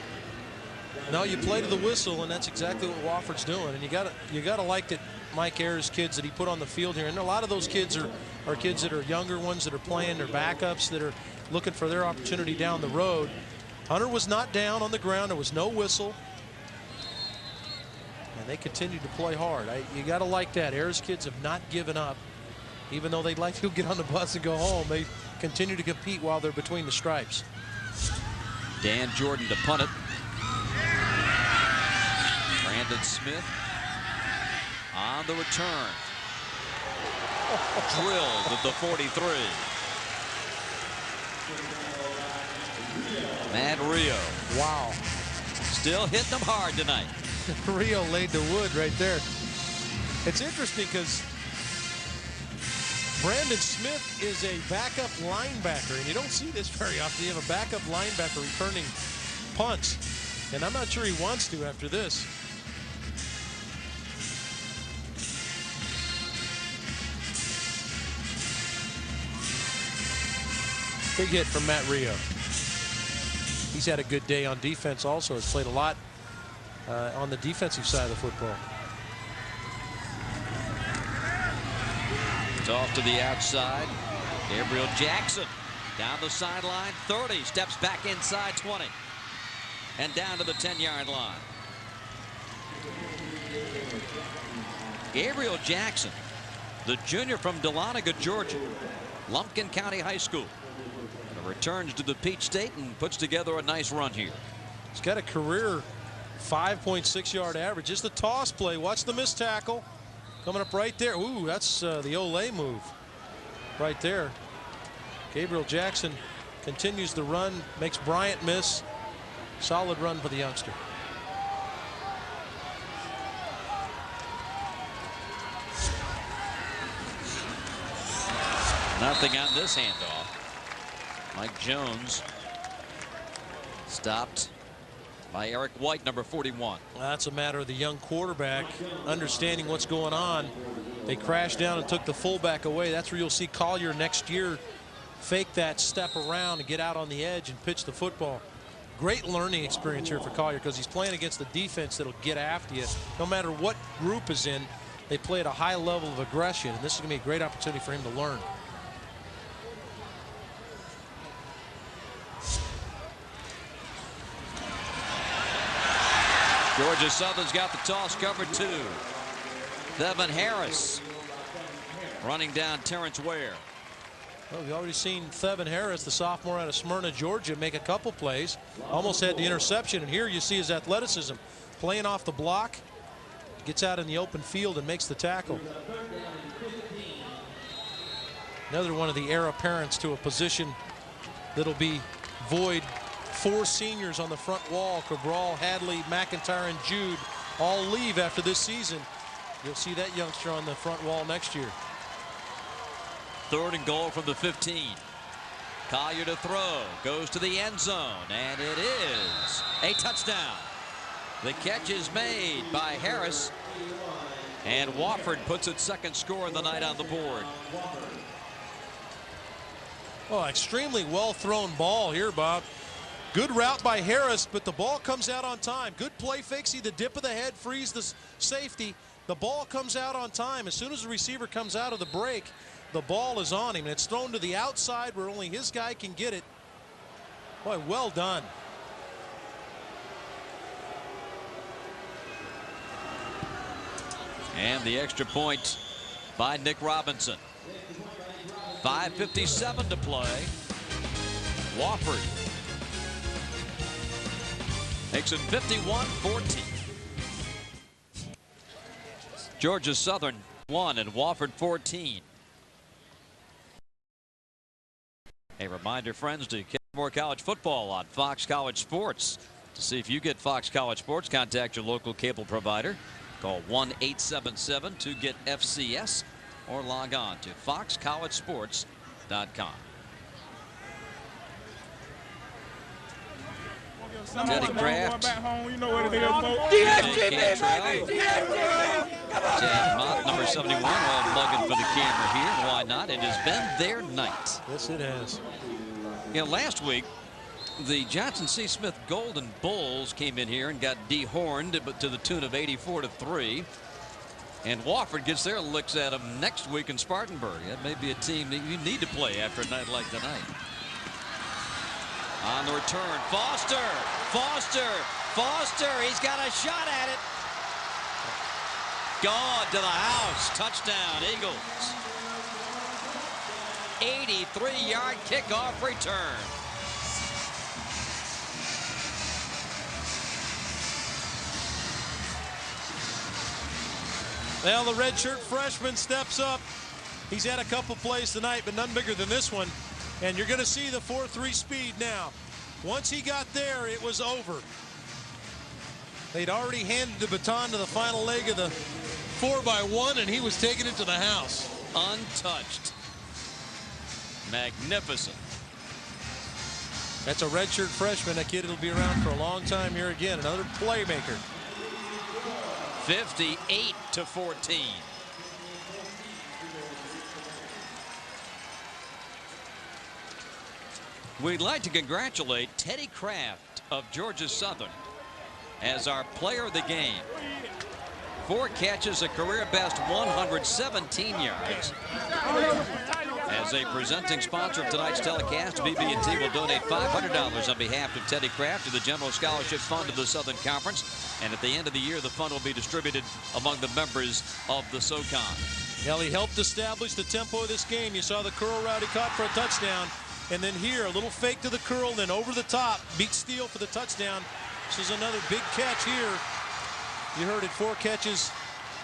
No, you play to the whistle, and that's exactly what Wofford's doing. And you gotta like that Mike Ayers' kids that he put on the field here. And a lot of those kids are kids that are younger ones that are playing, they're backups that are looking for their opportunity down the road. Hunter was not down on the ground. There was no whistle. And they continued to play hard. You got to like that. Ayers' kids have not given up. Even though they'd like to get on the bus and go home, they continue to compete while they're between the stripes. Dan Jordan to punt it. Brandon Smith on the return. Drilled at the 43. Matt Rio. Wow. Still hitting them hard tonight. Rio laid the wood right there. It's interesting because Brandon Smith is a backup linebacker, and you don't see this very often. You have a backup linebacker returning punts, and I'm not sure he wants to after this. Big hit from Matt Rio. He's had a good day on defense also. Has played a lot on the defensive side of the football. It's off to the outside. Gabriel Jackson down the sideline, 30, steps back inside 20, and down to the 10-yard line. Gabriel Jackson, the junior from Dahlonega, Georgia, Lumpkin County High School, returns to the Peach State and puts together a nice run here. He's got a career 5.6-yard average. Just the toss play. Watch the missed tackle. Coming up right there. Ooh, that's the Olay move right there. Gabriel Jackson continues the run, makes Bryant miss. Solid run for the youngster. Nothing on this handoff. Mike Jones stopped by Eric White, number 41. That's a matter of the young quarterback understanding what's going on. They crashed down and took the fullback away. That's where you'll see Collier next year fake that step around and get out on the edge and pitch the football. Great learning experience here for Collier because he's playing against the defense that'll get after you. No matter what group is in, they play at a high level of aggression, and this is going to be a great opportunity for him to learn. Georgia Southern's got the toss covered 2. Devin Harris running down Terrence Ware. Well, we've already seen Thevin Harris, the sophomore out of Smyrna, Georgia, make a couple plays. Almost had the interception, and here you see his athleticism. Playing off the block, gets out in the open field and makes the tackle. Another one of the heir apparents to a position that'll be void. 4 seniors on the front wall, Cabral, Hadley, McIntyre, and Jude all leave after this season. You'll see that youngster on the front wall next year. 3rd and goal from the 15. Collier to throw, goes to the end zone, and it is a touchdown. The catch is made by Harris, and Wofford puts its 2nd score of the night on the board. Oh, extremely well thrown ball here, Bob. Good route by Harris, but the ball comes out on time. Good play fake. See the dip of the head, frees the safety. The ball comes out on time. As soon as the receiver comes out of the break, the ball is on him, and it's thrown to the outside where only his guy can get it. Boy, well done. And the extra point by Nick Robinson. 5:57 to play. Wofford makes it 51-14. Georgia Southern 1 and Wofford 14. A reminder, friends, to get more college football on Fox College Sports. To see if you get Fox College Sports, contact your local cable provider. Call 1-877-2-GET-FCS or log on to foxcollegesports.com. Teddy Kraft. Chad Mott, number 71, all mugging for the camera here. Why not? It has been their night. Yes, it has. You know, last week, the Johnson C. Smith Golden Bulls came in here and got dehorned, but to the tune of 84-3. And Wofford gets their licks at them next week in Spartanburg. That may be a team that you need to play after a night like tonight. On the return, Foster. He's got a shot at it. Gone to the house. Touchdown, Eagles. 83-yard kickoff return. Well, the redshirt freshman steps up. He's had a couple plays tonight, but none bigger than this one. And you're going to see the 4.3 speed now. Once he got there, it was over. They'd already handed the baton to the final leg of the 4x1, and he was taking it to the house. Untouched. Magnificent. That's a redshirt freshman. That kid will be around for a long time here again. Another playmaker. 58-14. We'd like to congratulate Teddy Kraft of Georgia Southern as our player of the game. 4 catches, a career best 117 yards. As a presenting sponsor of tonight's telecast, BB&T will donate $500 on behalf of Teddy Kraft to the General Scholarship Fund of the Southern Conference. And at the end of the year, the fund will be distributed among the members of the SoCon. Well, he helped establish the tempo of this game. You saw the curl route he caught for a touchdown. And then here, a little fake to the curl, then over the top, beat Steele for the touchdown. This is another big catch here. You heard it, 4 catches,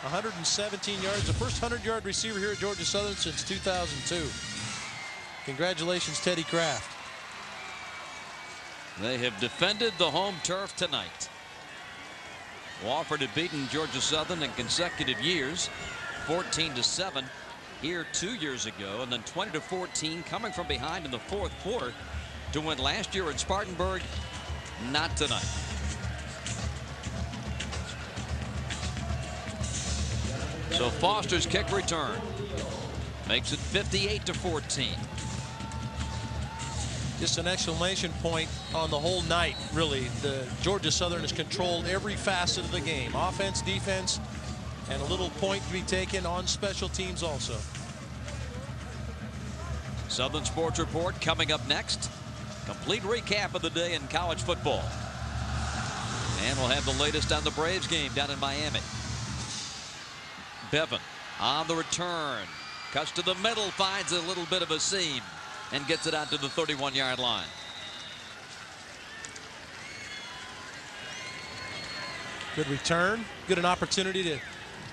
117 yards. The first 100-yard receiver here at Georgia Southern since 2002. Congratulations, Teddy Kraft. They have defended the home turf tonight. Wofford had beaten Georgia Southern in consecutive years, 14-7. Here 2 years ago, and then 20-14 coming from behind in the 4th quarter to win last year in Spartanburg. Not tonight. So Foster's kick return makes it 58-14. Just an exclamation point on the whole night, really. The Georgia Southern has controlled every facet of the game. Offense, defense, and a little point to be taken on special teams also. Southern Sports Report coming up next. Complete recap of the day in college football. And we'll have the latest on the Braves game down in Miami. Bevan on the return. Cuts to the middle, finds a little bit of a seam, and gets it out to the 31-yard line. Good return. Good an opportunity to,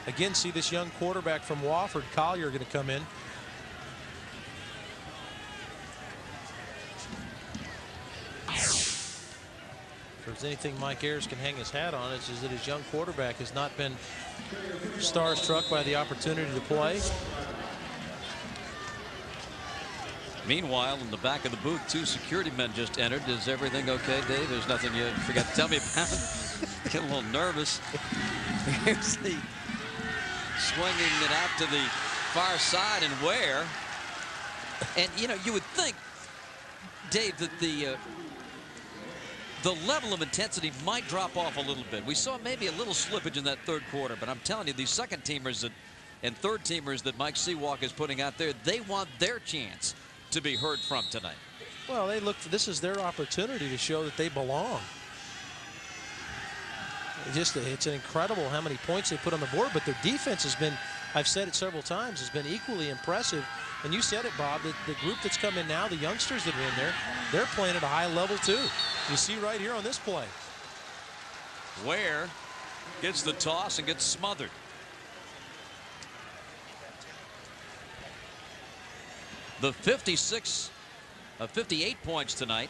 again, see this young quarterback from Wofford, Collier, going to come in. If there's anything Mike Ayers can hang his hat on, it's just that his young quarterback has not been starstruck by the opportunity to play. Meanwhile, in the back of the booth, 2 security men just entered. Is everything okay, Dave? There's nothing you forgot to tell me about. Get a little nervous. Here's the swinging it out to the far side, and Ware. And, you know, you would think, Dave, that the level of intensity might drop off a little bit. We saw maybe a little slippage in that third quarter, but I'm telling you, these second-teamers and third-teamers that Mike Seawalk is putting out there, they want their chance to be heard from tonight. Well, they look for this is their opportunity to show that they belong. It's incredible how many points they put on the board, but their defense has been, I've said it several times, has been equally impressive. And you said it, Bob, that the group that's come in now, the youngsters that are in there, they're playing at a high level too. You see right here on this play. Ware gets the toss and gets smothered. The 58 points tonight,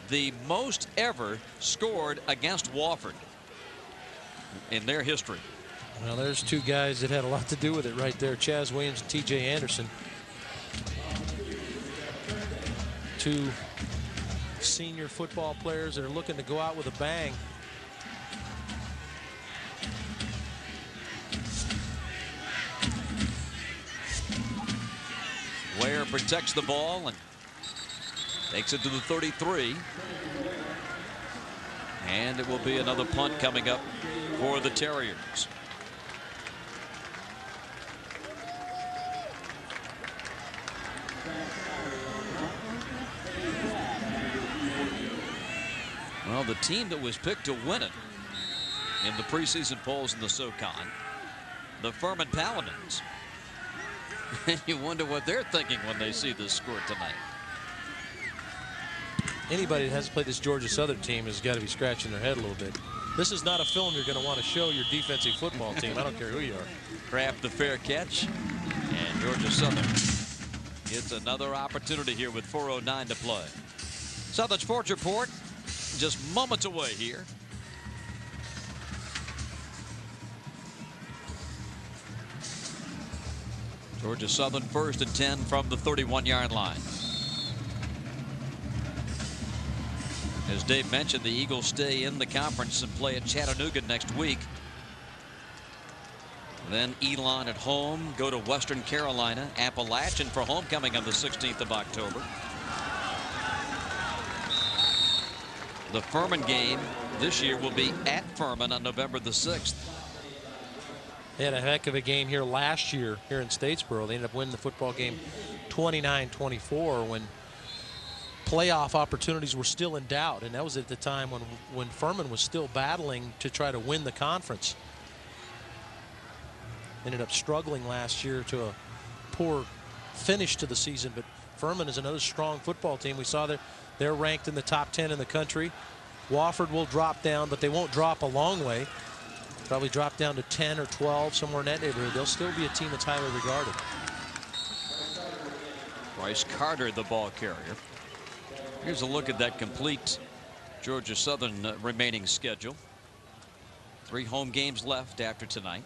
the most ever scored against Wofford in their history. Well, there's 2 guys that had a lot to do with it right there, Chaz Williams and T.J. Anderson. 2 senior football players that are looking to go out with a bang. Ware protects the ball and takes it to the 33. And it will be another punt coming up for the Terriers. Well, the team that was picked to win it in the preseason polls in the SoCon, the Furman Paladins. And you wonder what they're thinking when they see this score tonight. Anybody that hasn't played this Georgia Southern team has got to be scratching their head a little bit. This is not a film you're going to want to show your defensive football team. I don't care who you are. Kraft the fair catch, and Georgia Southern gets another opportunity here with 4:09 to play. Southern Sports Report just moments away here. Georgia Southern 1st and 10 from the 31-yard line. As Dave mentioned, the Eagles stay in the conference and play at Chattanooga next week. Then Elon at home, go to Western Carolina, Appalachian for homecoming on the 16th of October. The Furman game this year will be at Furman on November the 6th. They had a heck of a game here last year here in Statesboro. They ended up winning the football game 29-24 when playoff opportunities were still in doubt, and that was at the time when Furman was still battling to try to win the conference. Ended up struggling last year to a poor finish to the season, but Furman is another strong football team. We saw they're ranked in the top 10 in the country. Wofford will drop down, but they won't drop a long way. Probably drop down to 10 or 12, somewhere in that neighborhood. They'll still be a team that's highly regarded. Bryce Carter, the ball carrier. Here's a look at that complete Georgia Southern remaining schedule. 3 home games left after tonight.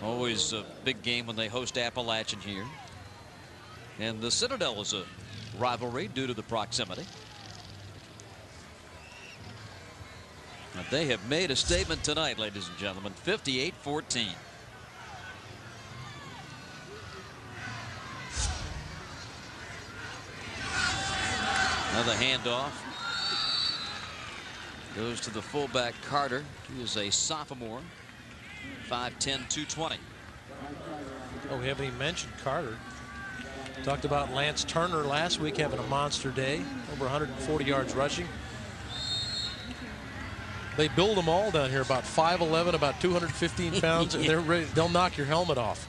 Always a big game when they host Appalachian here. And the Citadel is a rivalry due to the proximity. But they have made a statement tonight, ladies and gentlemen. 58-14. Another handoff. Goes to the fullback Carter. He is a sophomore. 5'10", 220. Oh, we haven't even mentioned Carter. Talked about Lance Turner last week having a monster day, over 140 yards rushing. They build them all down here, about 5'11", about 215 pounds, and they're ready. They'll knock your helmet off.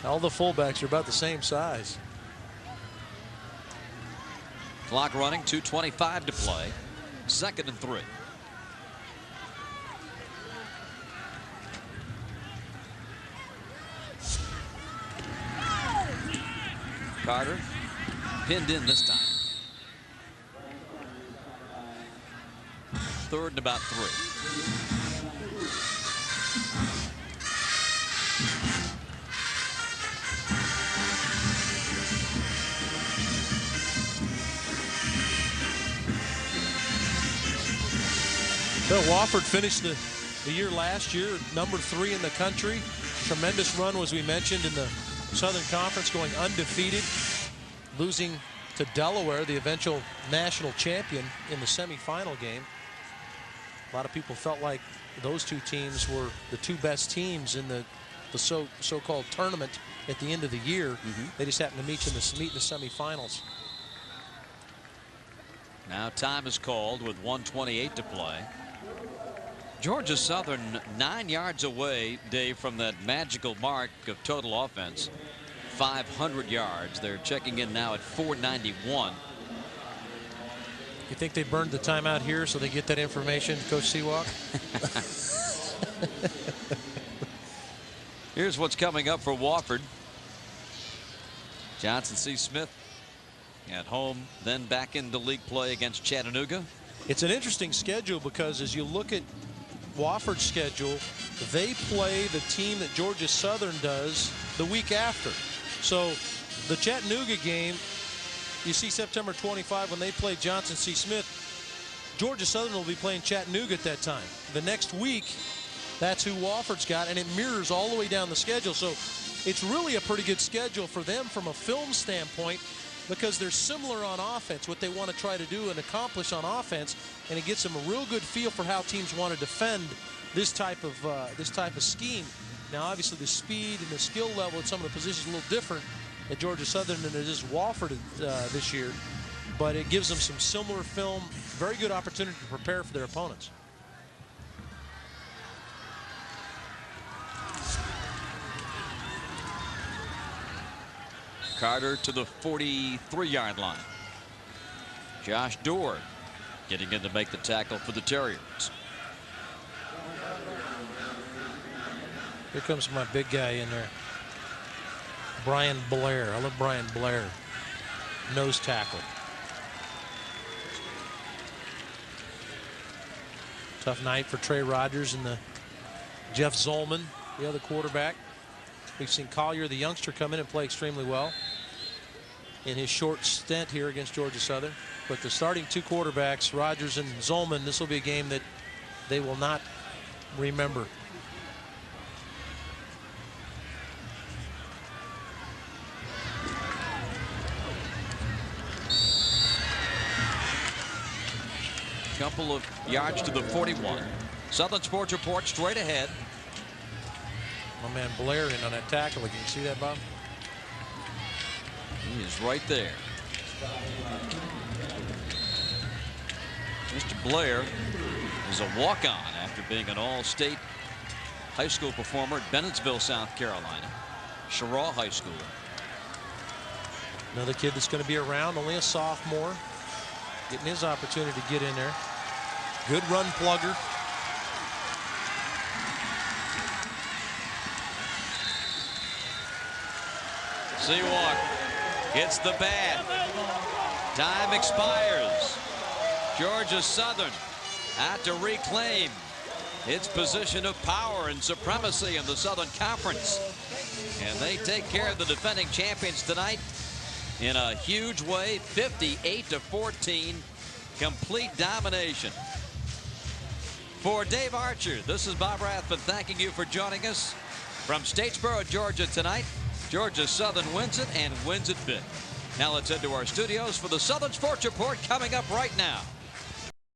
All the fullbacks are about the same size. Clock running, 2:25 to play. 2nd and 3. Carter pinned in this time. 3rd and about 3. Bill Wofford finished the year last year, number 3 in the country. Tremendous run, as we mentioned, in the Southern Conference, going undefeated, losing to Delaware, the eventual national champion, in the semifinal game. A lot of people felt like those two teams were the two best teams in the so-called tournament at the end of the year. They just happened to meet in the semifinals. Now time is called with 1:28 to play. Georgia Southern 9 yards away, Dave, from that magical mark of total offense. 500 yards. They're checking in now at 491. You think they burned the timeout here so they get that information, Coach Seawalk? Here's what's coming up for Wofford. Johnson C. Smith at home, then back into league play against Chattanooga. It's an interesting schedule because as you look at Wofford's schedule, they play the team that Georgia Southern does the week after. So the Chattanooga game, you see September 25 when they play Johnson C. Smith, Georgia Southern will be playing Chattanooga at that time. The next week, that's who Wofford's got, and it mirrors all the way down the schedule. So it's really a pretty good schedule for them from a film standpoint, because they're similar on offense, what they want to try to do and accomplish on offense, and it gives them a real good feel for how teams want to defend this type of scheme. Now, obviously, the speed and the skill level at some of the positions is a little different at Georgia Southern than it is Wofford this year, but it gives them some similar film, very good opportunity to prepare for their opponents. Carter to the 43-yard line. Josh Dorr getting in to make the tackle for the Terriers. Here comes my big guy in there, Brian Blair. I love Brian Blair, nose tackle. Tough night for Trey Rogers and the Jeff Zolman, the other quarterback. We've seen Collier, the youngster, come in and play extremely well in his short stint here against Georgia Southern. But the starting two quarterbacks, Rogers and Zolman, this will be a game that they will not remember. Couple of yards to the 41. Southern Sports Report straight ahead. My man Blair in on that tackle. Can you see that, Bob? He is right there. Mr. Blair is a walk-on after being an all-state high school performer at Bennettsville, South Carolina. Sherraw High School. Another kid that's going to be around, only a sophomore, getting his opportunity to get in there. Good run plugger. Seawalk hits the bat. Time expires. Georgia Southern had to reclaim its position of power and supremacy in the Southern Conference. And they take care of the defending champions tonight in a huge way, 58-14, complete domination. For Dave Archer, this is Bob Rathman thanking you for joining us from Statesboro, Georgia tonight. Georgia Southern wins it and wins it big. Now let's head to our studios for the Southern Sports Report coming up right now.